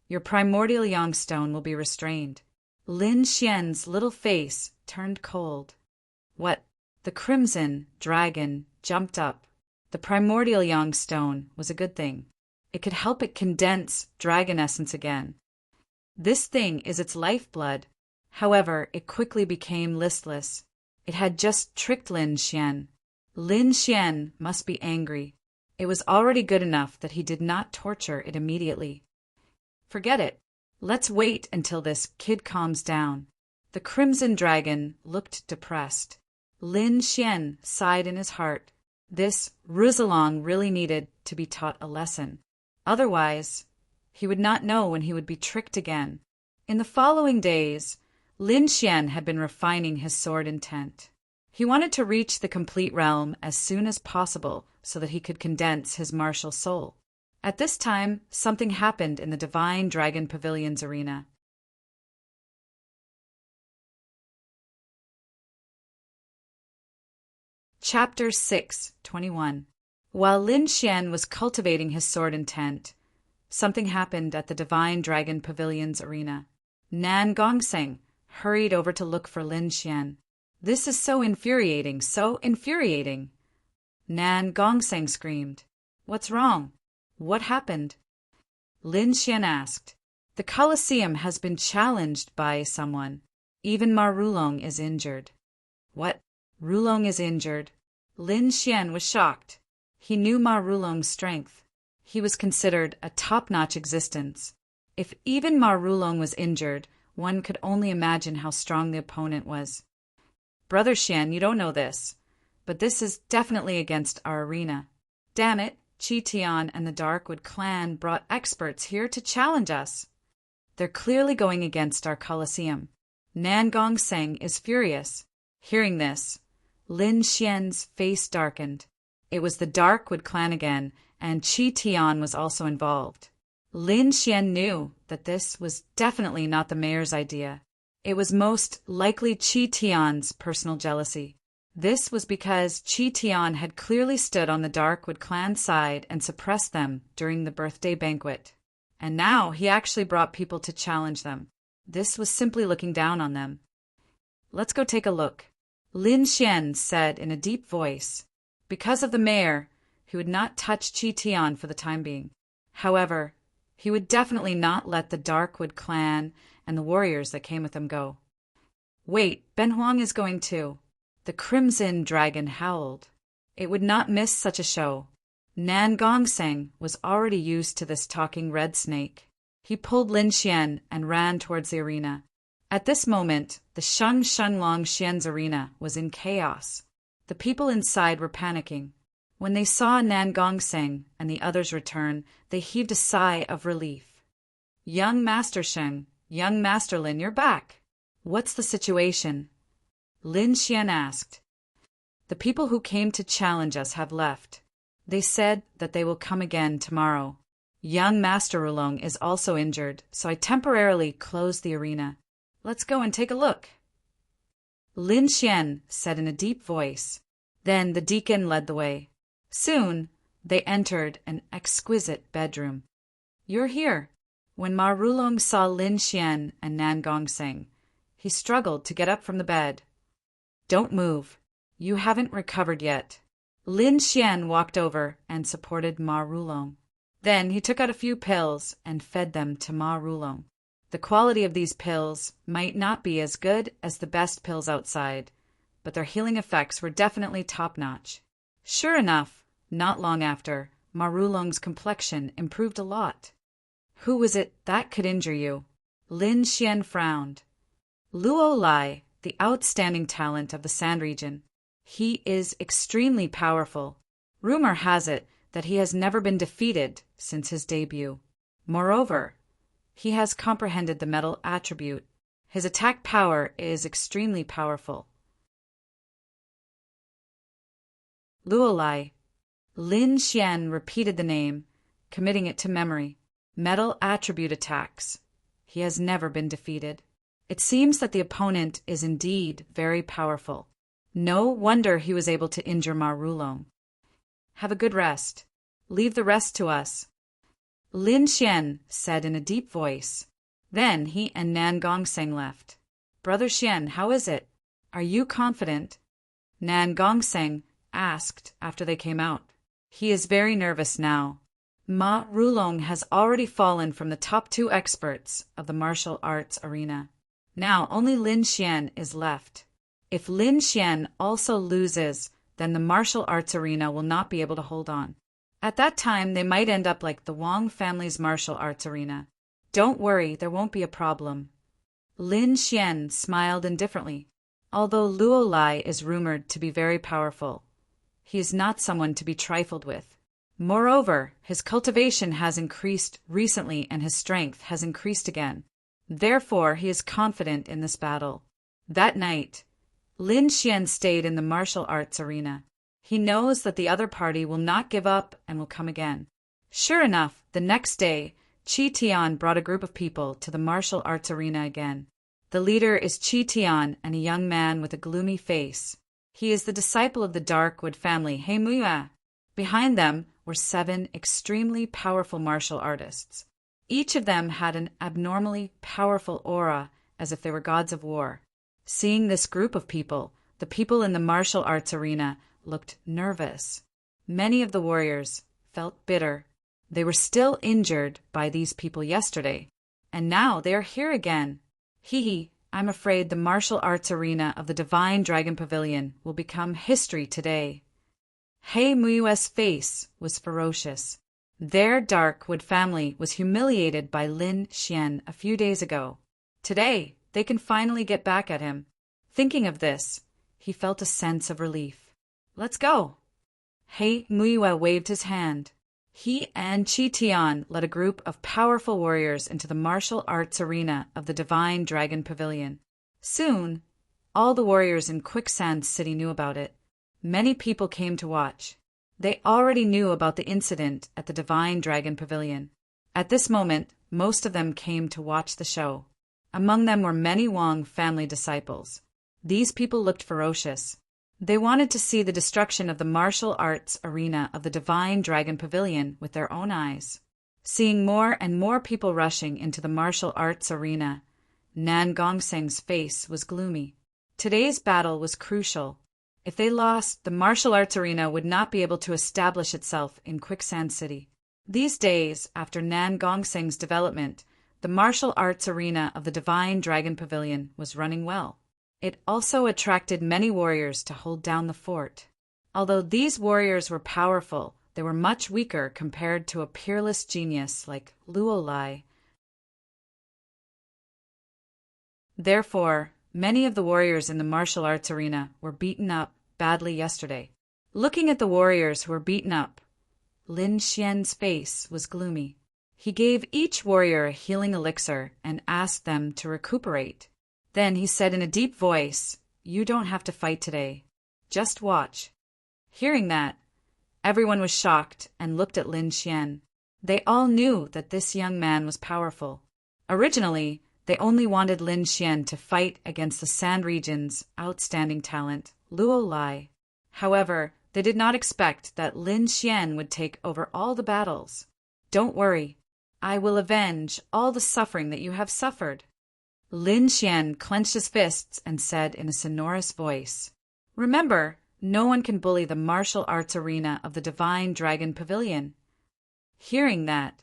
your primordial youngstone will be restrained. Lin Xian's little face turned cold. What? The Crimson Dragon jumped up. The primordial youngstone was a good thing. It could help it condense dragon essence again. This thing is its lifeblood. However, it quickly became listless. It had just tricked Lin Xian. Lin Xian must be angry. It was already good enough that he did not torture it immediately. Forget it. Let's wait until this kid calms down. The Crimson Dragon looked depressed. Lin Xian sighed in his heart. This Rousalong really needed to be taught a lesson. Otherwise, he would not know when he would be tricked again. In the following days, Lin Xian had been refining his sword intent. He wanted to reach the complete realm as soon as possible so that he could condense his martial soul. At this time, something happened in the Divine Dragon Pavilion's arena. Chapter 6:21. While Lin Xian was cultivating his sword intent, something happened at the Divine Dragon Pavilion's arena. Nan Gongseng hurried over to look for Lin Xian. This is so infuriating, so infuriating! Nan Gongseng screamed. What's wrong? What happened? Lin Xian asked. The Colosseum has been challenged by someone. Even Ma Rulong is injured. What? Rulong is injured? Lin Xian was shocked. He knew Ma Rulong's strength. He was considered a top-notch existence. If even Ma Rulong was injured, one could only imagine how strong the opponent was. Brother Xian, you don't know this, but this is definitely against our arena. Damn it, Qi Tian and the Darkwood clan brought experts here to challenge us. They're clearly going against our Colosseum. Nan Gongseng is furious. Hearing this, Lin Xian's face darkened. It was the Darkwood clan again, and Qi Tian was also involved. Lin Xian knew that this was definitely not the mayor's idea. It was most likely Qi Tian's personal jealousy. This was because Qi Tian had clearly stood on the Darkwood clan side and suppressed them during the birthday banquet. And now he actually brought people to challenge them. This was simply looking down on them. Let's go take a look. Lin Xian said in a deep voice. Because of the mayor, he would not touch Qi Tian for the time being. However, he would definitely not let the Darkwood clan and the warriors that came with them go. Wait, Ben Huang is going too. The Crimson Dragon howled. It would not miss such a show. Nan Gongseng was already used to this talking red snake. He pulled Lin Xian and ran towards the arena. At this moment, the Sheng Shenlong Xian's arena was in chaos. The people inside were panicking. When they saw Nan Gongseng and the others return, they heaved a sigh of relief. Young Master Sheng, young Master Lin, you're back. What's the situation? Lin Xian asked. The people who came to challenge us have left. They said that they will come again tomorrow. Young Master Rulong is also injured, so I temporarily closed the arena. Let's go and take a look. Lin Xian said in a deep voice. Then the deacon led the way. Soon, they entered an exquisite bedroom. You're here. When Ma Rulong saw Lin Xian and Nan Gongseng, he struggled to get up from the bed. Don't move. You haven't recovered yet. Lin Xian walked over and supported Ma Rulong. Then he took out a few pills and fed them to Ma Rulong. The quality of these pills might not be as good as the best pills outside, but their healing effects were definitely top-notch. Sure enough, not long after, Ma Rulong's complexion improved a lot. Who was it that could injure you? Lin Xian frowned. Luo Lai, the outstanding talent of the Sand region. He is extremely powerful. Rumor has it that he has never been defeated since his debut. Moreover, he has comprehended the metal attribute. His attack power is extremely powerful. Luo Lai. Lin Xian repeated the name, committing it to memory. Metal attribute attacks. He has never been defeated. It seems that the opponent is indeed very powerful. No wonder he was able to injure Ma Rulong. Have a good rest. Leave the rest to us. Lin Xian said in a deep voice. Then he and Nan Gongseng left. Brother Xian, how is it? Are you confident? Nan Gongseng asked after they came out. He is very nervous now. Ma Rulong has already fallen from the top 2 experts of the martial arts arena. Now only Lin Xian is left. If Lin Xian also loses, then the martial arts arena will not be able to hold on. At that time, they might end up like the Wang family's martial arts arena. Don't worry, there won't be a problem. Lin Xian smiled indifferently. Although Luo Lai is rumored to be very powerful, he is not someone to be trifled with. Moreover, his cultivation has increased recently and his strength has increased again. Therefore, he is confident in this battle. That night, Lin Xian stayed in the martial arts arena. He knows that the other party will not give up and will come again. Sure enough, the next day, Qi Tian brought a group of people to the martial arts arena again. The leader is Qi Tian and a young man with a gloomy face. He is the disciple of the Darkwood family, He Muya. Behind them were 7 extremely powerful martial artists. Each of them had an abnormally powerful aura, as if they were gods of war. Seeing this group of people, the people in the martial arts arena looked nervous. Many of the warriors felt bitter. They were still injured by these people yesterday, and now they are here again. I'm afraid the martial arts arena of the Divine Dragon Pavilion will become history today. He Muyue's face was ferocious. Their Darkwood family was humiliated by Lin Xian a few days ago. Today, they can finally get back at him. Thinking of this, he felt a sense of relief. Let's go. He Muyue waved his hand. He and Qi Tian led a group of powerful warriors into the martial arts arena of the Divine Dragon Pavilion. Soon, all the warriors in Quicksand City knew about it. Many people came to watch. They already knew about the incident at the Divine Dragon Pavilion. At this moment, most of them came to watch the show. Among them were many Wang family disciples. These people looked ferocious. They wanted to see the destruction of the martial arts arena of the Divine Dragon Pavilion with their own eyes. Seeing more and more people rushing into the martial arts arena, Nan Gongseng's face was gloomy. Today's battle was crucial. If they lost, the martial arts arena would not be able to establish itself in Quicksand City. These days, after Nan Gongseng's development, the martial arts arena of the Divine Dragon Pavilion was running well. It also attracted many warriors to hold down the fort. Although these warriors were powerful, they were much weaker compared to a peerless genius like Luo Lai. Therefore, many of the warriors in the martial arts arena were beaten up badly yesterday. Looking at the warriors who were beaten up, Lin Xian's face was gloomy. He gave each warrior a healing elixir and asked them to recuperate. Then he said in a deep voice, "You don't have to fight today. Just watch." Hearing that, everyone was shocked and looked at Lin Xian. They all knew that this young man was powerful. Originally, they only wanted Lin Xian to fight against the Sand Region's outstanding talent, Luo Lai. However, they did not expect that Lin Xian would take over all the battles. "Don't worry. I will avenge all the suffering that you have suffered." Lin Xian clenched his fists and said in a sonorous voice, "Remember, no one can bully the martial arts arena of the Divine Dragon Pavilion." Hearing that,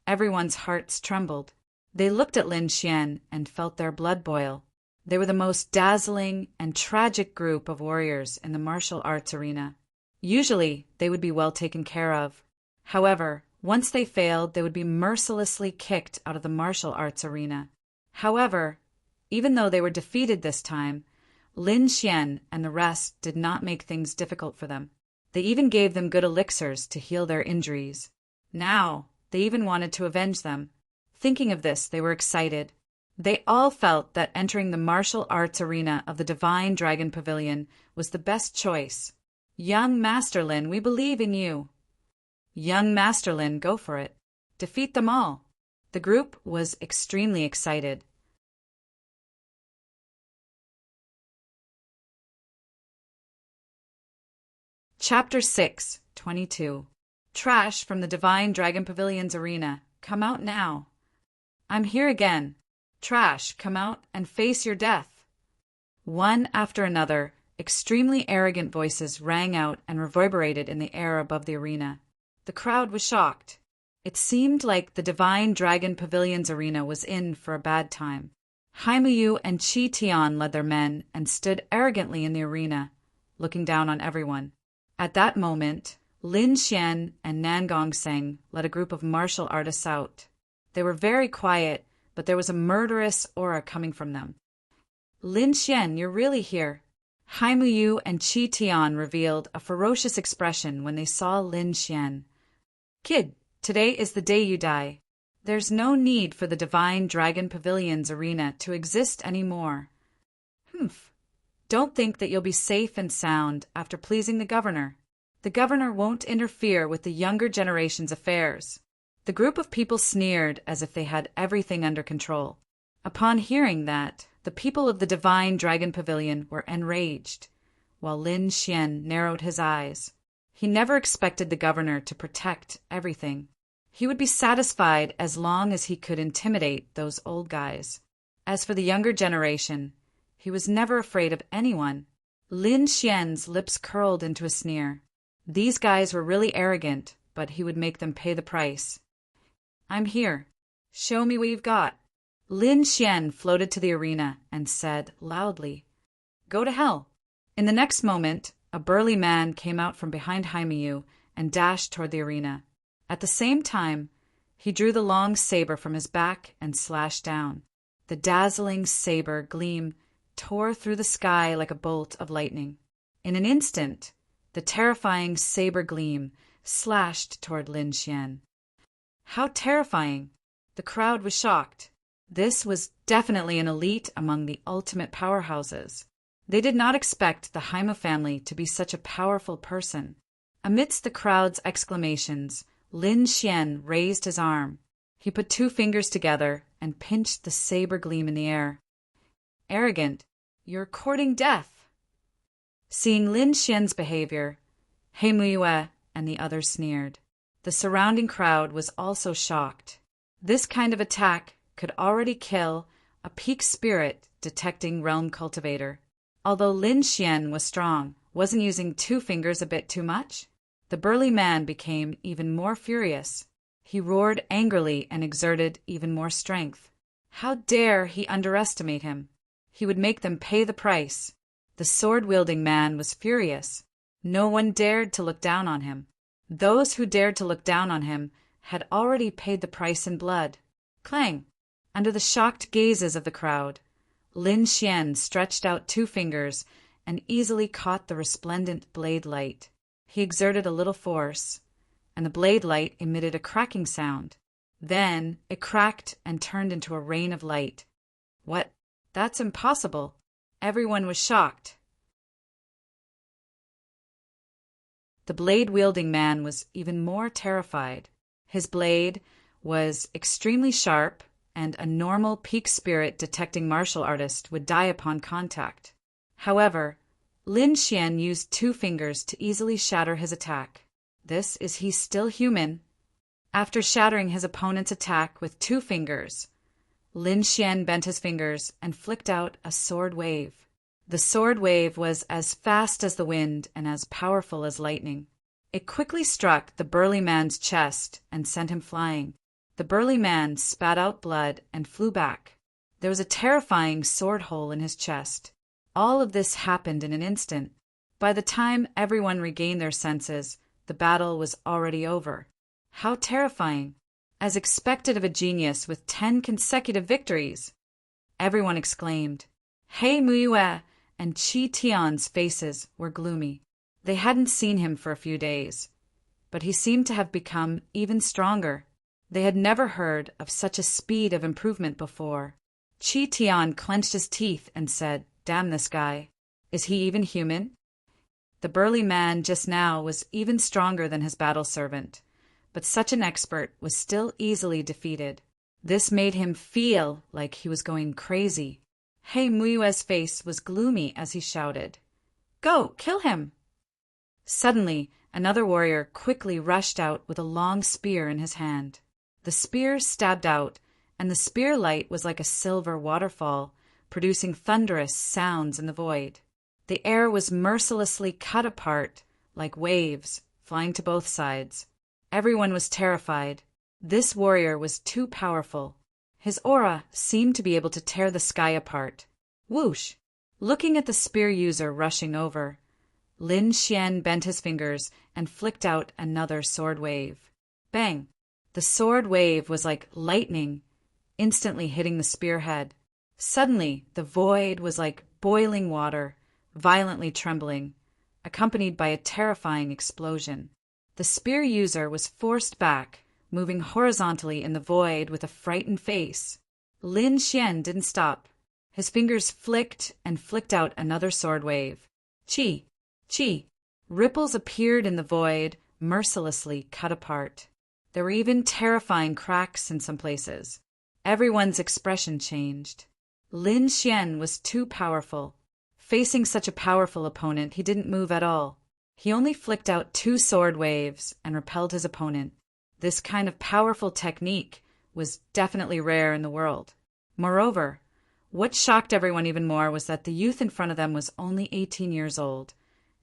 everyone's hearts trembled. They looked at Lin Xian and felt their blood boil. They were the most dazzling and tragic group of warriors in the martial arts arena. Usually, they would be well taken care of. However, once they failed, they would be mercilessly kicked out of the martial arts arena. However, even though they were defeated this time, Lin Xian and the rest did not make things difficult for them. They even gave them good elixirs to heal their injuries. Now, they even wanted to avenge them. Thinking of this, they were excited. They all felt that entering the martial arts arena of the Divine Dragon Pavilion was the best choice. "Young Master Lin, we believe in you." "Young Master Lin, go for it. Defeat them all." The group was extremely excited. Chapter 6, 22. Trash from the Divine Dragon Pavilion's arena. Come out now. "I'm here again. Trash, come out and face your death." One after another, extremely arrogant voices rang out and reverberated in the air above the arena. The crowd was shocked. It seemed like the Divine Dragon Pavilion's arena was in for a bad time. Haimuyu and Chi Tian led their men and stood arrogantly in the arena, looking down on everyone. At that moment, Lin Xian and Nan Gongseng led a group of martial artists out. They were very quiet, but there was a murderous aura coming from them. "Lin Xian, you're really here." Haimuyu and Chi Tian revealed a ferocious expression when they saw Lin Xian. "Kid, today is the day you die. There's no need for the Divine Dragon Pavilion's arena to exist anymore. Humph. Don't think that you'll be safe and sound after pleasing the governor. The governor won't interfere with the younger generation's affairs." The group of people sneered as if they had everything under control. Upon hearing that, the people of the Divine Dragon Pavilion were enraged, while Lin Xian narrowed his eyes. He never expected the governor to protect everything. He would be satisfied as long as he could intimidate those old guys. As for the younger generation, he was never afraid of anyone. Lin Xian's lips curled into a sneer. These guys were really arrogant, but he would make them pay the price. "I'm here. Show me what you've got." Lin Xian floated to the arena and said loudly, "Go to hell." In the next moment, a burly man came out from behind Haimuyu and dashed toward the arena. At the same time, he drew the long saber from his back and slashed down. The dazzling saber gleam tore through the sky like a bolt of lightning. In an instant, the terrifying saber gleam slashed toward Lin Xian. How terrifying! The crowd was shocked. This was definitely an elite among the ultimate powerhouses. They did not expect the Haimu family to be such a powerful person. Amidst the crowd's exclamations, Lin Xian raised his arm. He put two fingers together and pinched the saber gleam in the air. "Arrogant, you're courting death." Seeing Lin Xian's behavior, Heimuyue and the others sneered. The surrounding crowd was also shocked. This kind of attack could already kill a peak spirit detecting realm cultivator. Although Lin Xian was strong, wasn't using two fingers a bit too much? The burly man became even more furious. He roared angrily and exerted even more strength. How dare he underestimate him? He would make them pay the price. The sword-wielding man was furious. No one dared to look down on him. Those who dared to look down on him had already paid the price in blood. Clang! Under the shocked gazes of the crowd, Lin Xian stretched out 2 fingers and easily caught the resplendent blade light. He exerted a little force, and the blade light emitted a cracking sound. Then it cracked and turned into a rain of light. What? That's impossible. Everyone was shocked. The blade-wielding man was even more terrified. His blade was extremely sharp, and a normal peak spirit detecting martial artist would die upon contact. However, Lin Xian used 2 fingers to easily shatter his attack. This is he's still human. After shattering his opponent's attack with 2 fingers, Lin Xian bent his fingers and flicked out a sword wave. The sword wave was as fast as the wind and as powerful as lightning. It quickly struck the burly man's chest and sent him flying. The burly man spat out blood and flew back. There was a terrifying sword hole in his chest. All of this happened in an instant. By the time everyone regained their senses, the battle was already over. How terrifying! As expected of a genius with 10 consecutive victories! Everyone exclaimed. He Muyue and Qi Tian's faces were gloomy. They hadn't seen him for a few days, but he seemed to have become even stronger. They had never heard of such a speed of improvement before. Qi Tian clenched his teeth and said, "Damn this guy. Is he even human?" The burly man just now was even stronger than his battle servant, but such an expert was still easily defeated. This made him feel like he was going crazy. He Muyue's face was gloomy as he shouted, "Go, kill him!" Suddenly, another warrior quickly rushed out with a long spear in his hand. The spear stabbed out, and the spear light was like a silver waterfall, producing thunderous sounds in the void. The air was mercilessly cut apart, like waves, flying to both sides. Everyone was terrified. This warrior was too powerful. His aura seemed to be able to tear the sky apart. Whoosh! Looking at the spear user rushing over, Lin Xian bent his fingers and flicked out another sword wave. Bang! The sword wave was like lightning, instantly hitting the spearhead. Suddenly, the void was like boiling water, violently trembling, accompanied by a terrifying explosion. The spear user was forced back, moving horizontally in the void with a frightened face. Lin Xian didn't stop. His fingers flicked and flicked out another sword wave. Chi! Chi! Ripples appeared in the void, mercilessly cut apart. There were even terrifying cracks in some places. Everyone's expression changed. Lin Xian was too powerful. Facing such a powerful opponent, he didn't move at all. He only flicked out 2 sword waves and repelled his opponent. This kind of powerful technique was definitely rare in the world. Moreover, what shocked everyone even more was that the youth in front of them was only 18 years old,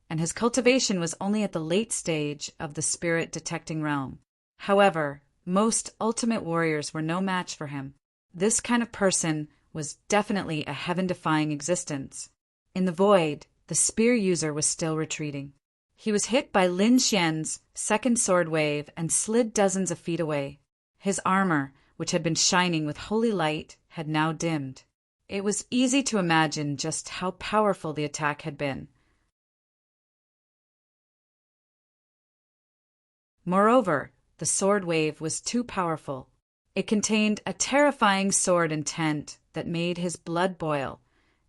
and his cultivation was only at the late stage of the spirit detecting realm. However, most ultimate warriors were no match for him. This kind of person was definitely a heaven-defying existence. In the void, the spear user was still retreating. He was hit by Lin Xian's second sword wave and slid dozens of feet away. His armor, which had been shining with holy light, had now dimmed. It was easy to imagine just how powerful the attack had been. Moreover, the sword wave was too powerful. It contained a terrifying sword intent that made his blood boil,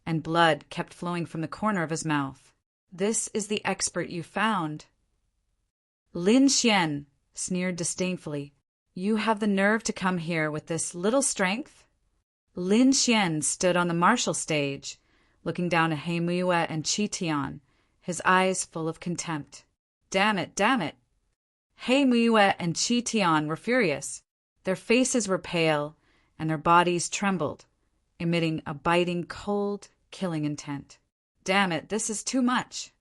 and blood kept flowing from the corner of his mouth. "This is the expert you found." Lin Xian sneered disdainfully. "You have the nerve to come here with this little strength?" Lin Xian stood on the martial stage, looking down at He Muyue and Qi Tian, his eyes full of contempt. Damn it, damn it! He Muyue and Qi Tian were furious. Their faces were pale, and their bodies trembled, emitting a biting, cold, killing intent. Damn it, this is too much.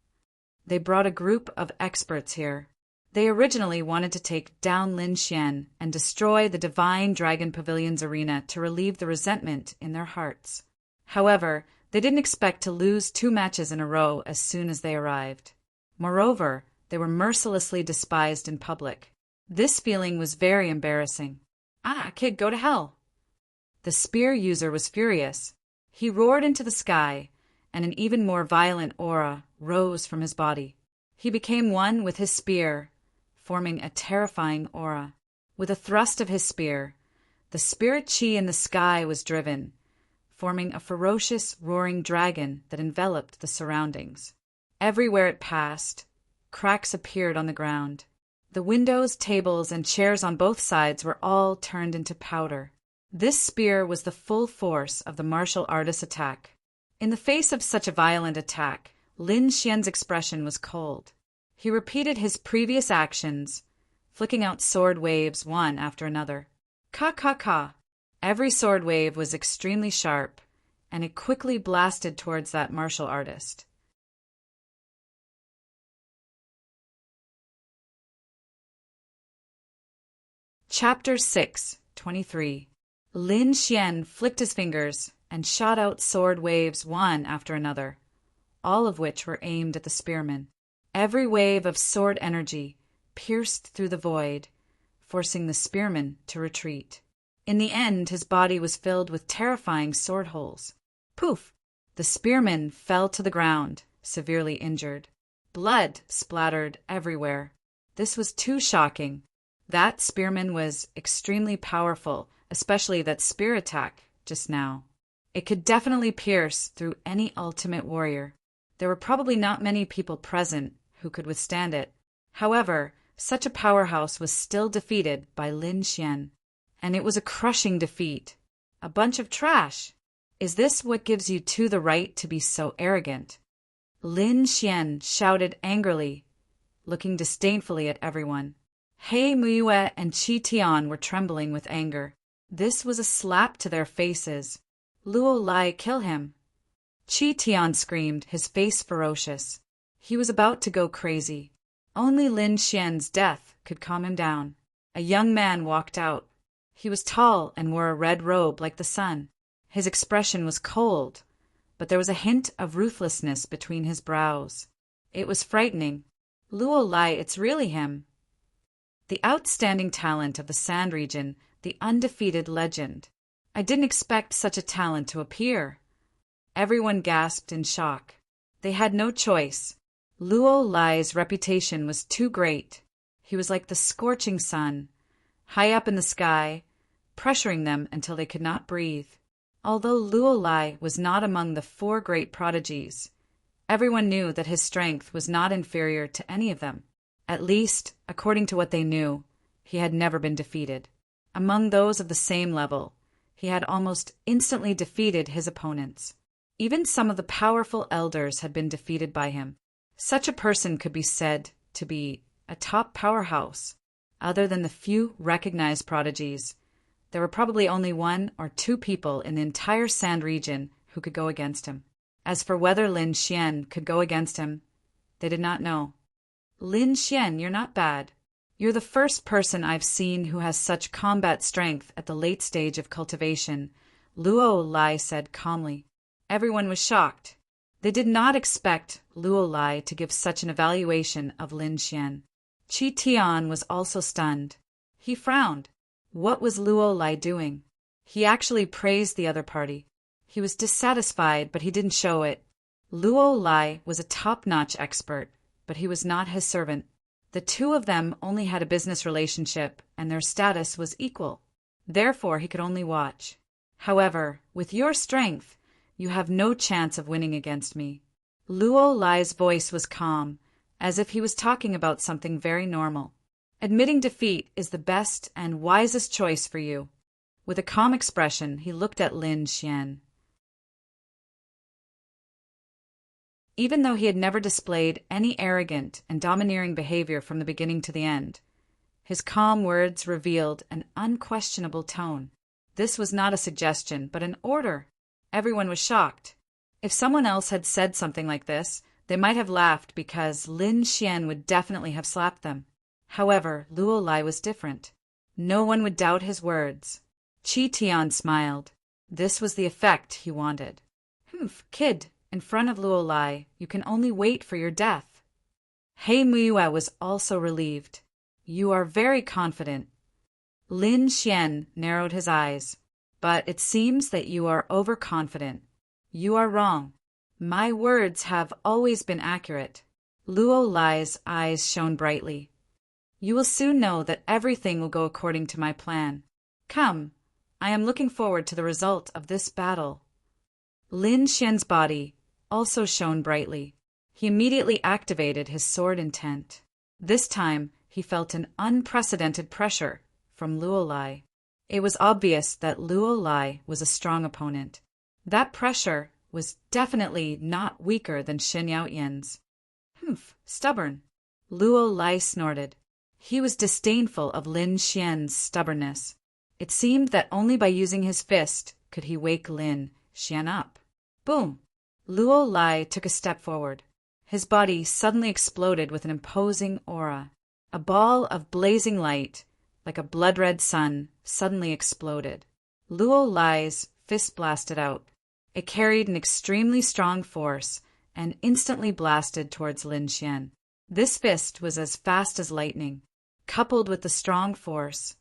They brought a group of experts here. They originally wanted to take down Lin Xian and destroy the Divine Dragon Pavilion's arena to relieve the resentment in their hearts. However, they didn't expect to lose 2 matches in a row as soon as they arrived. Moreover, they were mercilessly despised in public. This feeling was very embarrassing. "Ah, kid, go to hell!" The spear user was furious. He roared into the sky, and an even more violent aura rose from his body. He became one with his spear, forming a terrifying aura. With a thrust of his spear, the spirit chi in the sky was driven, forming a ferocious, roaring dragon that enveloped the surroundings. Everywhere it passed, cracks appeared on the ground. The windows, tables, and chairs on both sides were all turned into powder. This spear was the full force of the martial artist's attack. In the face of such a violent attack, Lin Xian's expression was cold. He repeated his previous actions, flicking out sword waves one after another. Ka ka ka! Every sword wave was extremely sharp, and it quickly blasted towards that martial artist. Chapter 6, 23. Lin Xian flicked his fingers and shot out sword waves one after another, all of which were aimed at the spearman. Every wave of sword energy pierced through the void, forcing the spearman to retreat. In the end, his body was filled with terrifying sword holes. Poof! The spearman fell to the ground, severely injured. Blood splattered everywhere. This was too shocking. That spearman was extremely powerful, especially that spear attack just now. It could definitely pierce through any ultimate warrior. There were probably not many people present who could withstand it. However, such a powerhouse was still defeated by Lin Xian. And it was a crushing defeat. A bunch of trash. Is this what gives you two the right to be so arrogant? Lin Xian shouted angrily, looking disdainfully at everyone. He Muyue and Qi Tian were trembling with anger. This was a slap to their faces. Luo Lai, kill him! Qi Tian screamed, his face ferocious. He was about to go crazy. Only Lin Xian's death could calm him down. A young man walked out. He was tall and wore a red robe like the sun. His expression was cold, but there was a hint of ruthlessness between his brows. It was frightening. Luo Lai, it's really him. The outstanding talent of the Sand region, the undefeated legend. I didn't expect such a talent to appear. Everyone gasped in shock. They had no choice. Luo Lai's reputation was too great. He was like the scorching sun, high up in the sky, pressuring them until they could not breathe. Although Luo Lai was not among the four great prodigies, everyone knew that his strength was not inferior to any of them. At least, according to what they knew, he had never been defeated. Among those of the same level, he had almost instantly defeated his opponents. Even some of the powerful elders had been defeated by him. Such a person could be said to be a top powerhouse. Other than the few recognized prodigies, there were probably only one or two people in the entire Sand region who could go against him. As for whether Lin Xian could go against him, they did not know. Lin Xian, you're not bad. You're the first person I've seen who has such combat strength at the late stage of cultivation, Luo Lai said calmly. Everyone was shocked. They did not expect Luo Lai to give such an evaluation of Lin Xian. Qi Tian was also stunned. He frowned. What was Luo Lai doing? He actually praised the other party. He was dissatisfied, but he didn't show it. Luo Lai was a top-notch expert, but he was not his servant. The two of them only had a business relationship, and their status was equal. Therefore, he could only watch. However, with your strength, you have no chance of winning against me. Luo Lai's voice was calm, as if he was talking about something very normal. Admitting defeat is the best and wisest choice for you. With a calm expression, he looked at Lin Xian. Even though he had never displayed any arrogant and domineering behavior from the beginning to the end, his calm words revealed an unquestionable tone. This was not a suggestion, but an order. Everyone was shocked. If someone else had said something like this, they might have laughed because Lin Xian would definitely have slapped them. However, Luo Lai was different. No one would doubt his words. Qi Tian smiled. This was the effect he wanted. Kid, in front of Luo Lai, you can only wait for your death. He Muyue was also relieved. You are very confident. Lin Xian narrowed his eyes. But it seems that you are overconfident. You are wrong. My words have always been accurate. Luo Lai's eyes shone brightly. You will soon know that everything will go according to my plan. Come, I am looking forward to the result of this battle. Lin Xian's body also shone brightly. He immediately activated his sword intent. This time, he felt an unprecedented pressure from Luo Lai. It was obvious that Luo Lai was a strong opponent. That pressure was definitely not weaker than Xin Yaoyan's. Humph, stubborn. Luo Lai snorted. He was disdainful of Lin Xian's stubbornness. It seemed that only by using his fist could he wake Lin Xian up. Boom! Luo Lai took a step forward. His body suddenly exploded with an imposing aura. A ball of blazing light, like a blood-red sun, suddenly exploded. Luo Lai's fist blasted out. It carried an extremely strong force and instantly blasted towards Lin Xian. This fist was as fast as lightning. Coupled with the strong force,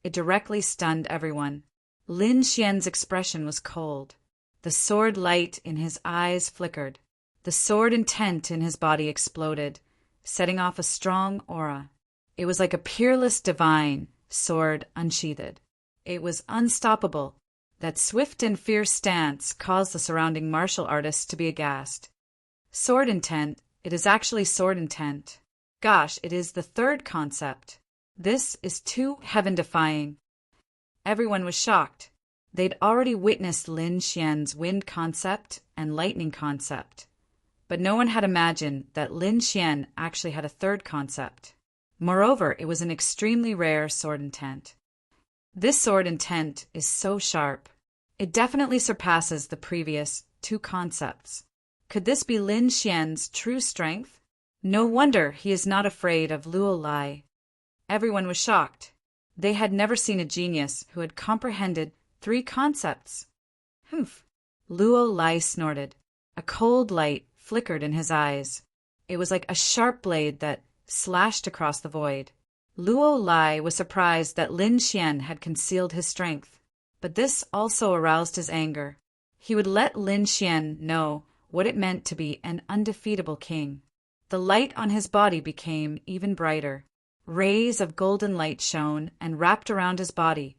it directly stunned everyone. Lin Xian's expression was cold. The sword light in his eyes flickered. The sword intent in his body exploded, setting off a strong aura. It was like a peerless divine sword unsheathed. It was unstoppable. That swift and fierce stance caused the surrounding martial artists to be aghast. Sword intent, it is actually sword intent. Gosh, it is the third concept. This is too heaven-defying. Everyone was shocked. They'd already witnessed Lin Xian's wind concept and lightning concept. But no one had imagined that Lin Xian actually had a third concept. Moreover, it was an extremely rare sword intent. This sword intent is so sharp. It definitely surpasses the previous two concepts. Could this be Lin Xian's true strength? No wonder he is not afraid of Luo Lai. Everyone was shocked. They had never seen a genius who had comprehended three concepts. Humph! Luo Lai snorted. A cold light flickered in his eyes. It was like a sharp blade that slashed across the void. Luo Lai was surprised that Lin Xian had concealed his strength, but this also aroused his anger. He would let Lin Xian know what it meant to be an undefeatable king. The light on his body became even brighter. Rays of golden light shone and wrapped around his body,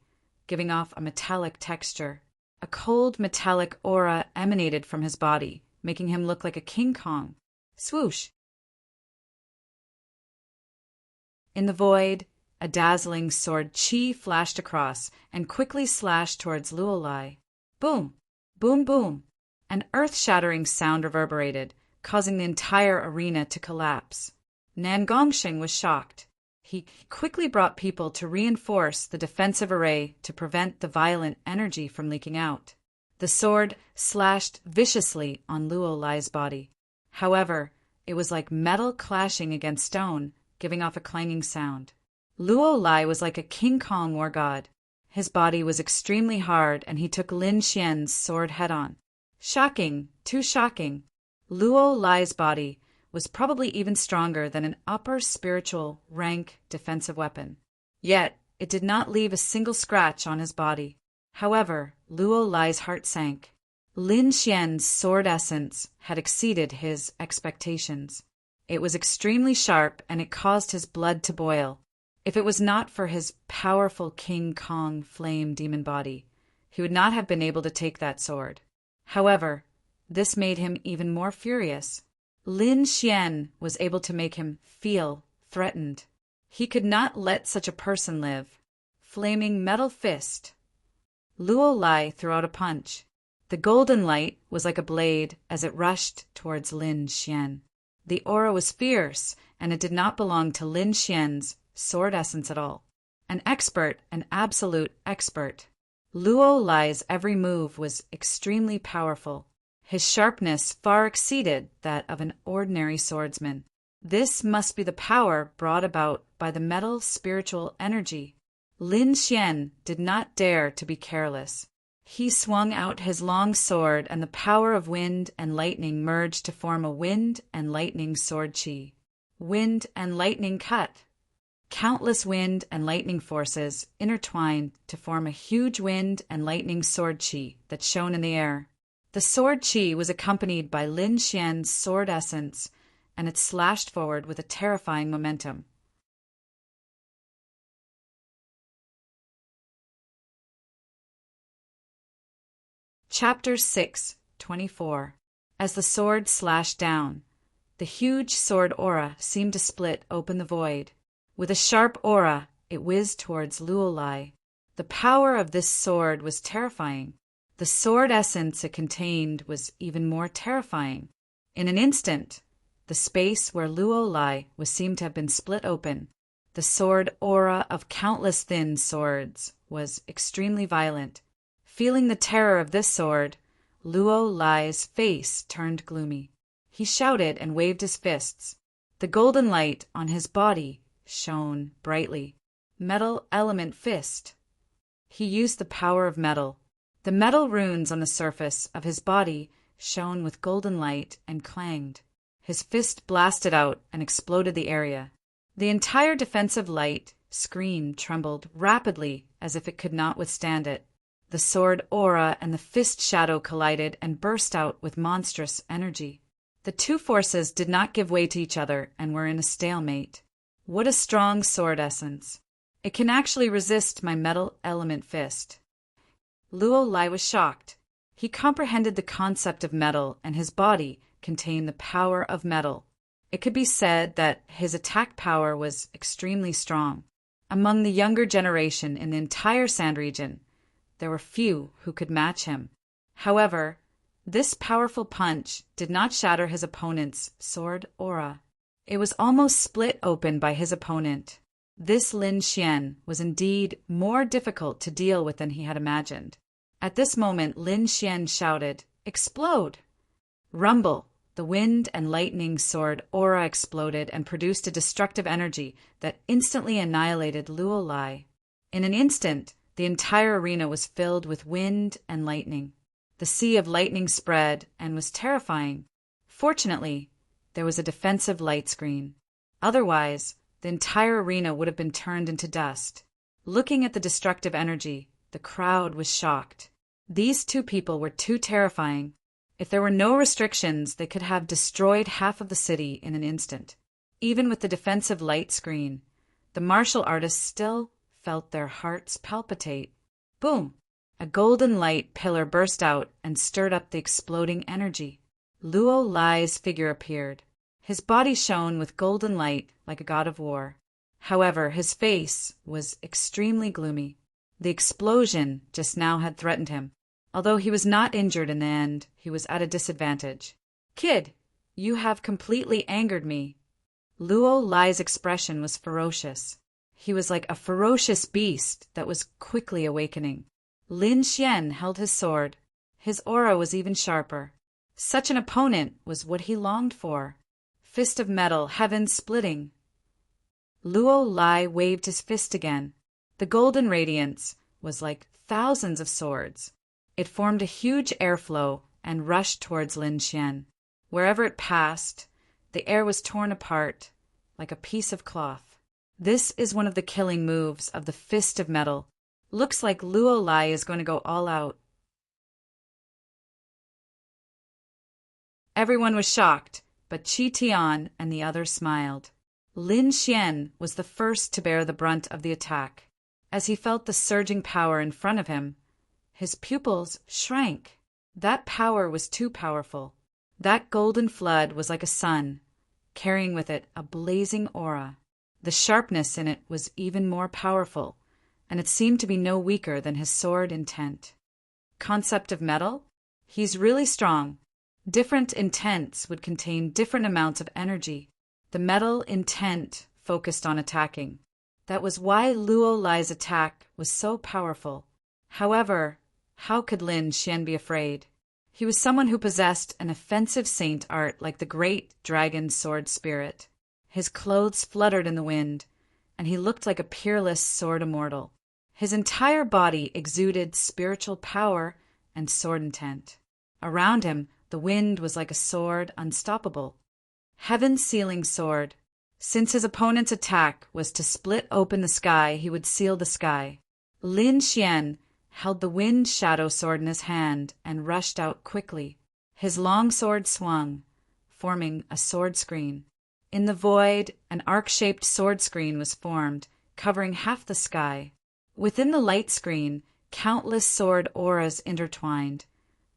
giving off a metallic texture. A cold metallic aura emanated from his body, making him look like a King Kong. Swoosh! In the void, a dazzling sword chi flashed across and quickly slashed towards Luo Lai. Boom! Boom boom! An earth-shattering sound reverberated, causing the entire arena to collapse. Nan Gongsheng was shocked. He quickly brought people to reinforce the defensive array to prevent the violent energy from leaking out. The sword slashed viciously on Luo Lai's body. However, it was like metal clashing against stone, giving off a clanging sound. Luo Lai was like a King Kong war god. His body was extremely hard, and he took Lin Xian's sword head-on. Shocking, too shocking. Luo Lai's body was probably even stronger than an upper spiritual rank defensive weapon. Yet, it did not leave a single scratch on his body. However, Luo Lai's heart sank. Lin Xian's sword essence had exceeded his expectations. It was extremely sharp, and it caused his blood to boil. If it was not for his powerful King Kong flame demon body, he would not have been able to take that sword. However, this made him even more furious. Lin Xian was able to make him feel threatened. He could not let such a person live. Flaming metal fist. Luo Lai threw out a punch. The golden light was like a blade as it rushed towards Lin Xian. The aura was fierce, and it did not belong to Lin Xian's sword essence at all. An expert, an absolute expert. Luo Lai's every move was extremely powerful. His sharpness far exceeded that of an ordinary swordsman. This must be the power brought about by the metal spiritual energy. Lin Xian did not dare to be careless. He swung out his long sword, and the power of wind and lightning merged to form a wind and lightning sword chi. Wind and lightning cut. Countless wind and lightning forces intertwined to form a huge wind and lightning sword chi that shone in the air. The sword chi was accompanied by Lin Xian's sword essence, and it slashed forward with a terrifying momentum. Chapter 6:24. As the sword slashed down, the huge sword aura seemed to split open the void. With a sharp aura, it whizzed towards Luolai. The power of this sword was terrifying. The sword essence it contained was even more terrifying. In an instant, the space where Luolai was seemed to have been split open. The sword aura of countless thin swords was extremely violent. Feeling the terror of this sword, Luolai's face turned gloomy. He shouted and waved his fists. The golden light on his body shone brightly. Metal element fist. He used the power of metal. The metal runes on the surface of his body shone with golden light and clanged. His fist blasted out and exploded the area. The entire defensive light screen trembled rapidly as if it could not withstand it. The sword aura and the fist shadow collided and burst out with monstrous energy. The two forces did not give way to each other and were in a stalemate. What a strong sword essence! It can actually resist my metal element fist. Luolai was shocked. He comprehended the concept of metal, and his body contained the power of metal. It could be said that his attack power was extremely strong. Among the younger generation in the entire Sand region, there were few who could match him. However, this powerful punch did not shatter his opponent's sword aura. It was almost split open by his opponent. This Lin Xian was indeed more difficult to deal with than he had imagined. At this moment, Lin Xian shouted, "Explode!" Rumble! The wind and lightning sword aura exploded and produced a destructive energy that instantly annihilated Luolai. In an instant, the entire arena was filled with wind and lightning. The sea of lightning spread and was terrifying. Fortunately, there was a defensive light screen. Otherwise, the entire arena would have been turned into dust. Looking at the destructive energy, the crowd was shocked. These two people were too terrifying. If there were no restrictions, they could have destroyed half of the city in an instant. Even with the defensive light screen, the martial artists still felt their hearts palpitate. Boom! A golden light pillar burst out and stirred up the exploding energy. Luolai's figure appeared. His body shone with golden light like a god of war. However, his face was extremely gloomy. The explosion just now had threatened him. Although he was not injured in the end, he was at a disadvantage. "Kid, you have completely angered me." Luolai's expression was ferocious. He was like a ferocious beast that was quickly awakening. Lin Xian held his sword. His aura was even sharper. Such an opponent was what he longed for. Fist of metal, heaven splitting. Luolai waved his fist again. The golden radiance was like thousands of swords. It formed a huge airflow and rushed towards Lin Xian. Wherever it passed, the air was torn apart like a piece of cloth. This is one of the killing moves of the Fist of Metal. Looks like Luolai is going to go all out. Everyone was shocked, but Qi Tian and the others smiled. Lin Xian was the first to bear the brunt of the attack. As he felt the surging power in front of him, his pupils shrank. That power was too powerful. That golden flood was like a sun, carrying with it a blazing aura. The sharpness in it was even more powerful, and it seemed to be no weaker than his sword intent. Concept of metal? He's really strong. Different intents would contain different amounts of energy. The metal intent focused on attacking. That was why Luolai's attack was so powerful. However, how could Lin Xian be afraid? He was someone who possessed an offensive saint art like the great dragon sword spirit. His clothes fluttered in the wind, and he looked like a peerless sword immortal. His entire body exuded spiritual power and sword intent. Around him, the wind was like a sword unstoppable. Heaven's sealing sword. Since his opponent's attack was to split open the sky, he would seal the sky. Lin Xian held the wind shadow sword in his hand and rushed out quickly. His long sword swung, forming a sword screen. In the void, an arc-shaped sword screen was formed, covering half the sky. Within the light screen, countless sword auras intertwined,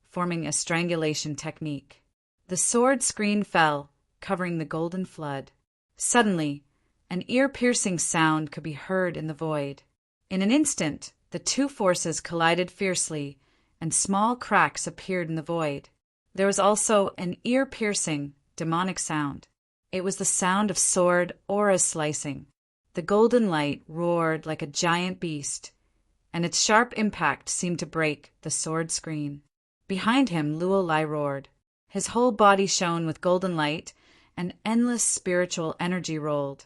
forming a strangulation technique. The sword screen fell, covering the golden flood. Suddenly, an ear-piercing sound could be heard in the void. In an instant, the two forces collided fiercely, and small cracks appeared in the void. There was also an ear-piercing, demonic sound. It was the sound of sword auras slicing. The golden light roared like a giant beast, and its sharp impact seemed to break the sword screen. Behind him, Luo-Lai roared. His whole body shone with golden light, and endless spiritual energy rolled,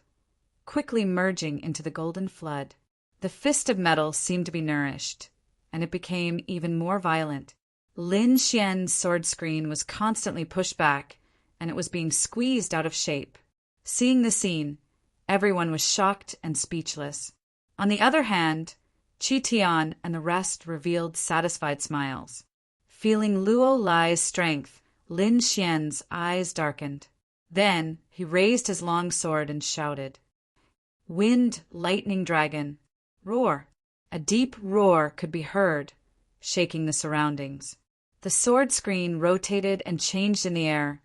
quickly merging into the golden flood. The fist of metal seemed to be nourished, and it became even more violent. Lin Xian's sword screen was constantly pushed back, and it was being squeezed out of shape. Seeing the scene, everyone was shocked and speechless. On the other hand, Qi Tian and the rest revealed satisfied smiles. Feeling Luo-Lai's strength, Lin Xian's eyes darkened. Then he raised his long sword and shouted, "Wind, lightning dragon, roar!" A deep roar could be heard, shaking the surroundings. The sword screen rotated and changed in the air,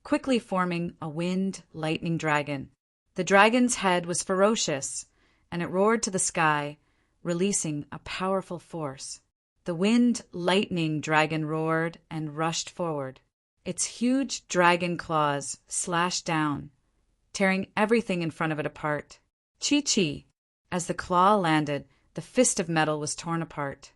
quickly forming a wind, lightning dragon. The dragon's head was ferocious, and it roared to the sky, releasing a powerful force. The wind, lightning dragon roared and rushed forward. Its huge dragon claws slashed down, tearing everything in front of it apart. Chi-Chi! As the claw landed, the fist of metal was torn apart.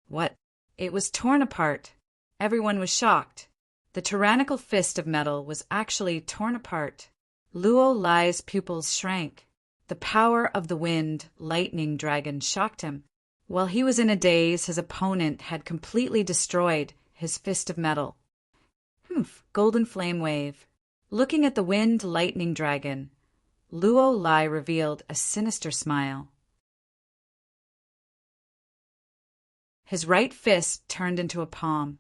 What? It was torn apart. Everyone was shocked. The tyrannical fist of metal was actually torn apart. Luo-Lai's pupils shrank. The power of the wind, lightning dragon shocked him. While he was in a daze, his opponent had completely destroyed his fist of metal. Golden flame wave. Looking at the wind, lightning dragon, Luo-Lai revealed a sinister smile. His right fist turned into a palm,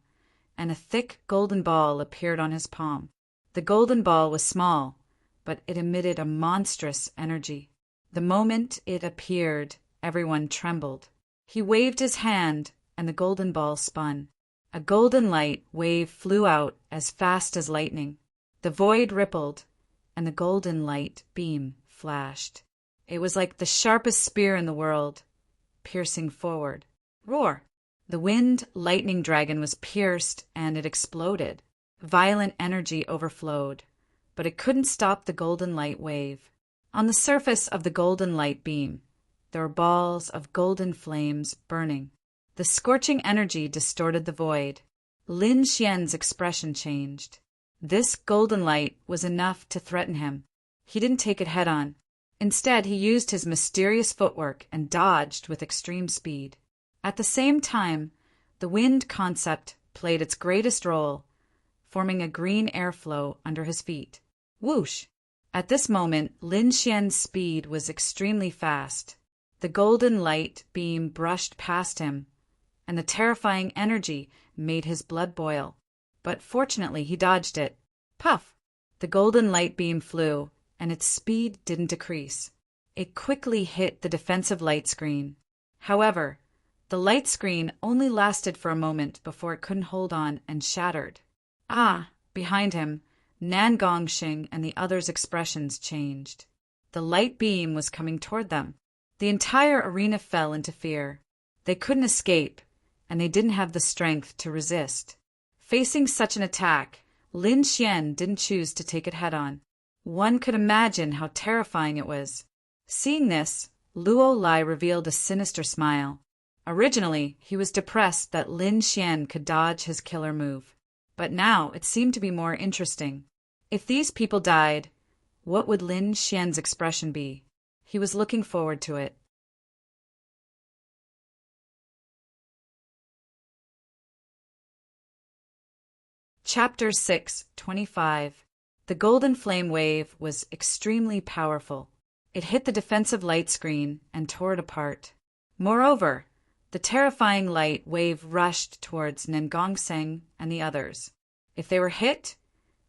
and a thick golden ball appeared on his palm. The golden ball was small, but it emitted a monstrous energy. The moment it appeared, everyone trembled. He waved his hand, and the golden ball spun. A golden light wave flew out as fast as lightning. The void rippled, and the golden light beam flashed. It was like the sharpest spear in the world, piercing forward. Roar! The wind lightning dragon was pierced, and it exploded. Violent energy overflowed, but it couldn't stop the golden light wave. On the surface of the golden light beam, there were balls of golden flames burning. The scorching energy distorted the void. Lin Xian's expression changed. This golden light was enough to threaten him. He didn't take it head-on. Instead, he used his mysterious footwork and dodged with extreme speed. At the same time, the wind concept played its greatest role, forming a green airflow under his feet. Whoosh! At this moment, Lin Xian's speed was extremely fast. The golden light beam brushed past him, and the terrifying energy made his blood boil. But fortunately, he dodged it. Puff! The golden light beam flew, and its speed didn't decrease. It quickly hit the defensive light screen. However, the light screen only lasted for a moment before it couldn't hold on and shattered. Behind him, Nan Gongxing and the others' expressions changed. The light beam was coming toward them. The entire arena fell into fear. They couldn't escape, and they didn't have the strength to resist. Facing such an attack, Lin Xian didn't choose to take it head-on. One could imagine how terrifying it was. Seeing this, Luo-Lai revealed a sinister smile. Originally, he was depressed that Lin Xian could dodge his killer move. But now it seemed to be more interesting. If these people died, what would Lin Xian's expression be? He was looking forward to it. Chapter 6:25. The golden flame wave was extremely powerful. It hit the defensive light screen and tore it apart. Moreover, The terrifying light wave rushed towards Nangongtseng and the others. If they were hit,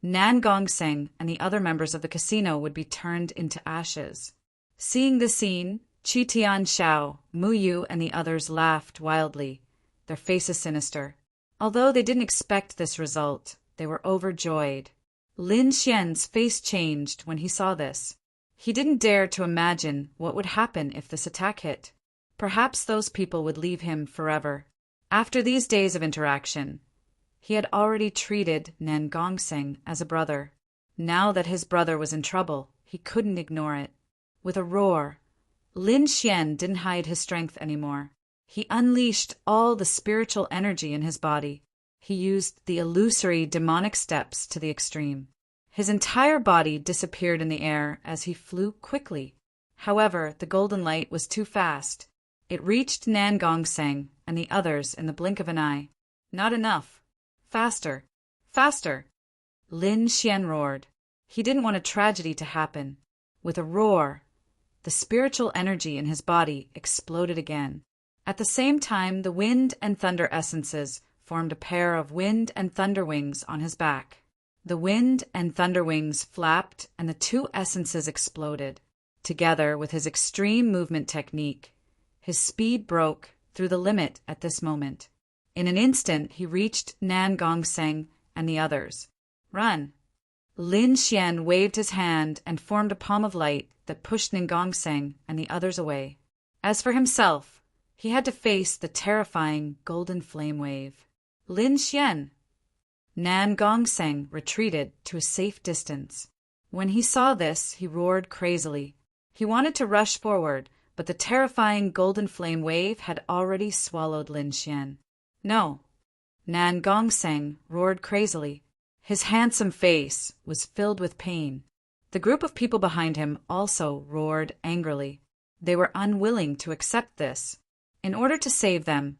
Nangongtseng and the other members of the casino would be turned into ashes. Seeing the scene, Qi Tianxiao, Mu Yu, and the others laughed wildly, their faces sinister. Although they didn't expect this result, they were overjoyed. Lin Xian's face changed when he saw this. He didn't dare to imagine what would happen if this attack hit. Perhaps those people would leave him forever. After these days of interaction, he had already treated Nangongtseng as a brother. Now that his brother was in trouble, he couldn't ignore it. With a roar, Lin Xian didn't hide his strength anymore. He unleashed all the spiritual energy in his body. He used the illusory demonic steps to the extreme. His entire body disappeared in the air as he flew quickly. However, the golden light was too fast. It reached Nangongtseng and the others in the blink of an eye. Not enough. Faster. Faster. Lin Xian roared. He didn't want a tragedy to happen. With a roar, the spiritual energy in his body exploded again. At the same time, the wind and thunder essences formed a pair of wind and thunder wings on his back. The wind and thunder wings flapped and the two essences exploded. Together with his extreme movement technique, his speed broke through the limit at this moment. In an instant, he reached Nangongtseng and the others. Run! Lin Xian waved his hand and formed a palm of light that pushed Nangongtseng and the others away. As for himself, he had to face the terrifying golden flame wave. Lin Xian! Nangongtseng retreated to a safe distance. When he saw this, he roared crazily. He wanted to rush forward, but the terrifying golden flame wave had already swallowed Lin Xian. No! Nangongtseng roared crazily. His handsome face was filled with pain. The group of people behind him also roared angrily. They were unwilling to accept this. In order to save them,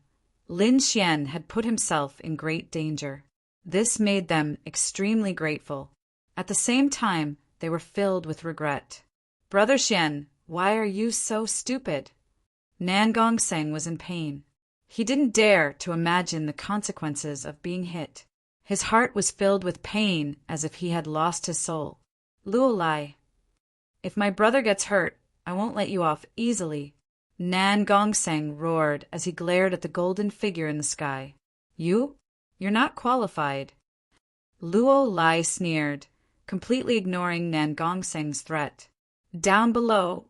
Lin Xian had put himself in great danger. This made them extremely grateful. At the same time, they were filled with regret. Brother Xian, why are you so stupid? Nangongtseng was in pain. He didn't dare to imagine the consequences of being hit. His heart was filled with pain as if he had lost his soul. Luolai, if my brother gets hurt, I won't let you off easily. Nangongtseng roared as he glared at the golden figure in the sky. You're not qualified. Luolai sneered, completely ignoring Nangongtseng's threat. Down below,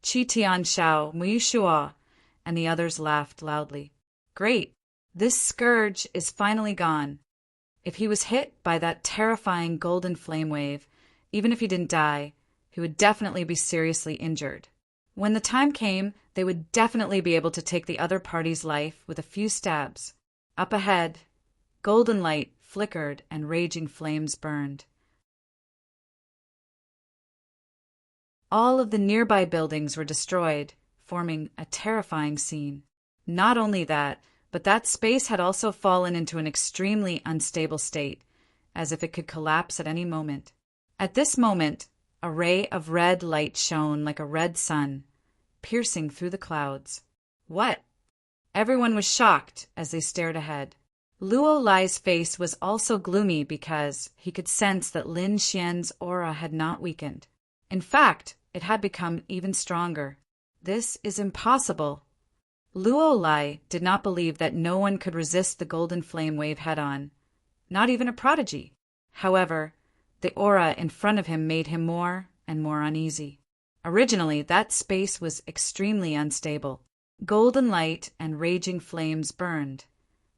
Qi Tianxiao, Mu Shua, and the others laughed loudly. Great! This scourge is finally gone. If he was hit by that terrifying golden flame wave, even if he didn't die, he would definitely be seriously injured. When the time came, they would definitely be able to take the other party's life with a few stabs. Up ahead, golden light flickered and raging flames burned. All of the nearby buildings were destroyed, forming a terrifying scene. Not only that, but that space had also fallen into an extremely unstable state, as if it could collapse at any moment. At this moment, a ray of red light shone like a red sun, piercing through the clouds. What? Everyone was shocked as they stared ahead. Luolai's face was also gloomy because he could sense that Lin Xian's aura had not weakened. In fact, it had become even stronger. This is impossible. Luolai did not believe that no one could resist the golden flame wave head-on, not even a prodigy. However, the aura in front of him made him more and more uneasy. Originally, that space was extremely unstable. Golden light and raging flames burned,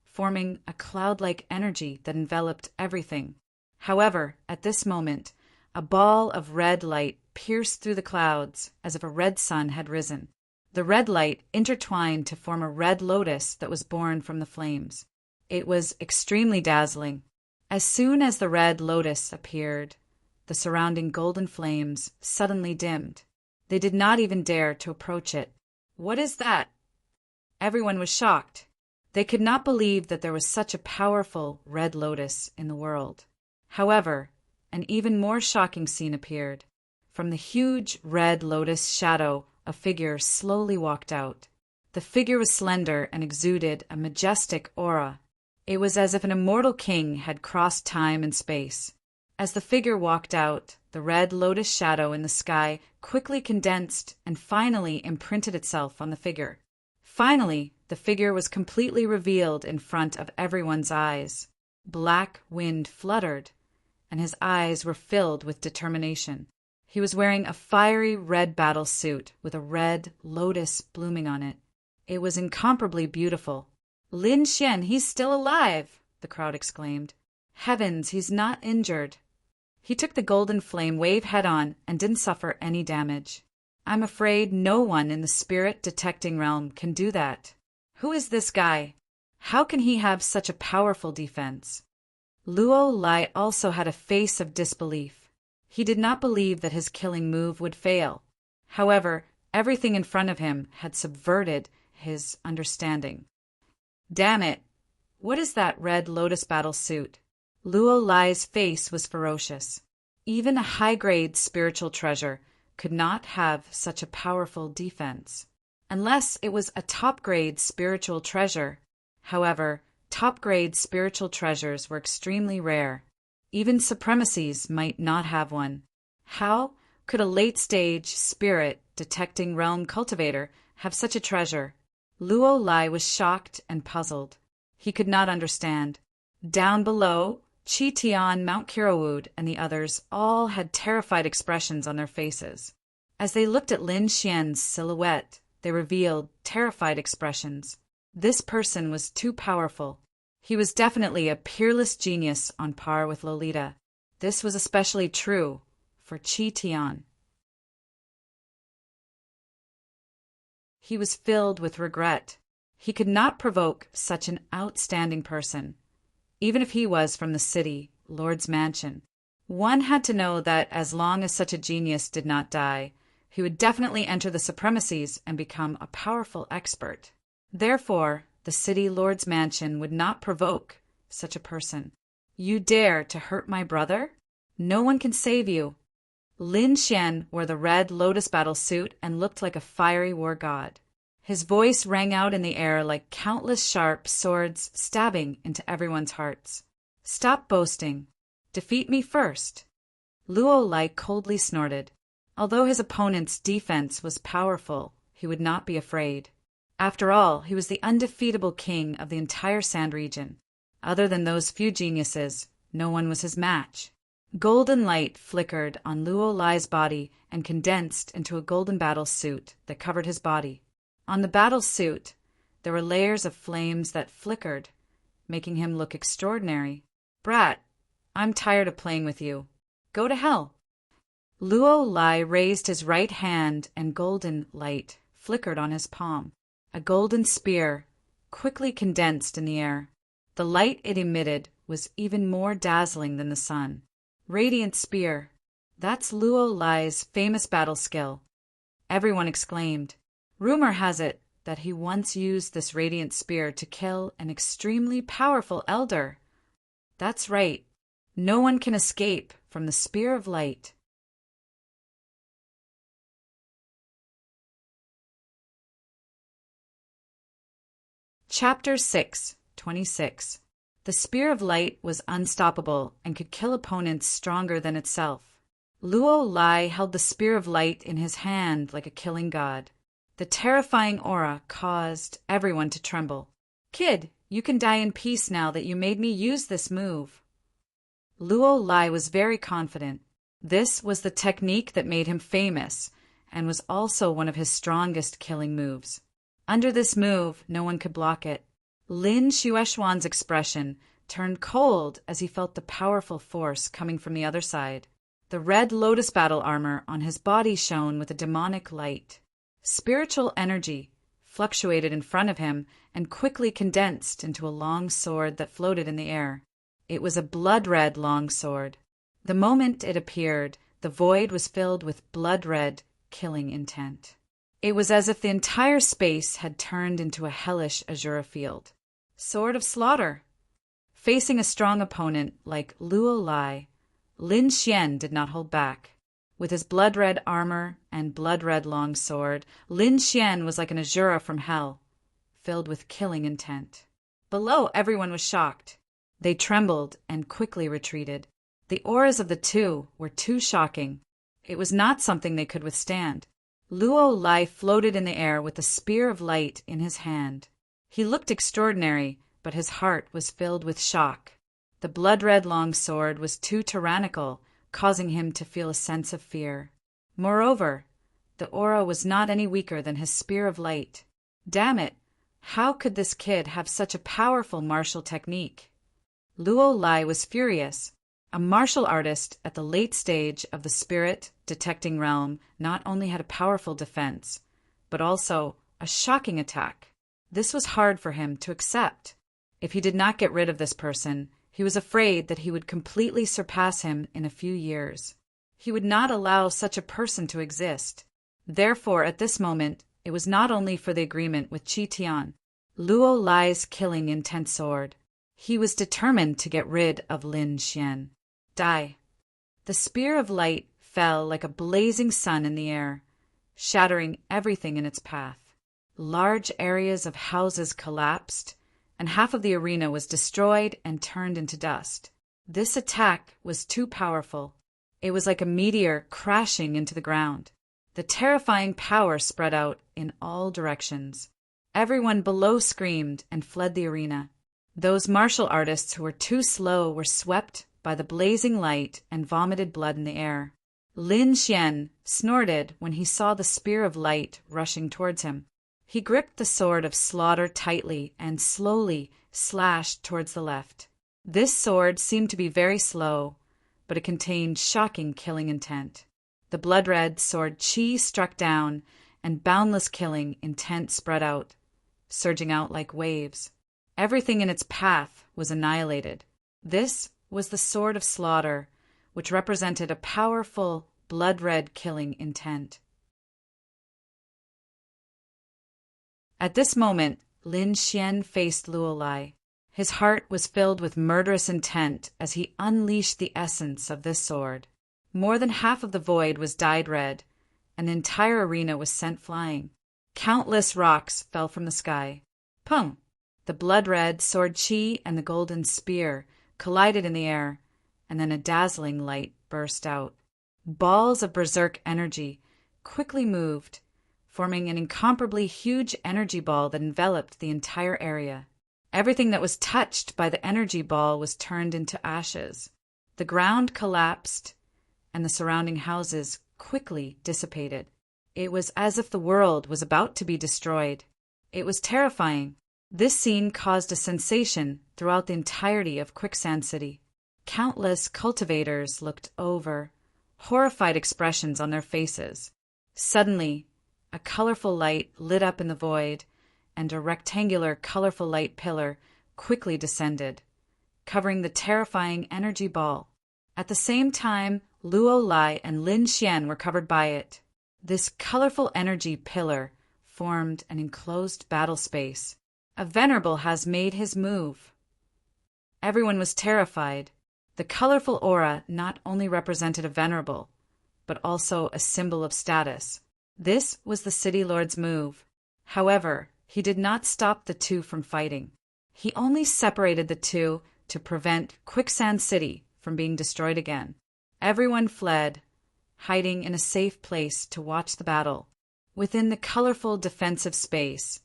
forming a cloud-like energy that enveloped everything. However, at this moment, a ball of red light pierced through the clouds as if a red sun had risen. The red light intertwined to form a red lotus that was born from the flames. It was extremely dazzling. As soon as the red lotus appeared, the surrounding golden flames suddenly dimmed. They did not even dare to approach it. What is that? Everyone was shocked. They could not believe that there was such a powerful red lotus in the world. However, an even more shocking scene appeared. From the huge red lotus shadow, a figure slowly walked out. The figure was slender and exuded a majestic aura. It was as if an immortal king had crossed time and space. As the figure walked out, the red lotus shadow in the sky quickly condensed and finally imprinted itself on the figure. Finally, the figure was completely revealed in front of everyone's eyes. Black wind fluttered, and his eyes were filled with determination. He was wearing a fiery red battle suit with a red lotus blooming on it. It was incomparably beautiful. "Lin Xian, he's still alive!" the crowd exclaimed. "Heavens, he's not injured. He took the golden flame wave head-on and didn't suffer any damage. I'm afraid no one in the spirit-detecting realm can do that. Who is this guy? How can he have such a powerful defense?" Luo Lai also had a face of disbelief. He did not believe that his killing move would fail. However, everything in front of him had subverted his understanding. "Damn it! What is that red lotus battle suit?" Luo Lai's face was ferocious. Even a high-grade spiritual treasure could not have such a powerful defense. Unless it was a top-grade spiritual treasure. However, top-grade spiritual treasures were extremely rare. Even supremacies might not have one. How could a late-stage spirit-detecting realm cultivator have such a treasure? Luo Lai was shocked and puzzled. He could not understand. Down below, Qi Tian, Mount Kirowood, and the others all had terrified expressions on their faces. As they looked at Lin Xian's silhouette, they revealed terrified expressions. This person was too powerful. He was definitely a peerless genius on par with Lolita. This was especially true for Qi Tian. He was filled with regret. He could not provoke such an outstanding person, even if he was from the city, Lord's mansion. One had to know that as long as such a genius did not die, he would definitely enter the supremacies and become a powerful expert. Therefore, the city Lord's mansion would not provoke such a person. "You dare to hurt my brother? No one can save you." Lin Xian wore the red lotus battle suit and looked like a fiery war god. His voice rang out in the air like countless sharp swords stabbing into everyone's hearts. "Stop boasting. Defeat me first." Luo Lai coldly snorted. Although his opponent's defense was powerful, he would not be afraid. After all, he was the undefeatable king of the entire Sand region. Other than those few geniuses, no one was his match. Golden light flickered on Luo Lai's body and condensed into a golden battle suit that covered his body. On the battle suit, there were layers of flames that flickered, making him look extraordinary. "Brat, I'm tired of playing with you. Go to hell." Luo Lai raised his right hand and golden light flickered on his palm. A golden spear quickly condensed in the air. The light it emitted was even more dazzling than the sun. Radiant spear. That's Luo Lai's famous battle skill. Everyone exclaimed. Rumor has it that he once used this radiant spear to kill an extremely powerful elder. That's right. No one can escape from the spear of light. Chapter 6, 26. The spear of light was unstoppable and could kill opponents stronger than itself. Luo Lai held the spear of light in his hand like a killing god. The terrifying aura caused everyone to tremble. "Kid, you can die in peace now that you made me use this move." Luo Lai was very confident. This was the technique that made him famous and was also one of his strongest killing moves. Under this move, no one could block it. Lin Xuexuan's expression turned cold as he felt the powerful force coming from the other side. The red lotus battle armor on his body shone with a demonic light. Spiritual energy fluctuated in front of him and quickly condensed into a long sword that floated in the air. It was a blood-red long sword. The moment it appeared, the void was filled with blood-red, killing intent. It was as if the entire space had turned into a hellish azure field. Sword of slaughter. Facing a strong opponent like Luo Lai, Lin Xian did not hold back. With his blood-red armor and blood-red long sword, Lin Xian was like an Azura from hell, filled with killing intent. Below, everyone was shocked. They trembled and quickly retreated. The auras of the two were too shocking. It was not something they could withstand. Luo Lai floated in the air with a spear of light in his hand. He looked extraordinary, but his heart was filled with shock. The blood-red long sword was too tyrannical, causing him to feel a sense of fear. Moreover, the aura was not any weaker than his spear of light. Damn it! How could this kid have such a powerful martial technique? Luo Lai was furious. A martial artist at the late stage of the spirit-detecting realm not only had a powerful defense, but also a shocking attack. This was hard for him to accept. If he did not get rid of this person, he was afraid that he would completely surpass him in a few years. He would not allow such a person to exist. Therefore, at this moment, it was not only for the agreement with Qi Tian, Luo Lai's killing intent sword. He was determined to get rid of Lin Xian. Die. The spear of light fell like a blazing sun in the air, shattering everything in its path. Large areas of houses collapsed, and half of the arena was destroyed and turned into dust. This attack was too powerful. It was like a meteor crashing into the ground. The terrifying power spread out in all directions. Everyone below screamed and fled the arena. Those martial artists who were too slow were swept by the blazing light and vomited blood in the air. Lin Xian snorted when he saw the spear of light rushing towards him. He gripped the sword of slaughter tightly and slowly slashed towards the left. This sword seemed to be very slow, but it contained shocking killing intent. The blood-red sword Qi struck down, and boundless killing intent spread out, surging out like waves. Everything in its path was annihilated. This was the sword of slaughter, which represented a powerful, blood-red killing intent. At this moment, Lin Xian faced Luo Lai. His heart was filled with murderous intent as he unleashed the essence of this sword. More than half of the void was dyed red, and the entire arena was sent flying. Countless rocks fell from the sky. Pum! The blood-red sword Qi and the golden spear collided in the air, and then a dazzling light burst out. Balls of berserk energy quickly moved, forming an incomparably huge energy ball that enveloped the entire area. Everything that was touched by the energy ball was turned into ashes. The ground collapsed, and the surrounding houses quickly dissipated. It was as if the world was about to be destroyed. It was terrifying. This scene caused a sensation throughout the entirety of Quicksand City. Countless cultivators looked over, horrified expressions on their faces. Suddenly, a colorful light lit up in the void, and a rectangular colorful light pillar quickly descended, covering the terrifying energy ball. At the same time, Luo Lai and Lin Xian were covered by it. This colorful energy pillar formed an enclosed battle space. A venerable has made his move. Everyone was terrified. The colorful aura not only represented a venerable, but also a symbol of status. This was the city lord's move. However, he did not stop the two from fighting. He only separated the two to prevent Quicksand City from being destroyed again. Everyone fled, hiding in a safe place to watch the battle. Within the colorful defensive space,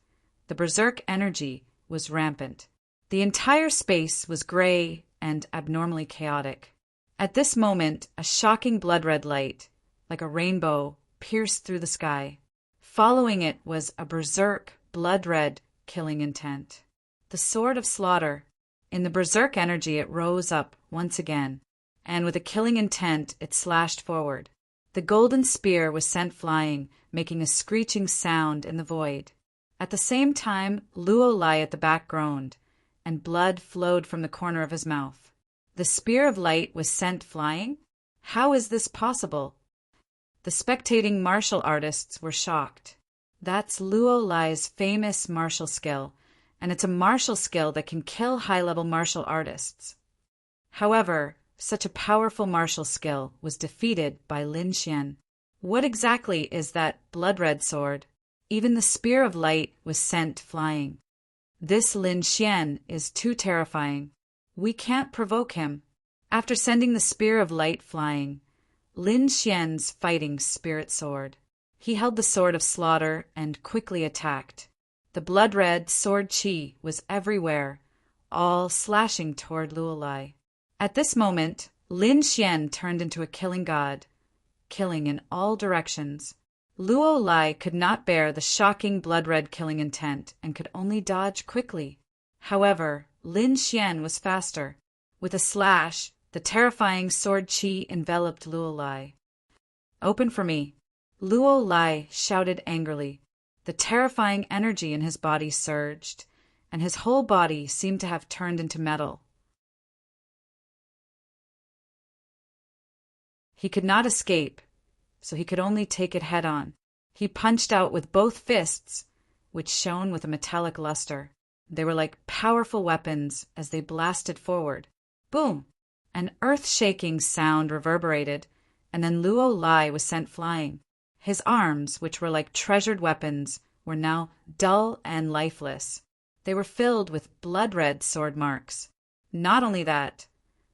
the berserk energy was rampant. The entire space was gray and abnormally chaotic. At this moment, a shocking blood-red light, like a rainbow, pierced through the sky. Following it was a berserk, blood-red, killing intent. The sword of slaughter. In the berserk energy it rose up once again, and with a killing intent it slashed forward. The golden spear was sent flying, making a screeching sound in the void. At the same time, Luo Lai at the back groaned, and blood flowed from the corner of his mouth. The spear of light was sent flying? How is this possible? The spectating martial artists were shocked. That's Luo Lai's famous martial skill, and it's a martial skill that can kill high-level martial artists. However, such a powerful martial skill was defeated by Lin Xian. What exactly is that blood-red sword? Even the spear of light was sent flying. This Lin Xian is too terrifying. We can't provoke him. After sending the spear of light flying, Lin Xian's fighting spirit sword. He held the sword of slaughter and quickly attacked. The blood-red sword qi was everywhere, all slashing toward Luolai. At this moment, Lin Xian turned into a killing god, killing in all directions. Luolai could not bear the shocking blood-red killing intent and could only dodge quickly. However, Lin Xian was faster. With a slash, the terrifying sword qi enveloped Luolai. "Open for me!" Luolai shouted angrily. The terrifying energy in his body surged, and his whole body seemed to have turned into metal. He could not escape, so he could only take it head-on. He punched out with both fists, which shone with a metallic luster. They were like powerful weapons as they blasted forward. Boom! An earth-shaking sound reverberated, and then Luolai was sent flying. His arms, which were like treasured weapons, were now dull and lifeless. They were filled with blood-red sword marks. Not only that,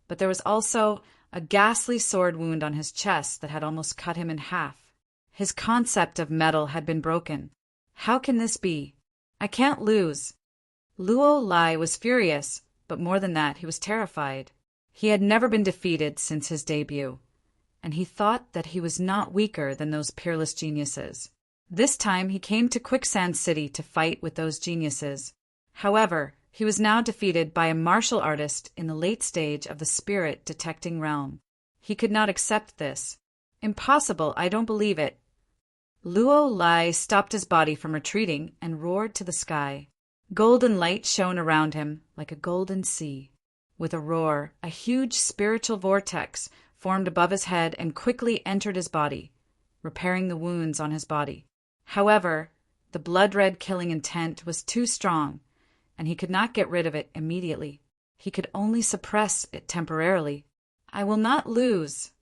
but there was also a ghastly sword wound on his chest that had almost cut him in half. His concept of metal had been broken. How can this be? I can't lose. Luolai was furious, but more than that, he was terrified. He had never been defeated since his debut, and he thought that he was not weaker than those peerless geniuses. This time he came to Quicksand City to fight with those geniuses. However, he was now defeated by a martial artist in the late stage of the spirit detecting realm. He could not accept this. Impossible, I don't believe it. Luolai stopped his body from retreating and roared to the sky. Golden light shone around him like a golden sea. With a roar, a huge spiritual vortex formed above his head and quickly entered his body, repairing the wounds on his body. However, the blood-red killing intent was too strong, and he could not get rid of it immediately. He could only suppress it temporarily. I will not lose.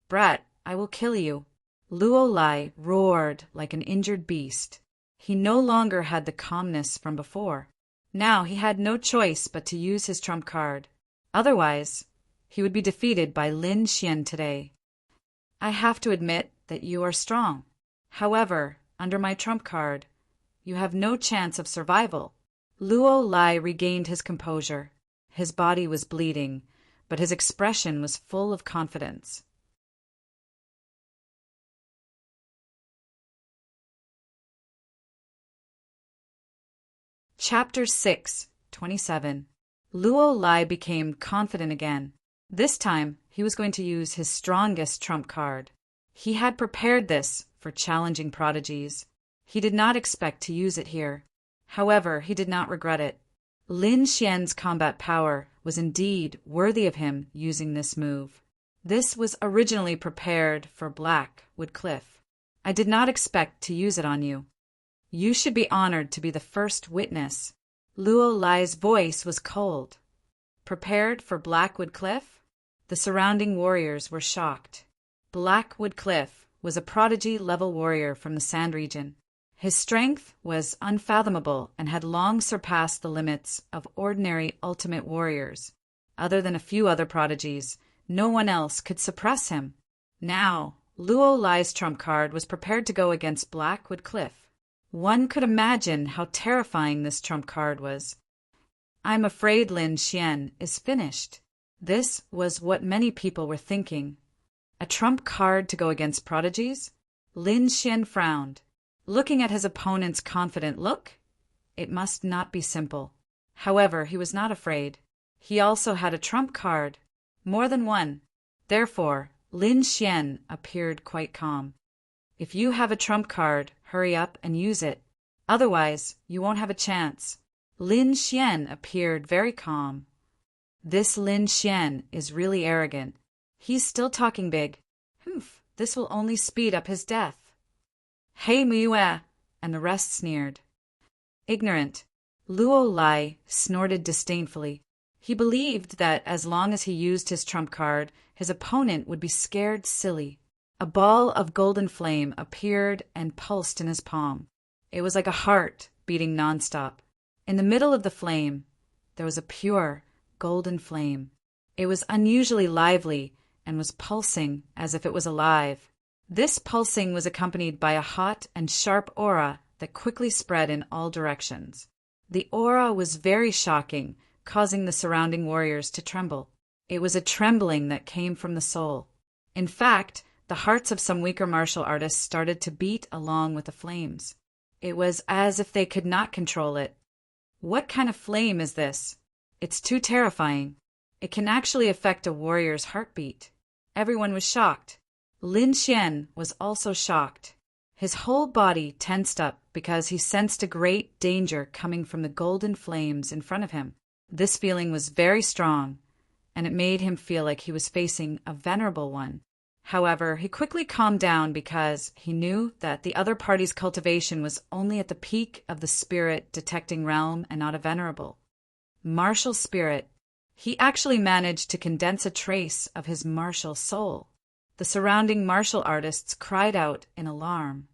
Brat, I will kill you. Luolai roared like an injured beast. He no longer had the calmness from before. Now he had no choice but to use his trump card. Otherwise, he would be defeated by Lin Xian today. I have to admit that you are strong. However, under my trump card, you have no chance of survival. Luolai regained his composure. His body was bleeding, but his expression was full of confidence. Chapter 6, 27. Luolai became confident again. This time, he was going to use his strongest trump card. He had prepared this for challenging prodigies. He did not expect to use it here. However, he did not regret it. Lin Xian's combat power was indeed worthy of him using this move. This was originally prepared for Blackwood Cliff. I did not expect to use it on you. You should be honored to be the first witness. Luolai's voice was cold. Prepared for Blackwood Cliff? The surrounding warriors were shocked. Blackwood Cliff was a prodigy-level warrior from the Sand region. His strength was unfathomable and had long surpassed the limits of ordinary ultimate warriors. Other than a few other prodigies, no one else could suppress him. Now, Luolai's trump card was prepared to go against Blackwood Cliff. One could imagine how terrifying this trump card was. I'm afraid Lin Xian is finished. This was what many people were thinking. A trump card to go against prodigies? Lin Xian frowned. Looking at his opponent's confident look, it must not be simple. However, he was not afraid. He also had a trump card. More than one. Therefore, Lin Xian appeared quite calm. If you have a trump card, hurry up and use it. Otherwise, you won't have a chance. Lin Xian appeared very calm. This Lin Xian is really arrogant. He's still talking big. Humph, this will only speed up his death. Hey Muue, and the rest sneered. Ignorant. Luolai snorted disdainfully. He believed that as long as he used his trump card, his opponent would be scared silly. A ball of golden flame appeared and pulsed in his palm. It was like a heart beating nonstop. In the middle of the flame, there was a pure, golden flame. It was unusually lively and was pulsing as if it was alive. This pulsing was accompanied by a hot and sharp aura that quickly spread in all directions. The aura was very shocking, causing the surrounding warriors to tremble. It was a trembling that came from the soul. In fact, the hearts of some weaker martial artists started to beat along with the flames. It was as if they could not control it. What kind of flame is this? It's too terrifying. It can actually affect a warrior's heartbeat. Everyone was shocked. Lin Xian was also shocked. His whole body tensed up because he sensed a great danger coming from the golden flames in front of him. This feeling was very strong, and it made him feel like he was facing a venerable one. However, he quickly calmed down because he knew that the other party's cultivation was only at the peak of the spirit detecting realm and not a venerable. Martial spirit. He actually managed to condense a trace of his martial soul. The surrounding martial artists cried out in alarm.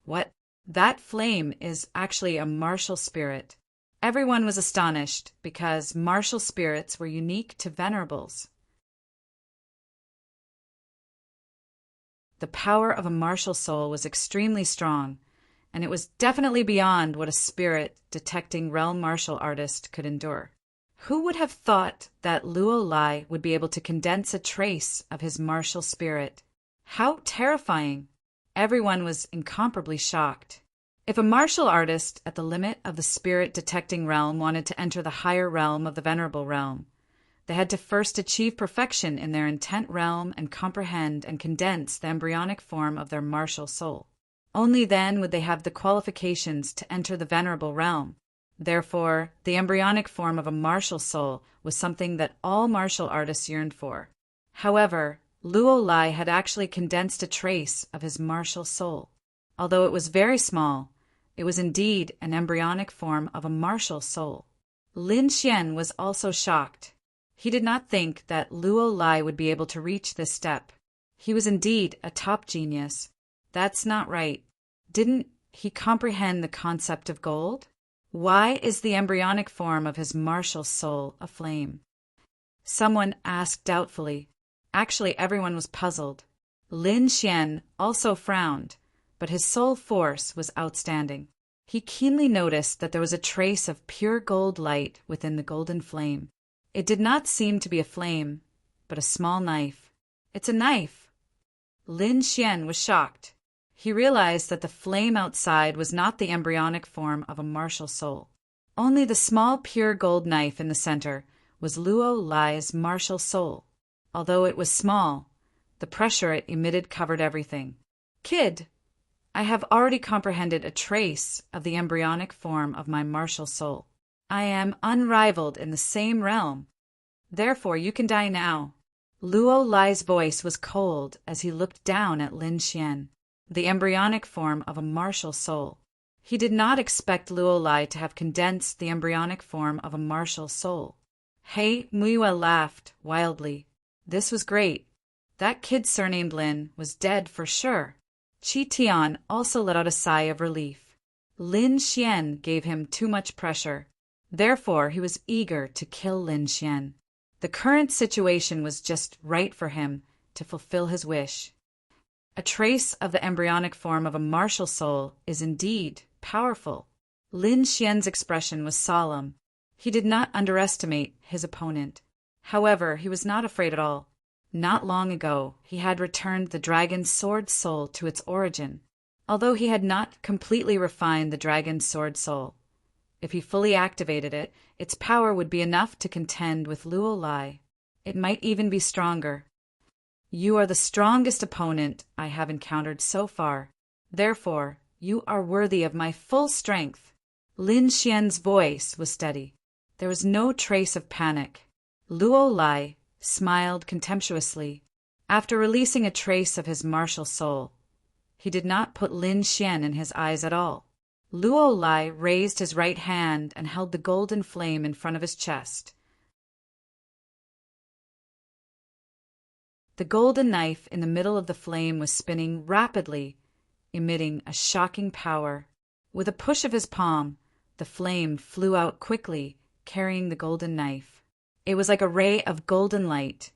What? That flame is actually a martial spirit. Everyone was astonished because martial spirits were unique to venerables. The power of a martial soul was extremely strong, and it was definitely beyond what a spirit detecting realm martial artist could endure. Who would have thought that Luo Lai would be able to condense a trace of his martial spirit? How terrifying! Everyone was incomparably shocked. If a martial artist at the limit of the spirit detecting realm wanted to enter the higher realm of the venerable realm, they had to first achieve perfection in their intent realm and comprehend and condense the embryonic form of their martial soul. Only then would they have the qualifications to enter the venerable realm. Therefore, the embryonic form of a martial soul was something that all martial artists yearned for. However, Luo Lai had actually condensed a trace of his martial soul. Although it was very small, it was indeed an embryonic form of a martial soul. Lin Xian was also shocked. He did not think that Luo Lai would be able to reach this step. He was indeed a top genius. That's not right. Didn't he comprehend the concept of gold? Why is the embryonic form of his martial soul a flame? Someone asked doubtfully. Actually, everyone was puzzled. Lin Xian also frowned, but his soul force was outstanding. He keenly noticed that there was a trace of pure gold light within the golden flame. It did not seem to be a flame, but a small knife. It's a knife! Lin Xian was shocked. He realized that the flame outside was not the embryonic form of a martial soul. Only the small pure gold knife in the center was Luo Lai's martial soul. Although it was small, the pressure it emitted covered everything. Kid, I have already comprehended a trace of the embryonic form of my martial soul. I am unrivaled in the same realm. Therefore, you can die now. Luo Lai's voice was cold as he looked down at Lin Xian, the embryonic form of a martial soul. He did not expect Luo Lai to have condensed the embryonic form of a martial soul. He Muiwa laughed wildly. This was great. That kid surnamed Lin was dead for sure. Qi Tian also let out a sigh of relief. Lin Xian gave him too much pressure. Therefore, he was eager to kill Lin Xian. The current situation was just right for him to fulfill his wish. A trace of the embryonic form of a martial soul is indeed powerful. Lin Xian's expression was solemn. He did not underestimate his opponent. However, he was not afraid at all. Not long ago, he had returned the dragon's sword soul to its origin. Although he had not completely refined the dragon's sword soul, if he fully activated it, its power would be enough to contend with Luo Lai. It might even be stronger. You are the strongest opponent I have encountered so far. Therefore, you are worthy of my full strength. Lin Xian's voice was steady. There was no trace of panic. Luo Lai smiled contemptuously. After releasing a trace of his martial soul, he did not put Lin Xian in his eyes at all. Luo Lai raised his right hand and held the golden flame in front of his chest. The golden knife in the middle of the flame was spinning rapidly, emitting a shocking power. With a push of his palm, the flame flew out quickly, carrying the golden knife. It was like a ray of golden light,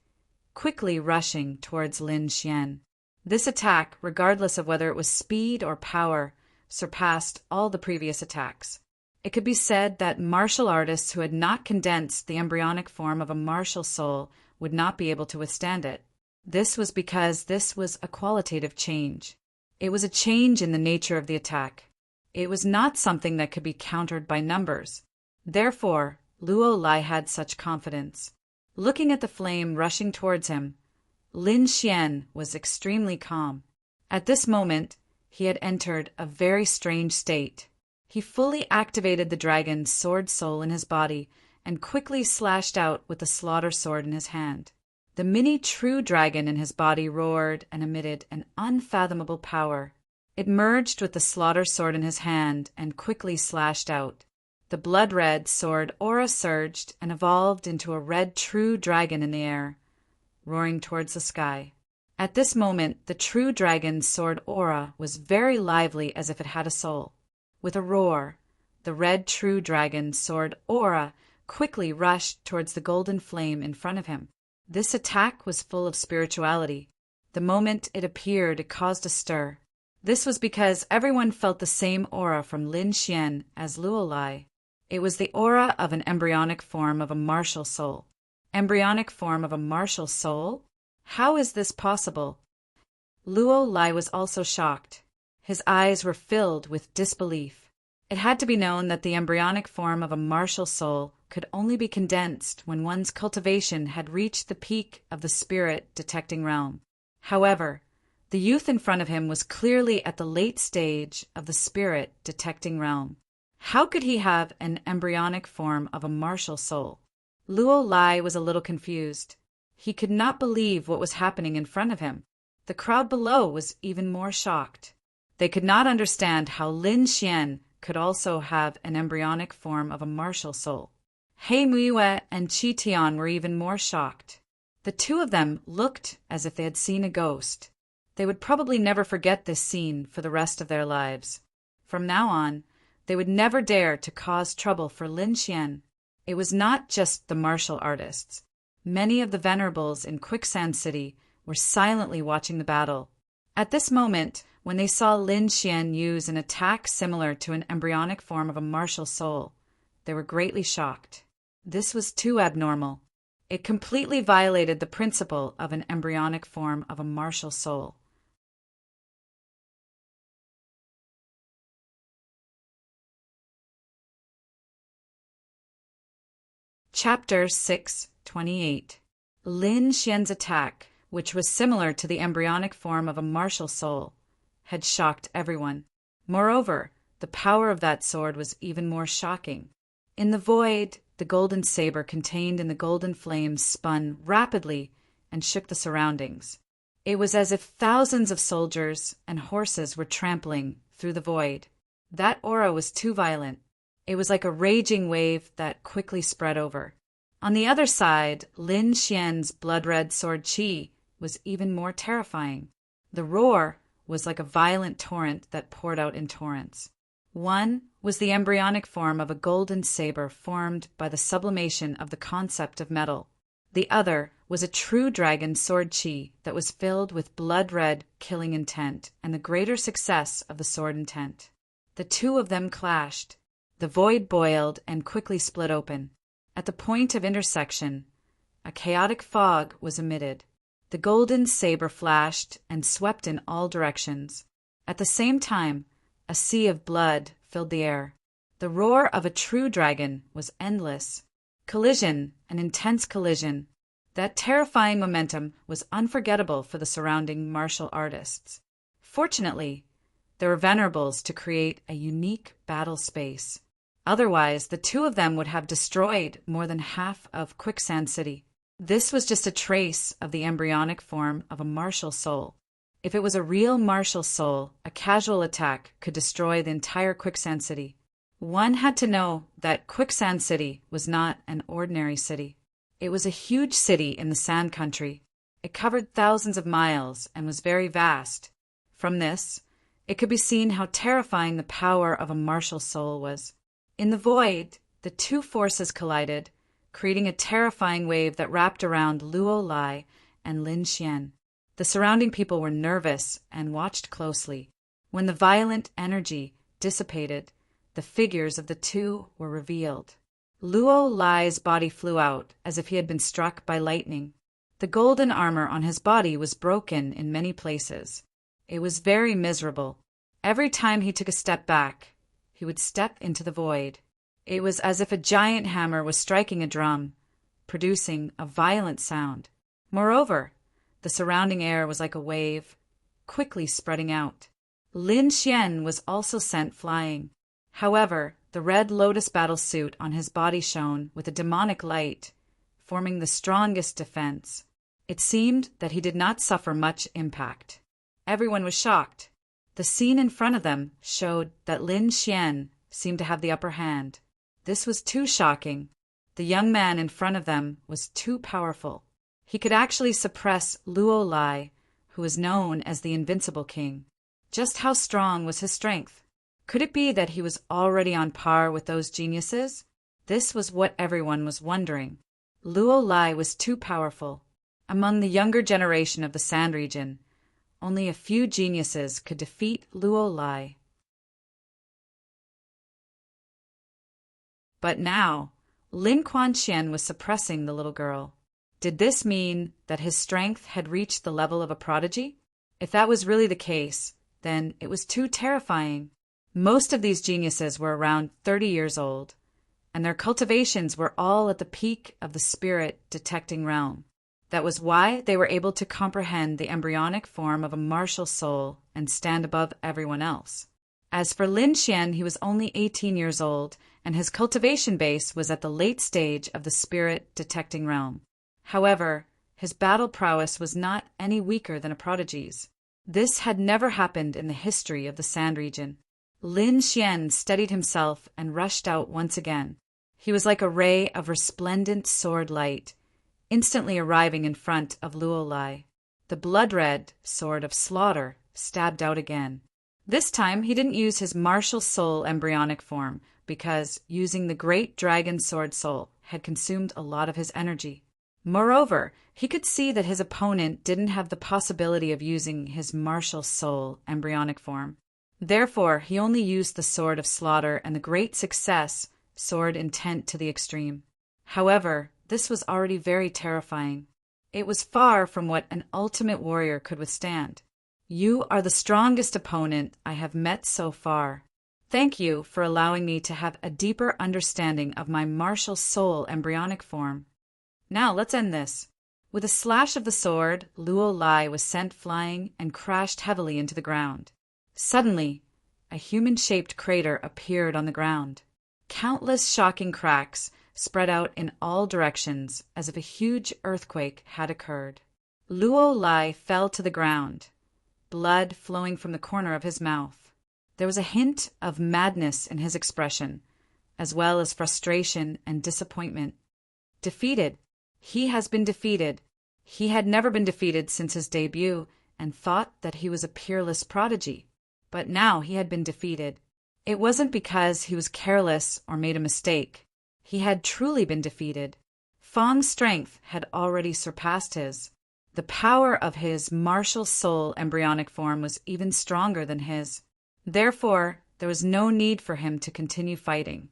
quickly rushing towards Lin Xian. This attack, regardless of whether it was speed or power, surpassed all the previous attacks. It could be said that martial artists who had not condensed the embryonic form of a martial soul would not be able to withstand it. This was because this was a qualitative change. It was a change in the nature of the attack. It was not something that could be countered by numbers. Therefore, Luo Lai had such confidence. Looking at the flame rushing towards him, Lin Xian was extremely calm. At this moment, he had entered a very strange state. He fully activated the dragon's sword soul in his body and quickly slashed out with the slaughter sword in his hand. The mini true dragon in his body roared and emitted an unfathomable power. It merged with the slaughter sword in his hand and quickly slashed out. The blood-red sword aura surged and evolved into a red true dragon in the air, roaring towards the sky. At this moment, the true dragon's sword aura was very lively, as if it had a soul. With a roar, the red true dragon's sword aura quickly rushed towards the golden flame in front of him. This attack was full of spirituality. The moment it appeared, it caused a stir. This was because everyone felt the same aura from Lin Xian as Luo Lai. It was the aura of an embryonic form of a martial soul. Embryonic form of a martial soul? How is this possible? Luo Lai was also shocked. His eyes were filled with disbelief. It had to be known that the embryonic form of a martial soul could only be condensed when one's cultivation had reached the peak of the spirit detecting realm. However, the youth in front of him was clearly at the late stage of the spirit detecting realm. How could he have an embryonic form of a martial soul? Luo Lai was a little confused. He could not believe what was happening in front of him. The crowd below was even more shocked. They could not understand how Lin Xian could also have an embryonic form of a martial soul. He Muiyue and Qi Tian were even more shocked. The two of them looked as if they had seen a ghost. They would probably never forget this scene for the rest of their lives. From now on, they would never dare to cause trouble for Lin Xian. It was not just the martial artists. Many of the venerables in Quicksand City were silently watching the battle. At this moment, when they saw Lin Xian use an attack similar to an embryonic form of a martial soul, they were greatly shocked. This was too abnormal. It completely violated the principle of an embryonic form of a martial soul. Chapter 6:28. Lin Xian's attack, which was similar to the embryonic form of a martial soul, had shocked everyone. Moreover, the power of that sword was even more shocking. In the void, the golden saber contained in the golden flames spun rapidly and shook the surroundings. It was as if thousands of soldiers and horses were trampling through the void. That aura was too violent. It was like a raging wave that quickly spread over. On the other side, Lin Xian's blood-red sword Qi was even more terrifying. The roar was like a violent torrent that poured out in torrents. One was the embryonic form of a golden saber formed by the sublimation of the concept of metal. The other was a true dragon sword Qi that was filled with blood-red killing intent and the greater success of the sword intent. The two of them clashed. The void boiled and quickly split open. At the point of intersection, a chaotic fog was emitted. The golden saber flashed and swept in all directions. At the same time, a sea of blood filled the air. The roar of a true dragon was endless. Collision, an intense collision. That terrifying momentum was unforgettable for the surrounding martial artists. Fortunately, there were venerables to create a unique battle space. Otherwise, the two of them would have destroyed more than half of Quicksand City. This was just a trace of the embryonic form of a martial soul. If it was a real martial soul, a casual attack could destroy the entire Quicksand City. One had to know that Quicksand City was not an ordinary city. It was a huge city in the Sand Country. It covered thousands of miles and was very vast. From this, it could be seen how terrifying the power of a martial soul was. In the void, the two forces collided, creating a terrifying wave that wrapped around Luo Lai and Lin Xian. The surrounding people were nervous and watched closely. When the violent energy dissipated, the figures of the two were revealed. Luo Lai's body flew out as if he had been struck by lightning. The golden armor on his body was broken in many places. It was very miserable. Every time he took a step back, he would step into the void. It was as if a giant hammer was striking a drum, producing a violent sound. Moreover, the surrounding air was like a wave, quickly spreading out. Lin Xian was also sent flying. However, the red lotus battle suit on his body shone with a demonic light, forming the strongest defense. It seemed that he did not suffer much impact. Everyone was shocked. The scene in front of them showed that Lin Xian seemed to have the upper hand. This was too shocking. The young man in front of them was too powerful. He could actually suppress Luo Lai, who was known as the Invincible King. Just how strong was his strength? Could it be that he was already on par with those geniuses? This was what everyone was wondering. Luo Lai was too powerful. Among the younger generation of the Sand region, only a few geniuses could defeat Luo Lai. But now, Lin Quanxian was suppressing the little girl. Did this mean that his strength had reached the level of a prodigy? If that was really the case, then it was too terrifying. Most of these geniuses were around 30 years old, and their cultivations were all at the peak of the spirit detecting realm. That was why they were able to comprehend the embryonic form of a martial soul and stand above everyone else. As for Lin Xian, he was only 18 years old, and his cultivation base was at the late stage of the spirit detecting realm. However, his battle prowess was not any weaker than a prodigy's. This had never happened in the history of the Sand region. Lin Xian steadied himself and rushed out once again. He was like a ray of resplendent sword light, instantly arriving in front of Luo Lai. The blood-red sword of slaughter stabbed out again. This time he didn't use his martial soul embryonic form, because using the great dragon sword soul had consumed a lot of his energy. Moreover, he could see that his opponent didn't have the possibility of using his martial soul embryonic form. Therefore, he only used the sword of slaughter and the great success, sword intent to the extreme. However, this was already very terrifying. It was far from what an ultimate warrior could withstand. You are the strongest opponent I have met so far. Thank you for allowing me to have a deeper understanding of my martial soul embryonic form. Now let's end this. With a slash of the sword, Luo Lai was sent flying and crashed heavily into the ground. Suddenly, a human-shaped crater appeared on the ground. Countless shocking cracks spread out in all directions as if a huge earthquake had occurred. Luo Lai fell to the ground, blood flowing from the corner of his mouth. There was a hint of madness in his expression, as well as frustration and disappointment. Defeated. He has been defeated. He had never been defeated since his debut and thought that he was a peerless prodigy. But now he had been defeated. It wasn't because he was careless or made a mistake. He had truly been defeated. Fang's strength had already surpassed his. The power of his martial soul embryonic form was even stronger than his. Therefore, there was no need for him to continue fighting,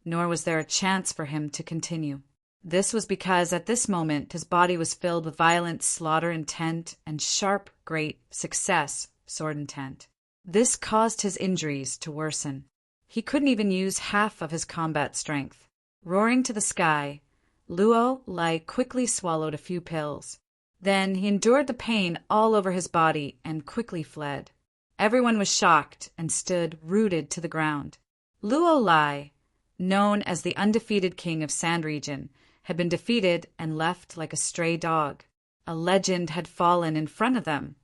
nor was there a chance for him to continue. This was because at this moment his body was filled with violent slaughter intent and sharp, great success, sword intent. This caused his injuries to worsen. He couldn't even use half of his combat strength. Roaring to the sky, Luo Lai quickly swallowed a few pills. Then he endured the pain all over his body and quickly fled. Everyone was shocked and stood rooted to the ground. Luo Lai, known as the undefeated king of Sand region, had been defeated and left like a stray dog. A legend had fallen in front of them,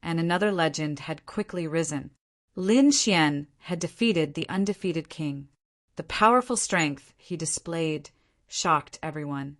and another legend had quickly risen. Lin Xian had defeated the undefeated king. The powerful strength he displayed shocked everyone.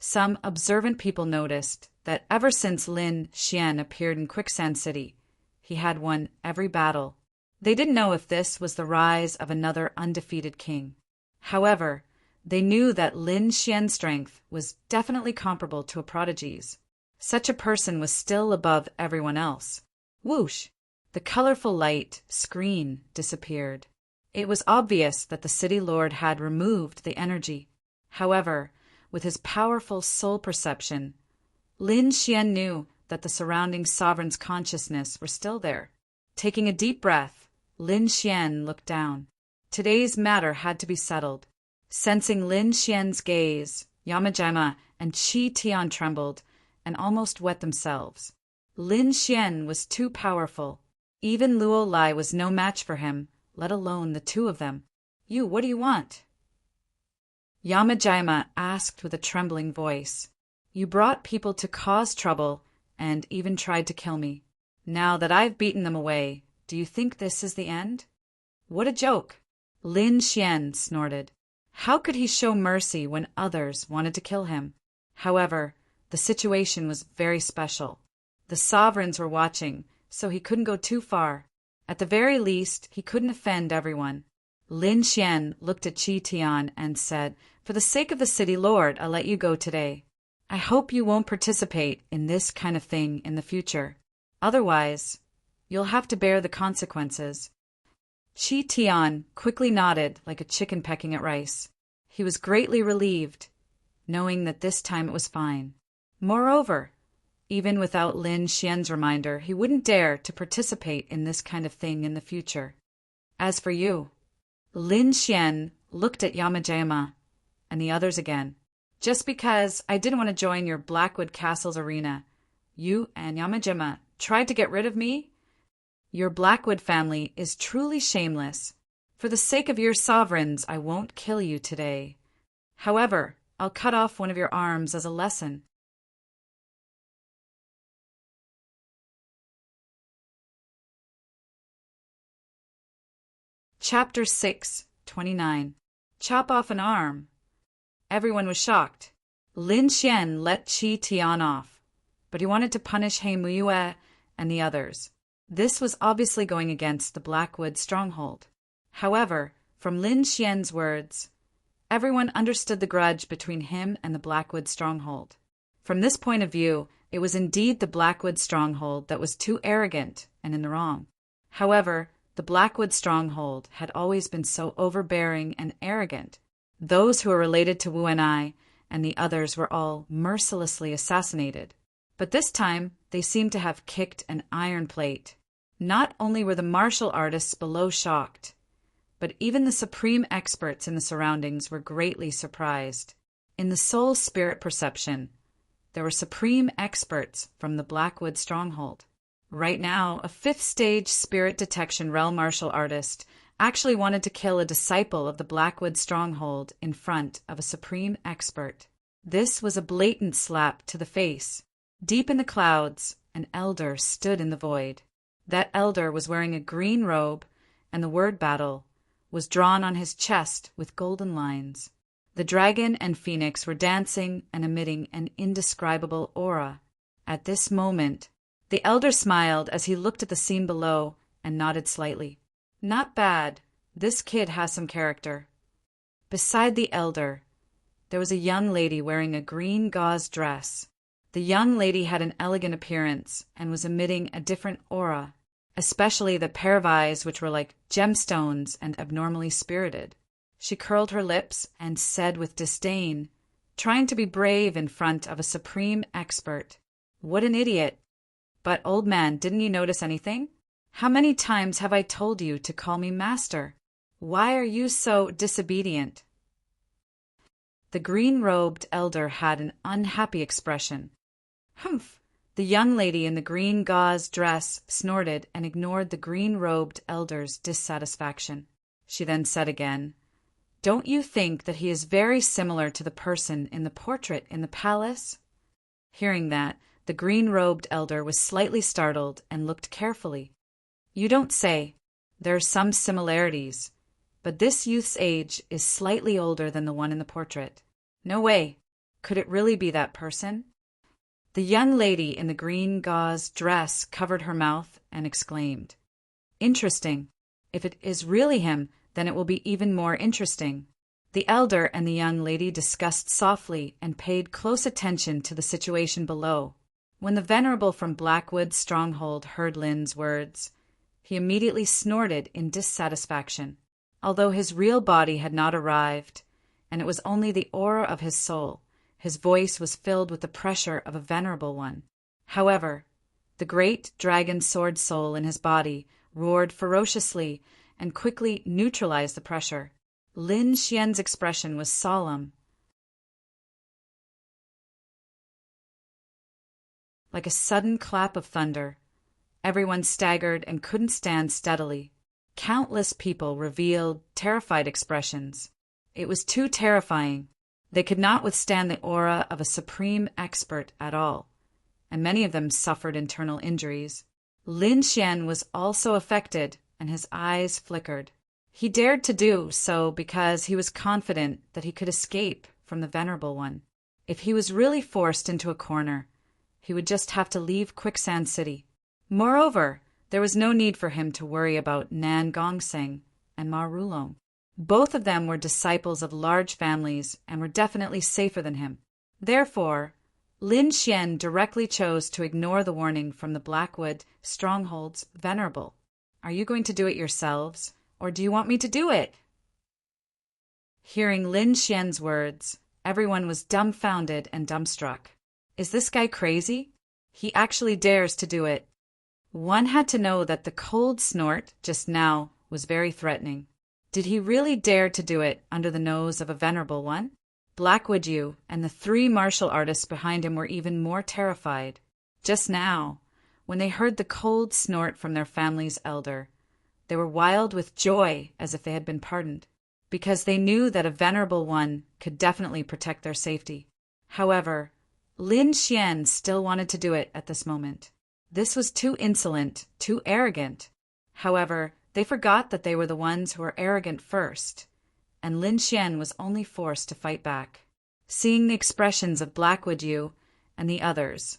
Some observant people noticed that ever since Lin Xian appeared in Quicksand City, he had won every battle. They didn't know if this was the rise of another undefeated king. However, they knew that Lin Xian's strength was definitely comparable to a prodigy's. Such a person was still above everyone else. Whoosh! The colorful light screen disappeared. It was obvious that the city lord had removed the energy. However, with his powerful soul perception, Lin Xian knew that the surrounding sovereign's consciousness were still there. Taking a deep breath, Lin Xian looked down. Today's matter had to be settled. Sensing Lin Xian's gaze, Yamajima and Qi Tian trembled and almost wet themselves. Lin Xian was too powerful. Even Luo Lai was no match for him, let alone the two of them. "You, what do you want?" Yamajima asked with a trembling voice. "You brought people to cause trouble and even tried to kill me. Now that I've beaten them away, do you think this is the end?" "What a joke!" Lin Xian snorted. How could he show mercy when others wanted to kill him? However, the situation was very special. The sovereigns were watching, so he couldn't go too far. At the very least, he couldn't offend everyone. Lin Xian looked at Qi Tian and said, "For the sake of the city lord, I'll let you go today. I hope you won't participate in this kind of thing in the future. Otherwise, you'll have to bear the consequences." Qi Tian quickly nodded like a chicken pecking at rice. He was greatly relieved, knowing that this time it was fine. Moreover, even without Lin Xian's reminder, he wouldn't dare to participate in this kind of thing in the future. "As for you," Lin Xian looked at Yamajima and the others again. "Just because I didn't want to join your Blackwood Castle's arena, you and Yamajima tried to get rid of me? Your Blackwood family is truly shameless. For the sake of your sovereigns, I won't kill you today. However, I'll cut off one of your arms as a lesson." Chapter 6:29. Chop off an arm. Everyone was shocked. Lin Xian let Qi Tian off, but he wanted to punish He Muyue and the others. This was obviously going against the Blackwood stronghold. However, from Lin Xian's words, everyone understood the grudge between him and the Blackwood stronghold. From this point of view, it was indeed the Blackwood stronghold that was too arrogant and in the wrong. However, the Blackwood stronghold had always been so overbearing and arrogant. Those who were related to Wu and I and the others were all mercilessly assassinated. But this time, they seemed to have kicked an iron plate. Not only were the martial artists below shocked, but even the supreme experts in the surroundings were greatly surprised. In the soul spirit perception, there were supreme experts from the Blackwood stronghold. Right now, a 5th stage spirit detection realm martial artist actually wanted to kill a disciple of the Blackwood stronghold in front of a supreme expert. This was a blatant slap to the face. Deep in the clouds, an elder stood in the void. That elder was wearing a green robe, and the word battle was drawn on his chest with golden lines. The dragon and phoenix were dancing and emitting an indescribable aura. At this moment, the elder smiled as he looked at the scene below and nodded slightly. "Not bad. This kid has some character." Beside the elder, there was a young lady wearing a green gauze dress. The young lady had an elegant appearance and was emitting a different aura, especially the pair of eyes which were like gemstones and abnormally spirited. She curled her lips and said with disdain, trying to be brave in front of a supreme expert, "What an idiot. But, old man, didn't you notice anything? How many times have I told you to call me master? Why are you so disobedient?" The green-robed elder had an unhappy expression. "Humph!" The young lady in the green gauze dress snorted and ignored the green-robed elder's dissatisfaction. She then said again, "Don't you think that he is very similar to the person in the portrait in the palace?" Hearing that, the green-robed elder was slightly startled and looked carefully. "You don't say. There are some similarities, but this youth's age is slightly older than the one in the portrait." "No way. Could it really be that person? The young lady in the green gauze dress covered her mouth and exclaimed, "Interesting. If it is really him, then it will be even more interesting." The elder and the young lady discussed softly and paid close attention to the situation below. When the venerable from Blackwood's stronghold heard Lin's words, he immediately snorted in dissatisfaction. Although his real body had not arrived, and it was only the aura of his soul, his voice was filled with the pressure of a venerable one. However, the great dragon sword soul in his body roared ferociously and quickly neutralized the pressure. Lin Xian's expression was solemn, like a sudden clap of thunder. Everyone staggered and couldn't stand steadily. Countless people revealed terrified expressions. It was too terrifying. They could not withstand the aura of a supreme expert at all, and many of them suffered internal injuries. Lin Xian was also affected, and his eyes flickered. He dared to do so because he was confident that he could escape from the Venerable One. If he was really forced into a corner, he would just have to leave Quicksand City. Moreover, there was no need for him to worry about Nan Gongseng and Ma Rulong. Both of them were disciples of large families and were definitely safer than him. Therefore, Lin Xian directly chose to ignore the warning from the Blackwood Stronghold's Venerable. "Are you going to do it yourselves, or do you want me to do it?" Hearing Lin Xian's words, everyone was dumbfounded and dumbstruck. Is this guy crazy? He actually dares to do it. One had to know that the cold snort just now was very threatening. Did he really dare to do it under the nose of a venerable one? Blackwood Yu and the 3 martial artists behind him were even more terrified. Just now, when they heard the cold snort from their family's elder, they were wild with joy as if they had been pardoned, because they knew that a venerable one could definitely protect their safety. However, Lin Xian still wanted to do it at this moment. This was too insolent, too arrogant. However, they forgot that they were the ones who were arrogant first, and Lin Xian was only forced to fight back. Seeing the expressions of Blackwood Yu and the others,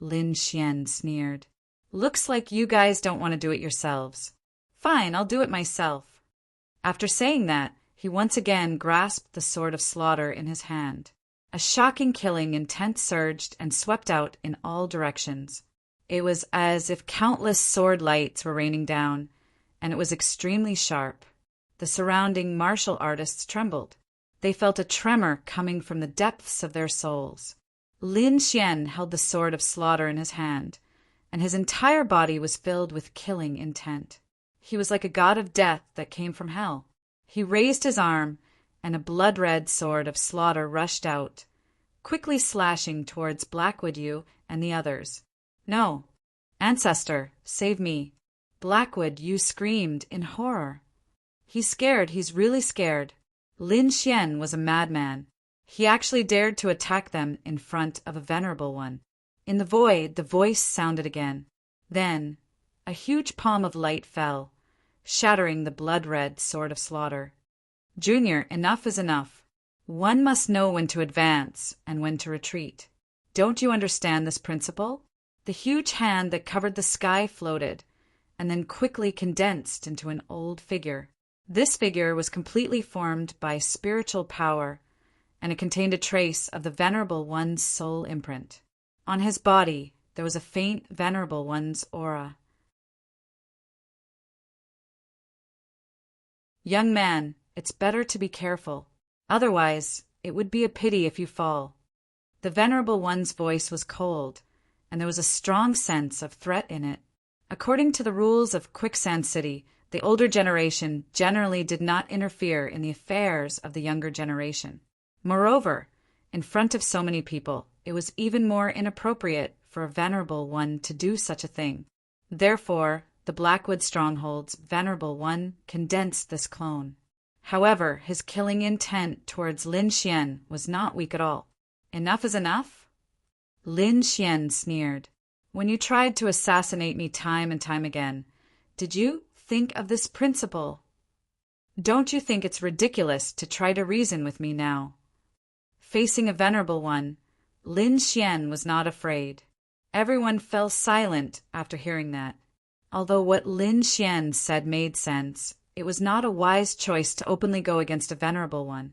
Lin Xian sneered. "Looks like you guys don't want to do it yourselves. Fine, I'll do it myself." After saying that, he once again grasped the sword of slaughter in his hand. A shocking killing intent surged and swept out in all directions. It was as if countless sword lights were raining down, and it was extremely sharp. The surrounding martial artists trembled. They felt a tremor coming from the depths of their souls. Lin Xian held the sword of slaughter in his hand, and his entire body was filled with killing intent. He was like a god of death that came from hell. He raised his arm, and a blood-red sword of slaughter rushed out, quickly slashing towards Blackwood Yu and the others. "No! Ancestor, save me!" Blackwood Yu screamed in horror. "He's scared, he's really scared." Lin Xian was a madman. He actually dared to attack them in front of a venerable one. In the void, the voice sounded again. Then, a huge palm of light fell, shattering the blood-red sword of slaughter. "Junior, enough is enough. One must know when to advance and when to retreat. Don't you understand this principle?" The huge hand that covered the sky floated, and then quickly condensed into an old figure. This figure was completely formed by spiritual power, and it contained a trace of the Venerable One's soul imprint. On his body, there was a faint Venerable One's aura. "Young man, it's better to be careful. Otherwise, it would be a pity if you fall." The Venerable One's voice was cold, and there was a strong sense of threat in it. According to the rules of Quicksand City, the older generation generally did not interfere in the affairs of the younger generation. Moreover, in front of so many people, it was even more inappropriate for a venerable one to do such a thing. Therefore, the Blackwood Stronghold's Venerable One condensed this clone. However, his killing intent towards Lin Xian was not weak at all. "Enough is enough?" Lin Xian sneered. "When you tried to assassinate me time and time again, did you think of this principle? Don't you think it's ridiculous to try to reason with me now?" facing a venerable one, Lin Xian was not afraid. Everyone fell silent after hearing that. Although what Lin Xian said made sense, it was not a wise choice to openly go against a venerable one.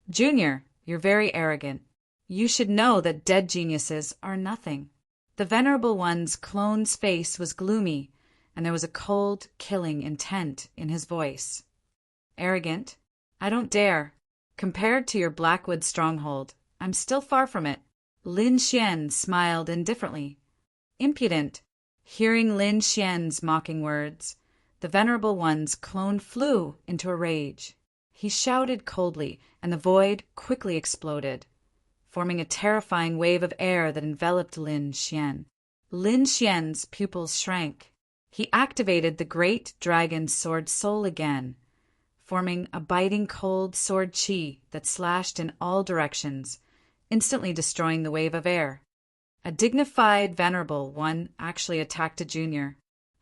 Junior, you're very arrogant. You should know that dead geniuses are nothing. The venerable one's clone's face was gloomy, and there was a cold, killing intent in his voice. Arrogant? I don't dare. Compared to your Blackwood stronghold, I'm still far from it. Lin Xian smiled indifferently. Impudent. Hearing Lin Xian's mocking words, the venerable one's clone flew into a rage. He shouted coldly, and the void quickly exploded, forming a terrifying wave of air that enveloped Lin Xian. Lin Xian's pupils shrank. He activated the great dragon sword soul again, forming a biting cold sword chi that slashed in all directions, instantly destroying the wave of air. A dignified, venerable one actually attacked a junior.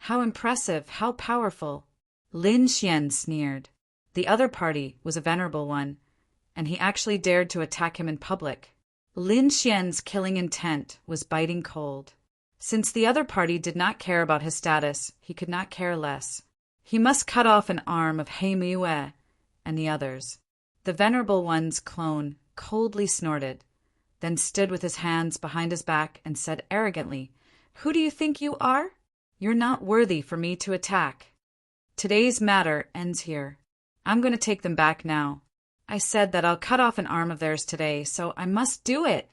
How impressive, how powerful! Lin Xian sneered. The other party was a venerable one, and he actually dared to attack him in public. Lin Xian's killing intent was biting cold. Since the other party did not care about his status, he could not care less. He must cut off an arm of He Muyue and the others. The venerable one's clone coldly snorted, then stood with his hands behind his back and said arrogantly, "Who do you think you are? You're not worthy for me to attack. Today's matter ends here. I'm going to take them back now. I said that I'll cut off an arm of theirs today, so I must do it."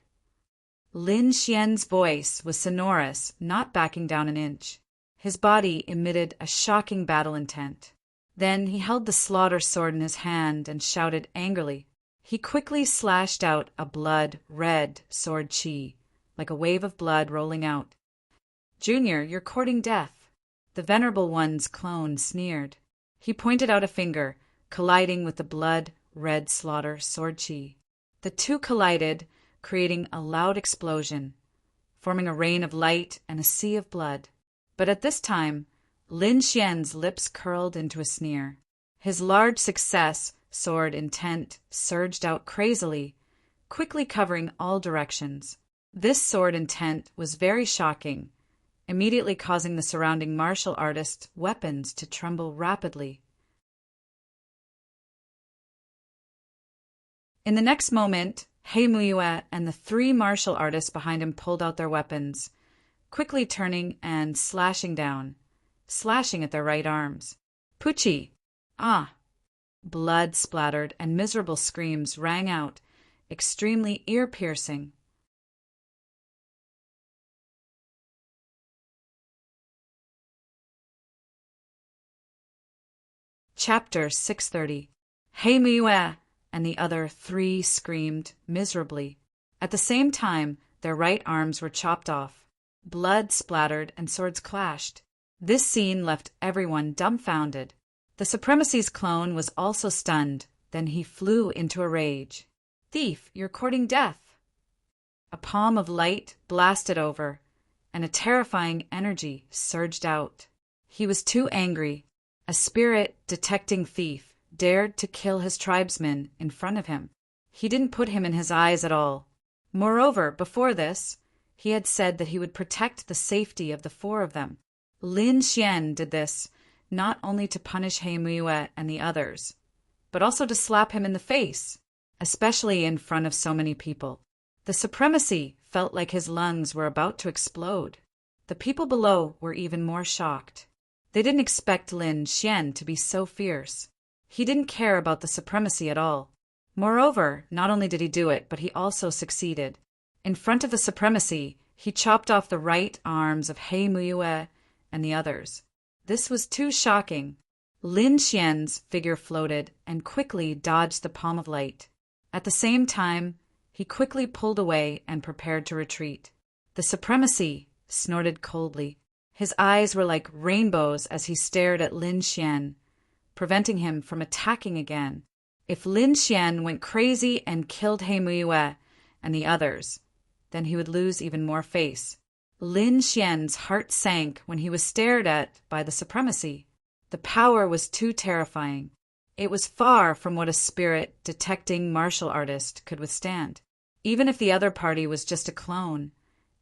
Lin Xian's voice was sonorous, not backing down an inch. His body emitted a shocking battle intent. Then he held the slaughter sword in his hand and shouted angrily. He quickly slashed out a blood-red sword chi, like a wave of blood rolling out. "Junior, you're courting death." The venerable one's clone sneered. He pointed out a finger, colliding with the blood-red slaughter sword chi. The two collided, creating a loud explosion, forming a rain of light and a sea of blood. But at this time, Lin Xian's lips curled into a sneer. His large success, sword intent, surged out crazily, quickly covering all directions. This sword intent was very shocking, immediately causing the surrounding martial artists' weapons to tremble rapidly. In the next moment, He Muyue and the three martial artists behind him pulled out their weapons, quickly turning and slashing down, slashing at their right arms. "Puchi! Ah!" Blood splattered and miserable screams rang out, extremely ear-piercing. Chapter 630. He Muyue and the other three screamed miserably. At the same time, their right arms were chopped off. Blood splattered and swords clashed. This scene left everyone dumbfounded. The Supremacy's clone was also stunned. Then he flew into a rage. "Thief, you're courting death!" A palm of light blasted over, and a terrifying energy surged out. He was too angry. A spirit-detecting thief dared to kill his tribesmen in front of him. He didn't put him in his eyes at all. Moreover, before this, he had said that he would protect the safety of the four of them. Lin Xian did this not only to punish He Muyue and the others, but also to slap him in the face, especially in front of so many people. The Supremacy felt like his lungs were about to explode. The people below were even more shocked. They didn't expect Lin Xian to be so fierce. He didn't care about the Supremacy at all. Moreover, not only did he do it, but he also succeeded. In front of the Supremacy, he chopped off the right arms of He Muyue and the others. This was too shocking. Lin Xian's figure floated and quickly dodged the palm of light. At the same time, he quickly pulled away and prepared to retreat. The Supremacy snorted coldly. His eyes were like rainbows as he stared at Lin Xian, preventing him from attacking again. If Lin Xian went crazy and killed He Muyue and the others, then he would lose even more face. Lin Xian's heart sank when he was stared at by the Supremacy. The power was too terrifying. It was far from what a spirit-detecting martial artist could withstand. Even if the other party was just a clone,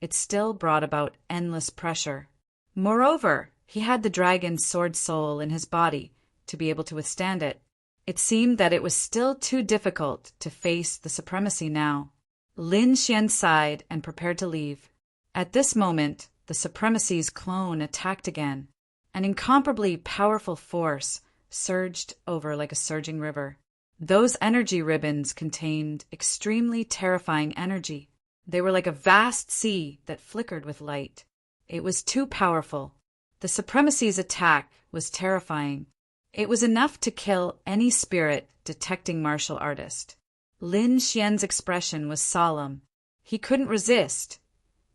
it still brought about endless pressure. Moreover, he had the dragon's sword soul in his body to be able to withstand it. It seemed that it was still too difficult to face the supremacy now. Lin Xian sighed and prepared to leave. At this moment, the supremacy's clone attacked again. An incomparably powerful force surged over like a surging river. Those energy ribbons contained extremely terrifying energy. They were like a vast sea that flickered with light. It was too powerful. The supremacy's attack was terrifying. It was enough to kill any spirit-detecting martial artist. Lin Xian's expression was solemn. He couldn't resist,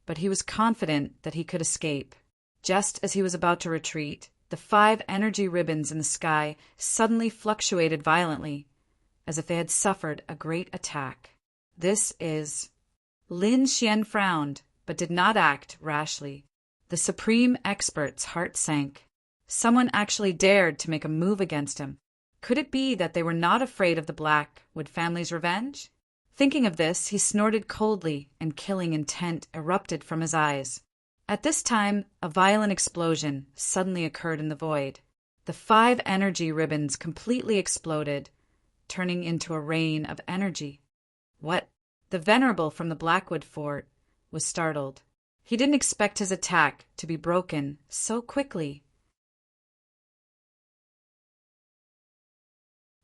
but he was confident that he could escape. Just as he was about to retreat, the 5 energy ribbons in the sky suddenly fluctuated violently, as if they had suffered a great attack. This is... Lin Xian frowned, but did not act rashly. The supreme expert's heart sank. Someone actually dared to make a move against him. Could it be that they were not afraid of the Blackwood family's revenge? Thinking of this, he snorted coldly, and killing intent erupted from his eyes. At this time, a violent explosion suddenly occurred in the void. The 5 energy ribbons completely exploded, turning into a rain of energy. What? The Venerable from the Blackwood fort was startled. He didn't expect his attack to be broken so quickly.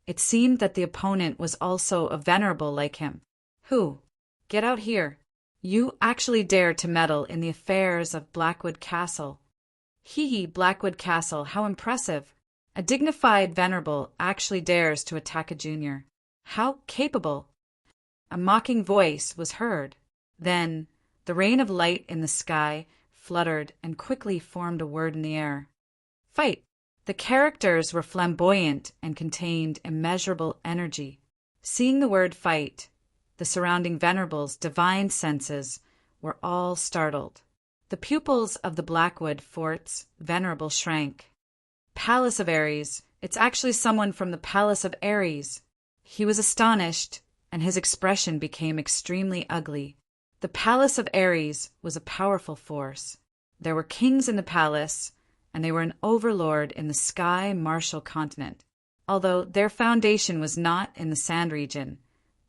It seemed that the opponent was also a venerable like him. Who? Get out here. You actually dare to meddle in the affairs of Blackwood Castle. Hee, Blackwood Castle, how impressive. A dignified venerable actually dares to attack a junior. How capable. A mocking voice was heard. Then, the rain of light in the sky fluttered and quickly formed a word in the air. Fight! The characters were flamboyant and contained immeasurable energy. Seeing the word fight, the surrounding venerables' divine senses were all startled. The pupils of the Blackwood fort's venerable shrank. Palace of Ares, it's actually someone from the Palace of Ares. He was astonished, and his expression became extremely ugly. The Palace of Ares was a powerful force. There were kings in the palace, and they were an overlord in the sky martial continent. Although their foundation was not in the sand region,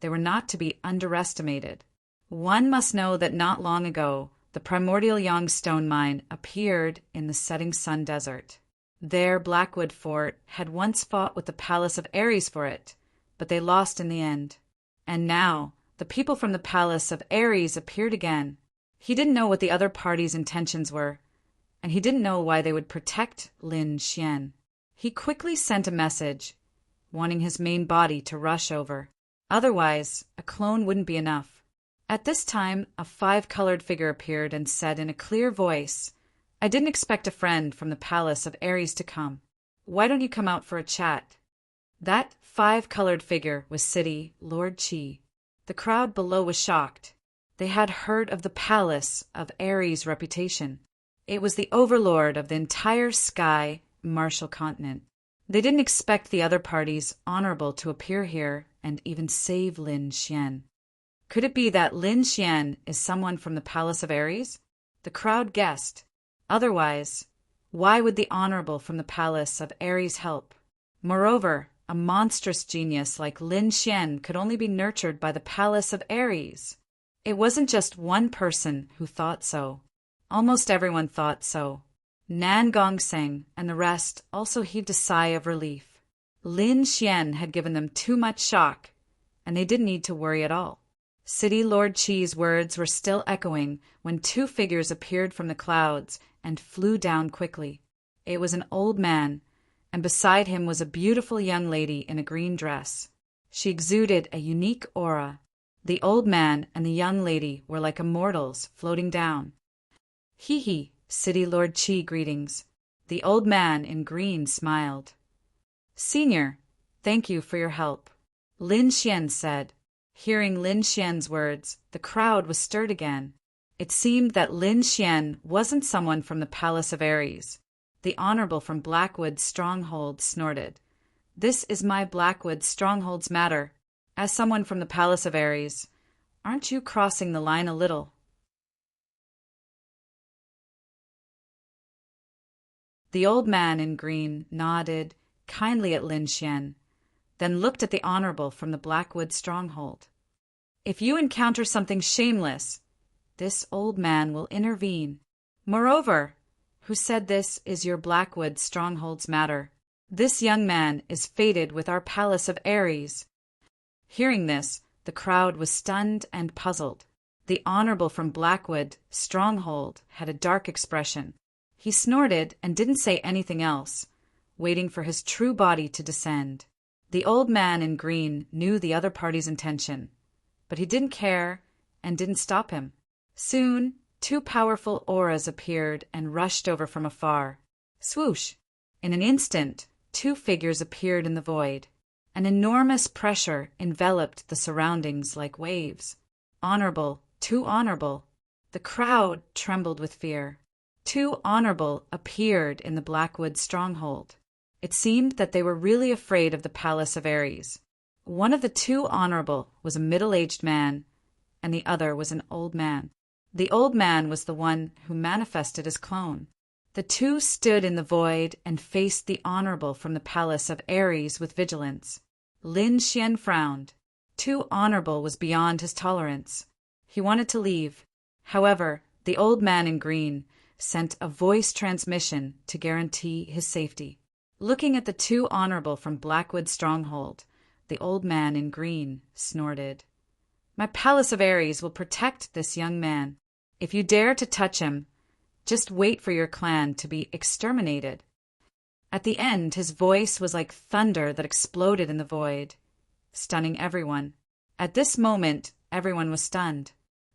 they were not to be underestimated. One must know that not long ago, the primordial Yang stone mine appeared in the setting sun desert. Their Blackwood fort had once fought with the Palace of Ares for it, but they lost in the end. And now, the people from the Palace of Ares appeared again. He didn't know what the other party's intentions were, and he didn't know why they would protect Lin Xian. He quickly sent a message, wanting his main body to rush over. Otherwise, a clone wouldn't be enough. At this time, a 5-colored figure appeared and said in a clear voice, I didn't expect a friend from the Palace of Ares to come. Why don't you come out for a chat? That 5-colored figure was City Lord Qi. The crowd below was shocked. They had heard of the Palace of Ares' reputation. It was the overlord of the entire sky martial continent. They didn't expect the other parties honorable to appear here and even save Lin Xian. Could it be that Lin Xian is someone from the Palace of Ares? The crowd guessed. Otherwise, why would the honorable from the Palace of Ares help? Moreover, a monstrous genius like Lin Xian could only be nurtured by the Palace of Ares. It wasn't just one person who thought so. Almost everyone thought so. Nan Gongseng and the rest also heaved a sigh of relief. Lin Xian had given them too much shock, and they didn't need to worry at all. City Lord Qi's words were still echoing when 2 figures appeared from the clouds and flew down quickly. It was an old man, and beside him was a beautiful young lady in a green dress. She exuded a unique aura. The old man and the young lady were like immortals floating down. Hee, City Lord Qi greetings. The old man in green smiled. Senior, thank you for your help, Lin Xian said. Hearing Lin Xian's words, the crowd was stirred again. It seemed that Lin Xian wasn't someone from the Palace of Ares. The honorable from Blackwood's stronghold snorted. This is my Blackwood stronghold's matter. As someone from the Palace of Ares, aren't you crossing the line a little? The old man in green nodded kindly at Lin Xian, then looked at the Honorable from the Blackwood stronghold. If you encounter something shameless, this old man will intervene. Moreover, who said this is your Blackwood stronghold's matter? This young man is fated with our Palace of Ares. Hearing this, the crowd was stunned and puzzled. The Honorable from Blackwood stronghold had a dark expression. He snorted and didn't say anything else, waiting for his true body to descend. The old man in green knew the other party's intention, but he didn't care and didn't stop him. Soon, two powerful auras appeared and rushed over from afar. Swoosh! In an instant, two figures appeared in the void. An enormous pressure enveloped the surroundings like waves. Honorable, too honorable. The crowd trembled with fear. Two honorable appeared in the Blackwood stronghold. It seemed that they were really afraid of the Palace of Ares. One of the two honorable was a middle-aged man, and the other was an old man. The old man was the one who manifested as clone. The two stood in the void and faced the honorable from the Palace of Ares with vigilance. Lin Xian frowned. Too honorable was beyond his tolerance. He wanted to leave. However, the old man in green sent a voice transmission to guarantee his safety. Looking at the two honorable from Blackwood stronghold, the old man in green snorted. My Palace of Ares will protect this young man. If you dare to touch him, just wait for your clan to be exterminated. At the end, his voice was like thunder that exploded in the void, stunning everyone. At this moment, everyone was stunned.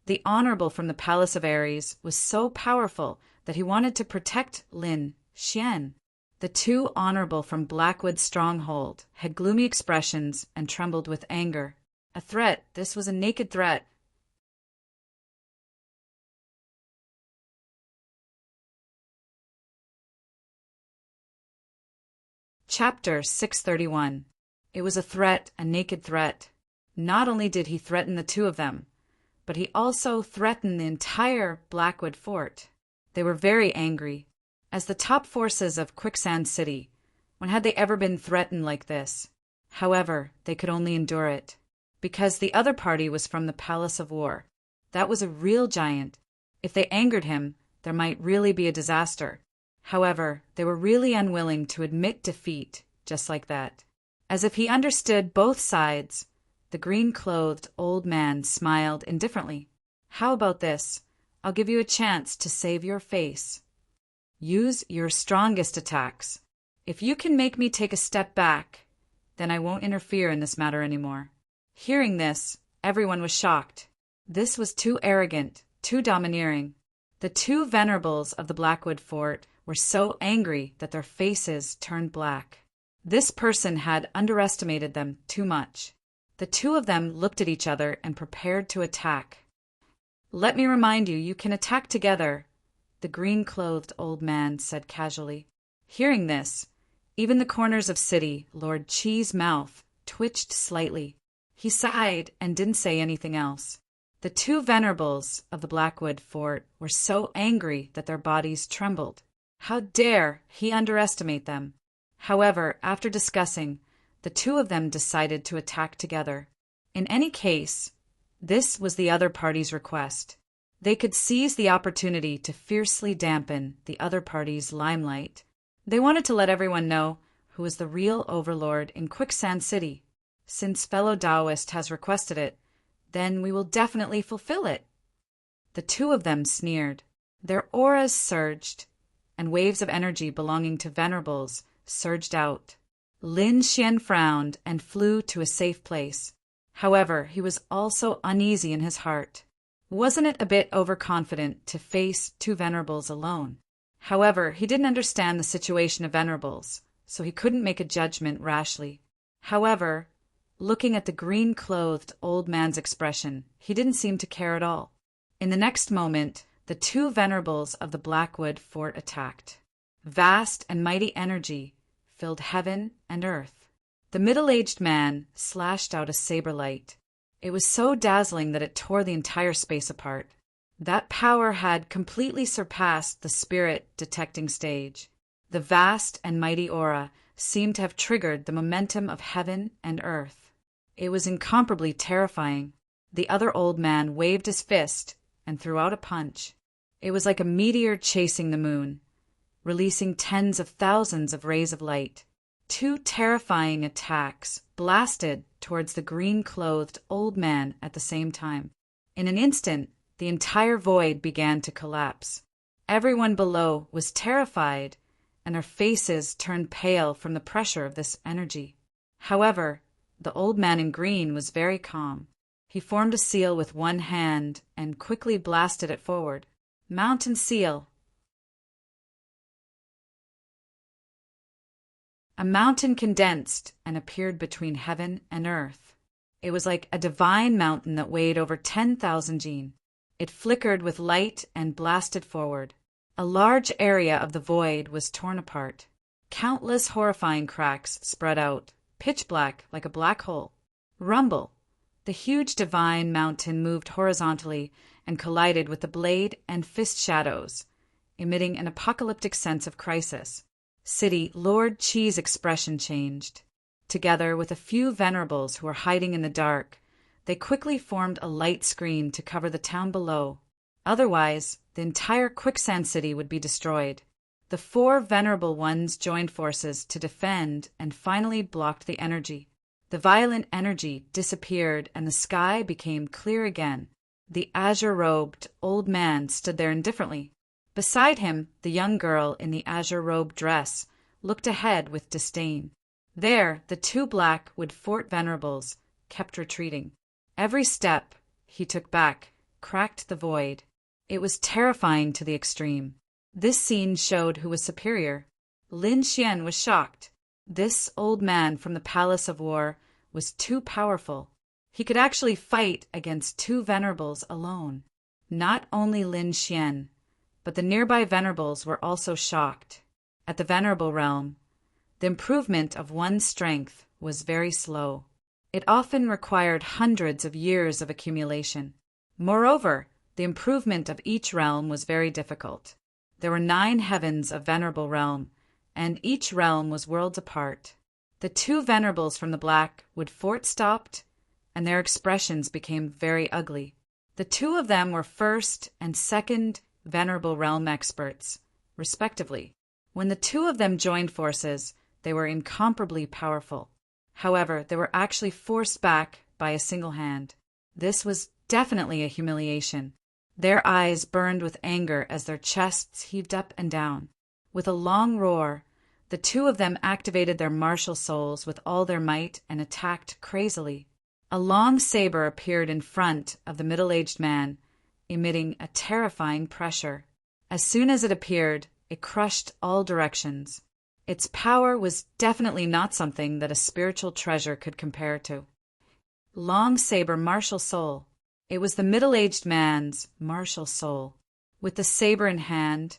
The Honorable from the Palace of Ares was so powerful that he wanted to protect Lin Xian. The two Honorable from Blackwood stronghold had gloomy expressions and trembled with anger. A threat. This was a naked threat. Chapter 631. It was a threat, a naked threat. Not only did he threaten the two of them, but he also threatened the entire Blackwood fort. They were very angry. As the top forces of Quicksand City, when had they ever been threatened like this? However, they could only endure it. Because the other party was from the Palace of War. That was a real giant. If they angered him, there might really be a disaster. However, they were really unwilling to admit defeat just like that. As if he understood both sides, the green-clothed old man smiled indifferently. How about this? I'll give you a chance to save your face. Use your strongest attacks. If you can make me take a step back, then I won't interfere in this matter anymore. Hearing this, everyone was shocked. This was too arrogant, too domineering. The two venerables of the Blackwood fort were so angry that their faces turned black. This person had underestimated them too much. The two of them looked at each other and prepared to attack. Let me remind you, you can attack together, the green-clothed old man said casually. Hearing this, even the corners of City Lord Chi's mouth twitched slightly. He sighed and didn't say anything else. The two venerables of the Blackwood fort were so angry that their bodies trembled. How dare he underestimate them? However, after discussing, the two of them decided to attack together. In any case, this was the other party's request. They could seize the opportunity to fiercely dampen the other party's limelight. They wanted to let everyone know who was the real overlord in Quicksand City. Since fellow Taoist has requested it, then we will definitely fulfill it. The two of them sneered. Their auras surged, and waves of energy belonging to venerables surged out. Lin Xian frowned and flew to a safe place. However, he was also uneasy in his heart. Wasn't it a bit overconfident to face two venerables alone? However, he didn't understand the situation of venerables, so he couldn't make a judgment rashly. However, looking at the green-clothed old man's expression, he didn't seem to care at all. In the next moment, the two venerables of the Blackwood fort attacked. Vast and mighty energy filled heaven and earth. The middle-aged man slashed out a saber light. It was so dazzling that it tore the entire space apart. That power had completely surpassed the spirit detecting stage. The vast and mighty aura seemed to have triggered the momentum of heaven and earth. It was incomparably terrifying. The other old man waved his fist and threw out a punch. It was like a meteor chasing the moon, releasing tens of thousands of rays of light. Two terrifying attacks blasted towards the green-clothed old man at the same time. In an instant, the entire void began to collapse. Everyone below was terrified, and their faces turned pale from the pressure of this energy. However, the old man in green was very calm. He formed a seal with one hand and quickly blasted it forward. Mountain seal. A mountain condensed and appeared between heaven and earth. It was like a divine mountain that weighed over 10,000 jin. It flickered with light and blasted forward. A large area of the void was torn apart. Countless horrifying cracks spread out, pitch black like a black hole. Rumble. The huge divine mountain moved horizontally and collided with the blade and fist shadows, emitting an apocalyptic sense of crisis. City Lord Chi's expression changed. Together with a few venerables who were hiding in the dark, they quickly formed a light screen to cover the town below. Otherwise, the entire quicksand city would be destroyed. The four venerable ones joined forces to defend and finally blocked the energy. The violent energy disappeared and the sky became clear again. The azure-robed old man stood there indifferently. Beside him, the young girl in the azure-robed dress looked ahead with disdain. There, the two black wood fort venerables kept retreating. Every step he took back cracked the void. It was terrifying to the extreme. This scene showed who was superior. Lin Xian was shocked. This old man from the Palace of War was too powerful. He could actually fight against two venerables alone. Not only Lin Xian, but the nearby venerables were also shocked. At the venerable realm, the improvement of one's strength was very slow. It often required hundreds of years of accumulation. Moreover, the improvement of each realm was very difficult. There were 9 heavens of venerable realm, and each realm was worlds apart. The two venerables from the black wood fort stopped, and their expressions became very ugly. The two of them were first and second venerable realm experts, respectively. When the two of them joined forces, they were incomparably powerful. However, they were actually forced back by a single hand. This was definitely a humiliation. Their eyes burned with anger as their chests heaved up and down. With a long roar, the two of them activated their martial souls with all their might and attacked crazily. A long saber appeared in front of the middle-aged man, emitting a terrifying pressure. As soon as it appeared, it crushed all directions. Its power was definitely not something that a spiritual treasure could compare to. Long saber martial soul. It was the middle-aged man's martial soul. With the saber in hand,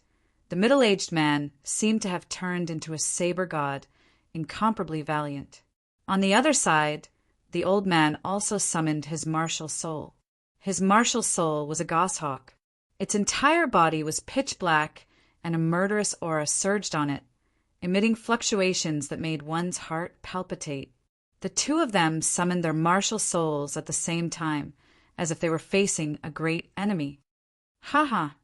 the middle-aged man seemed to have turned into a saber god, incomparably valiant. On the other side, the old man also summoned his martial soul. His martial soul was a goshawk. Its entire body was pitch black, and a murderous aura surged on it, emitting fluctuations that made one's heart palpitate. The two of them summoned their martial souls at the same time, as if they were facing a great enemy. "Ha!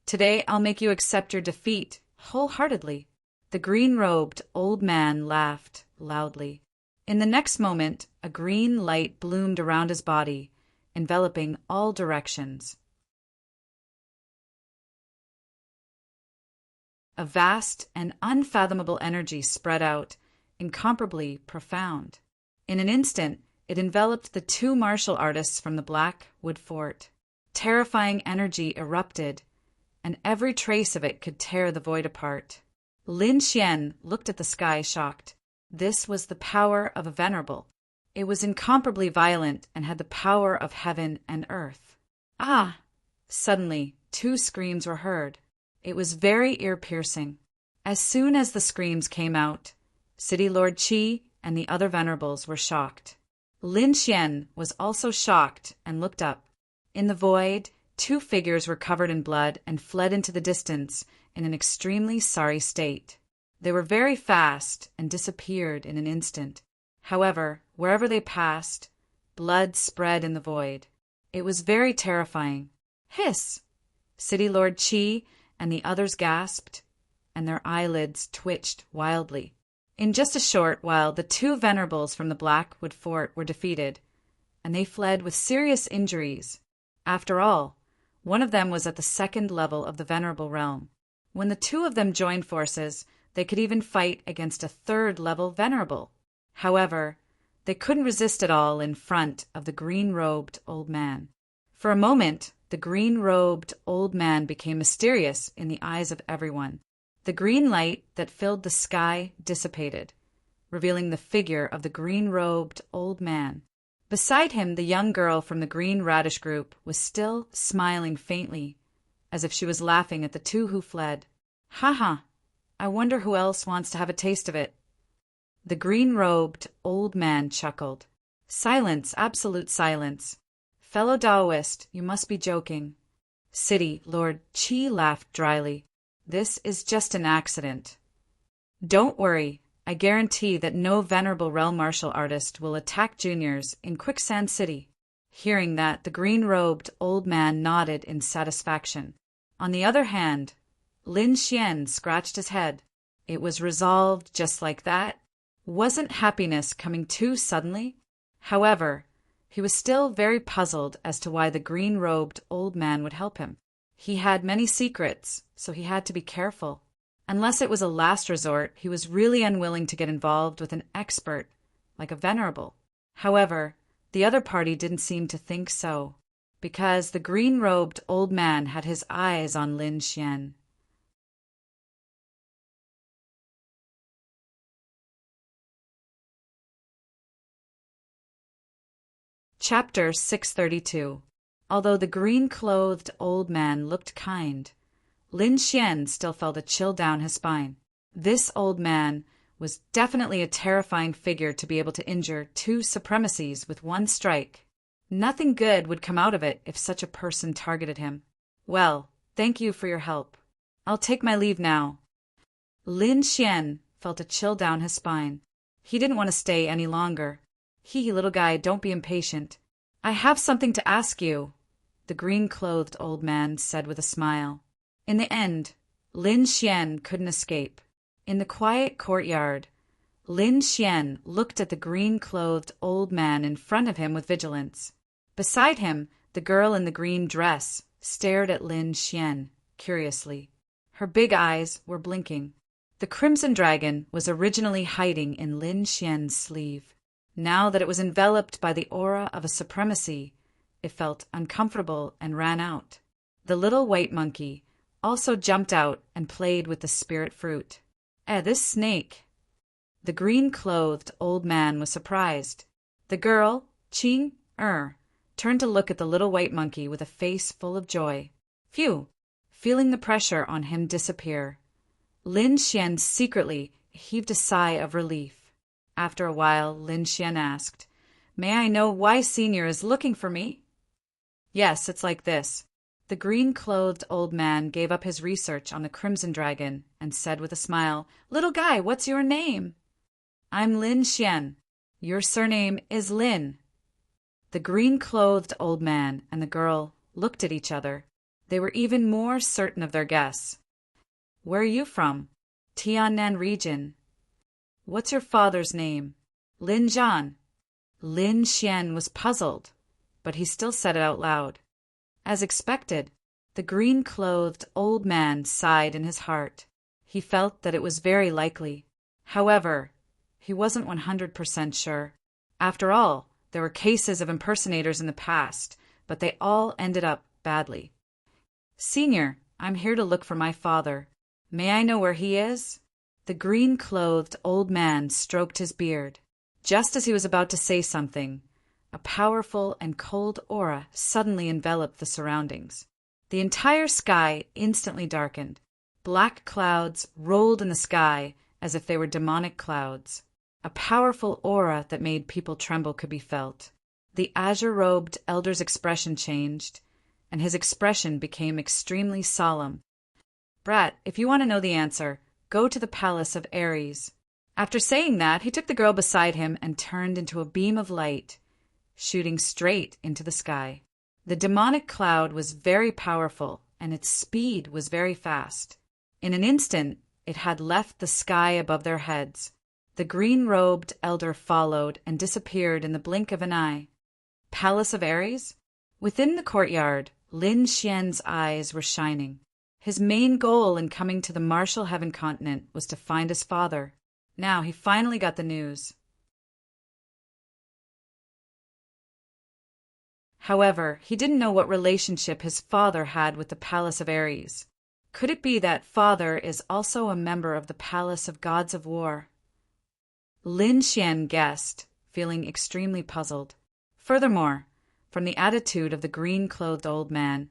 Today I'll make you accept your defeat wholeheartedly." The green-robed old man laughed loudly. In the next moment, a green light bloomed around his body, enveloping all directions. A vast and unfathomable energy spread out, incomparably profound. In an instant, it enveloped the two martial artists from the Black Wood Fort. Terrifying energy erupted, and every trace of it could tear the void apart. Lin Xian looked at the sky shocked. This was the power of a venerable. It was incomparably violent and had the power of heaven and earth. Ah! Suddenly, two screams were heard. It was very ear-piercing. As soon as the screams came out, City Lord Chi and the other venerables were shocked. Lin Xian was also shocked and looked up. In the void, two figures were covered in blood and fled into the distance in an extremely sorry state. They were very fast and disappeared in an instant. However, wherever they passed, blood spread in the void. It was very terrifying. Hiss! City Lord Qi and the others gasped, and their eyelids twitched wildly. In just a short while, the two venerables from the Blackwood Fort were defeated, and they fled with serious injuries. After all, one of them was at the second level of the venerable realm. When the two of them joined forces, they could even fight against a third-level venerable. However, they couldn't resist at all in front of the green-robed old man. For a moment, the green-robed old man became mysterious in the eyes of everyone. The green light that filled the sky dissipated, revealing the figure of the green-robed old man. Beside him, the young girl from the green radish group was still smiling faintly, as if she was laughing at the two who fled. "Ha! I wonder who else wants to have a taste of it." The green-robed old man chuckled. "Silence, absolute silence. Fellow Taoist, you must be joking." City Lord Qi laughed dryly. "This is just an accident. Don't worry, I guarantee that no venerable realm martial artist will attack juniors in Quicksand City." Hearing that, the green-robed old man nodded in satisfaction. On the other hand, Lin Xian scratched his head. It was resolved just like that. Wasn't happiness coming too suddenly? However, he was still very puzzled as to why the green-robed old man would help him. He had many secrets, so he had to be careful. Unless it was a last resort, he was really unwilling to get involved with an expert like a venerable. However, the other party didn't seem to think so, because the green-robed old man had his eyes on Lin Xian. Chapter 632. Although the green-clothed old man looked kind, Lin Xian still felt a chill down his spine. This old man was definitely a terrifying figure to be able to injure two supremacies with one strike. Nothing good would come out of it if such a person targeted him. "Well, thank you for your help. I'll take my leave now." Lin Xian felt a chill down his spine. He didn't want to stay any longer. Little guy, don't be impatient. "I have something to ask you," the green-clothed old man said with a smile. In the end, Lin Xian couldn't escape. In the quiet courtyard, Lin Xian looked at the green-clothed old man in front of him with vigilance. Beside him, the girl in the green dress stared at Lin Xian curiously. Her big eyes were blinking. The crimson dragon was originally hiding in Lin Xian's sleeve. Now that it was enveloped by the aura of a supremacy, it felt uncomfortable and ran out. The little white monkey also jumped out and played with the spirit fruit. This snake." The green-clothed old man was surprised. The girl, Qing turned to look at the little white monkey with a face full of joy. Phew! Feeling the pressure on him disappear, Lin Xian secretly heaved a sigh of relief. After a while, Lin Xian asked, "May I know why Senior is looking for me?" "Yes, it's like this." The green-clothed old man gave up his research on the crimson dragon and said with a smile, "Little guy, what's your name?" "I'm Lin Xian. Your surname is Lin." The green-clothed old man and the girl looked at each other. They were even more certain of their guess. "Where are you from?" "Tiannan region." "What's your father's name?" "Lin Zhan." Lin Xian was puzzled, but he still said it out loud. As expected, the green-clothed old man sighed in his heart. He felt that it was very likely. However, he wasn't 100% sure. After all, there were cases of impersonators in the past, but they all ended up badly. "Senior, I'm here to look for my father. May I know where he is?" The green-clothed old man stroked his beard. Just as he was about to say something, a powerful and cold aura suddenly enveloped the surroundings. The entire sky instantly darkened. Black clouds rolled in the sky as if they were demonic clouds. A powerful aura that made people tremble could be felt. The azure-robed elder's expression changed, and his expression became extremely solemn. "Brat, if you want to know the answer, go to the palace of Ares." After saying that, he took the girl beside him and turned into a beam of light, shooting straight into the sky. The demonic cloud was very powerful, and its speed was very fast. In an instant, it had left the sky above their heads. The green-robed elder followed and disappeared in the blink of an eye. Palace of Ares? Within the courtyard, Lin Xian's eyes were shining. His main goal in coming to the martial heaven continent was to find his father. Now he finally got the news. However, he didn't know what relationship his father had with the Palace of Ares. Could it be that father is also a member of the Palace of Gods of War? Lin Xian guessed, feeling extremely puzzled. Furthermore, from the attitude of the green-clothed old man,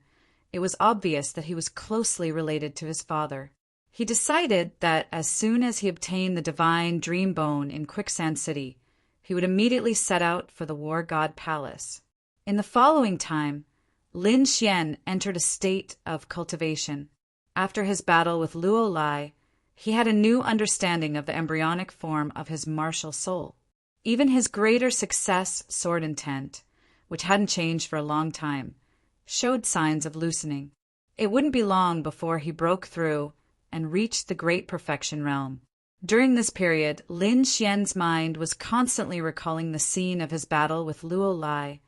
it was obvious that he was closely related to his father. He decided that as soon as he obtained the divine dream bone in Quicksand City, he would immediately set out for the War God Palace. In the following time, Lin Xian entered a state of cultivation. After his battle with Luo Lai, he had a new understanding of the embryonic form of his martial soul. Even his greater success sword intent, which hadn't changed for a long time, showed signs of loosening. It wouldn't be long before he broke through and reached the great perfection realm. During this period, Lin Xian's mind was constantly recalling the scene of his battle with Luo Lai,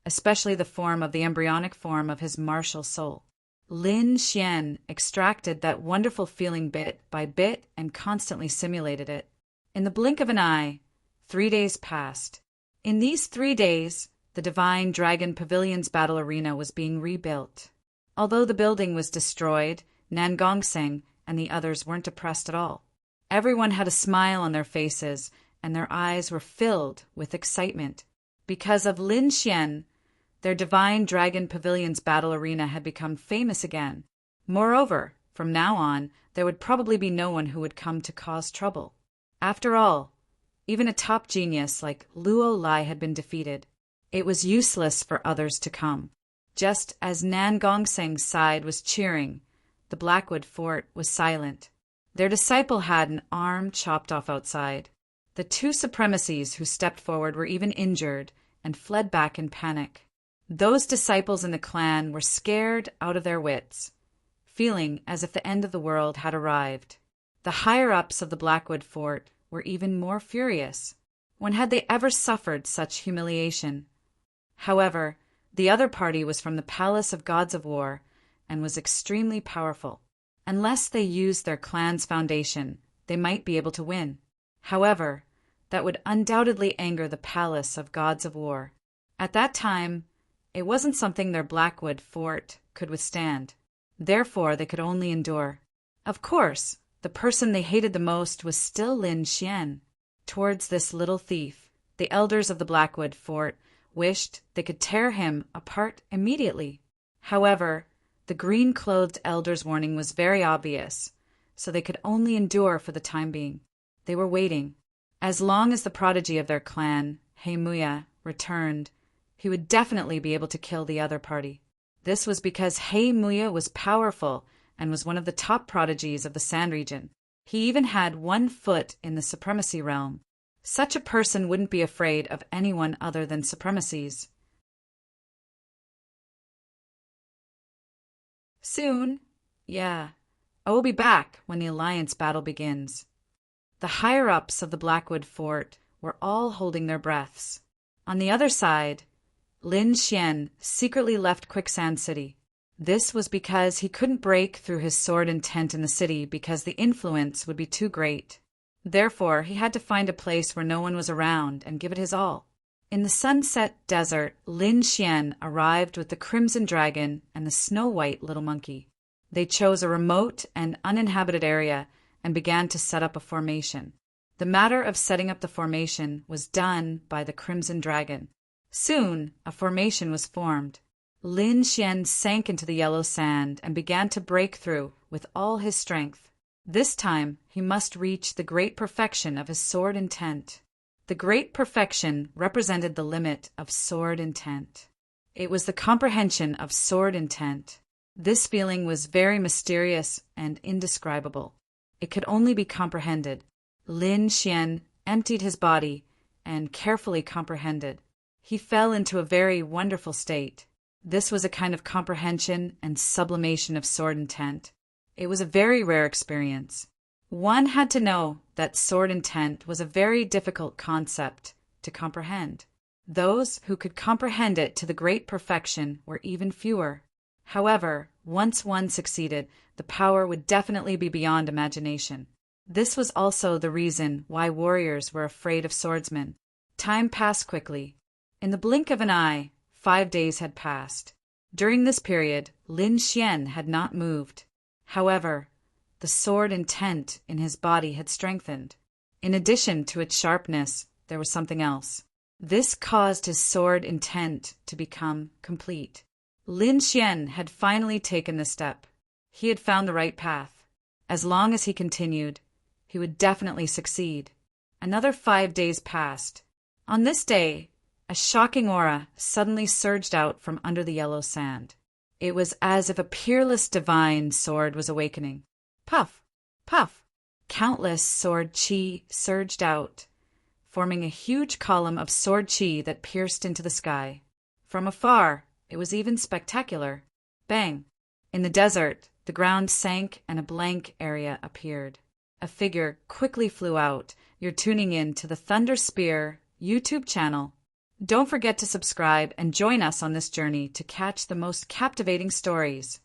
especially the form of the embryonic form of his martial soul. Lin Xian extracted that wonderful feeling bit by bit and constantly simulated it. In the blink of an eye, 3 days passed. In these 3 days, the Divine Dragon Pavilion's battle arena was being rebuilt. Although the building was destroyed, Nan Gongseng and the others weren't depressed at all. Everyone had a smile on their faces, and their eyes were filled with excitement. Because of Lin Xian, their Divine Dragon Pavilion's battle arena had become famous again. Moreover, from now on, there would probably be no one who would come to cause trouble. After all, even a top genius like Luo Lai had been defeated. It was useless for others to come. Just as Nan Gongseng's side was cheering, the Blackwood Fort was silent. Their disciple had an arm chopped off outside. The 2 supremacies who stepped forward were even injured and fled back in panic. Those disciples in the clan were scared out of their wits, feeling as if the end of the world had arrived. The higher-ups of the Blackwood Fort were even more furious. When had they ever suffered such humiliation? However, the other party was from the Palace of Gods of War and was extremely powerful. Unless they used their clan's foundation, they might be able to win. However, that would undoubtedly anger the Palace of Gods of War. At that time, it wasn't something their Blackwood Fort could withstand. Therefore, they could only endure. Of course, the person they hated the most was still Lin Xian. Towards this little thief, the elders of the Blackwood Fort wished they could tear him apart immediately. However, the green-clothed elder's warning was very obvious, so they could only endure for the time being. They were waiting. As long as the prodigy of their clan, Heimuya, returned, he would definitely be able to kill the other party. This was because Heimuya was powerful and was one of the top prodigies of the Sand region. He even had 1 foot in the supremacy realm. Such a person wouldn't be afraid of anyone other than supremacies. Soon, I will be back when the Alliance battle begins. The higher-ups of the Blackwood Fort were all holding their breaths. On the other side, Lin Xian secretly left Quicksand City. This was because he couldn't break through his sword intent in the city because the influence would be too great. Therefore, he had to find a place where no one was around and give it his all. In the Sunset Desert, Lin Xian arrived with the Crimson Dragon and the snow-white little monkey. They chose a remote and uninhabited area and began to set up a formation. The matter of setting up the formation was done by the Crimson Dragon. Soon, a formation was formed. Lin Xian sank into the yellow sand and began to break through with all his strength. This time, he must reach the great perfection of his sword intent. The great perfection represented the limit of sword intent. It was the comprehension of sword intent. This feeling was very mysterious and indescribable. It could only be comprehended. Lin Xian emptied his body and carefully comprehended. He fell into a very wonderful state. This was a kind of comprehension and sublimation of sword intent. It was a very rare experience. One had to know that sword intent was a very difficult concept to comprehend. Those who could comprehend it to the great perfection were even fewer. However, once one succeeded, the power would definitely be beyond imagination. This was also the reason why warriors were afraid of swordsmen. Time passed quickly. In the blink of an eye, 5 days had passed. During this period, Lin Xian had not moved. However, the sword intent in his body had strengthened. In addition to its sharpness, there was something else. This caused his sword intent to become complete. Lin Xian had finally taken the step. He had found the right path. As long as he continued, he would definitely succeed. Another 5 days passed. On this day, a shocking aura suddenly surged out from under the yellow sand. It was as if a peerless divine sword was awakening. Puff! Puff! Countless sword chi surged out, forming a huge column of sword chi that pierced into the sky. From afar, it was even spectacular. Bang! In the desert, the ground sank and a blank area appeared. A figure quickly flew out. You're tuning in to the Thunder Spear YouTube channel. Don't forget to subscribe and join us on this journey to catch the most captivating stories.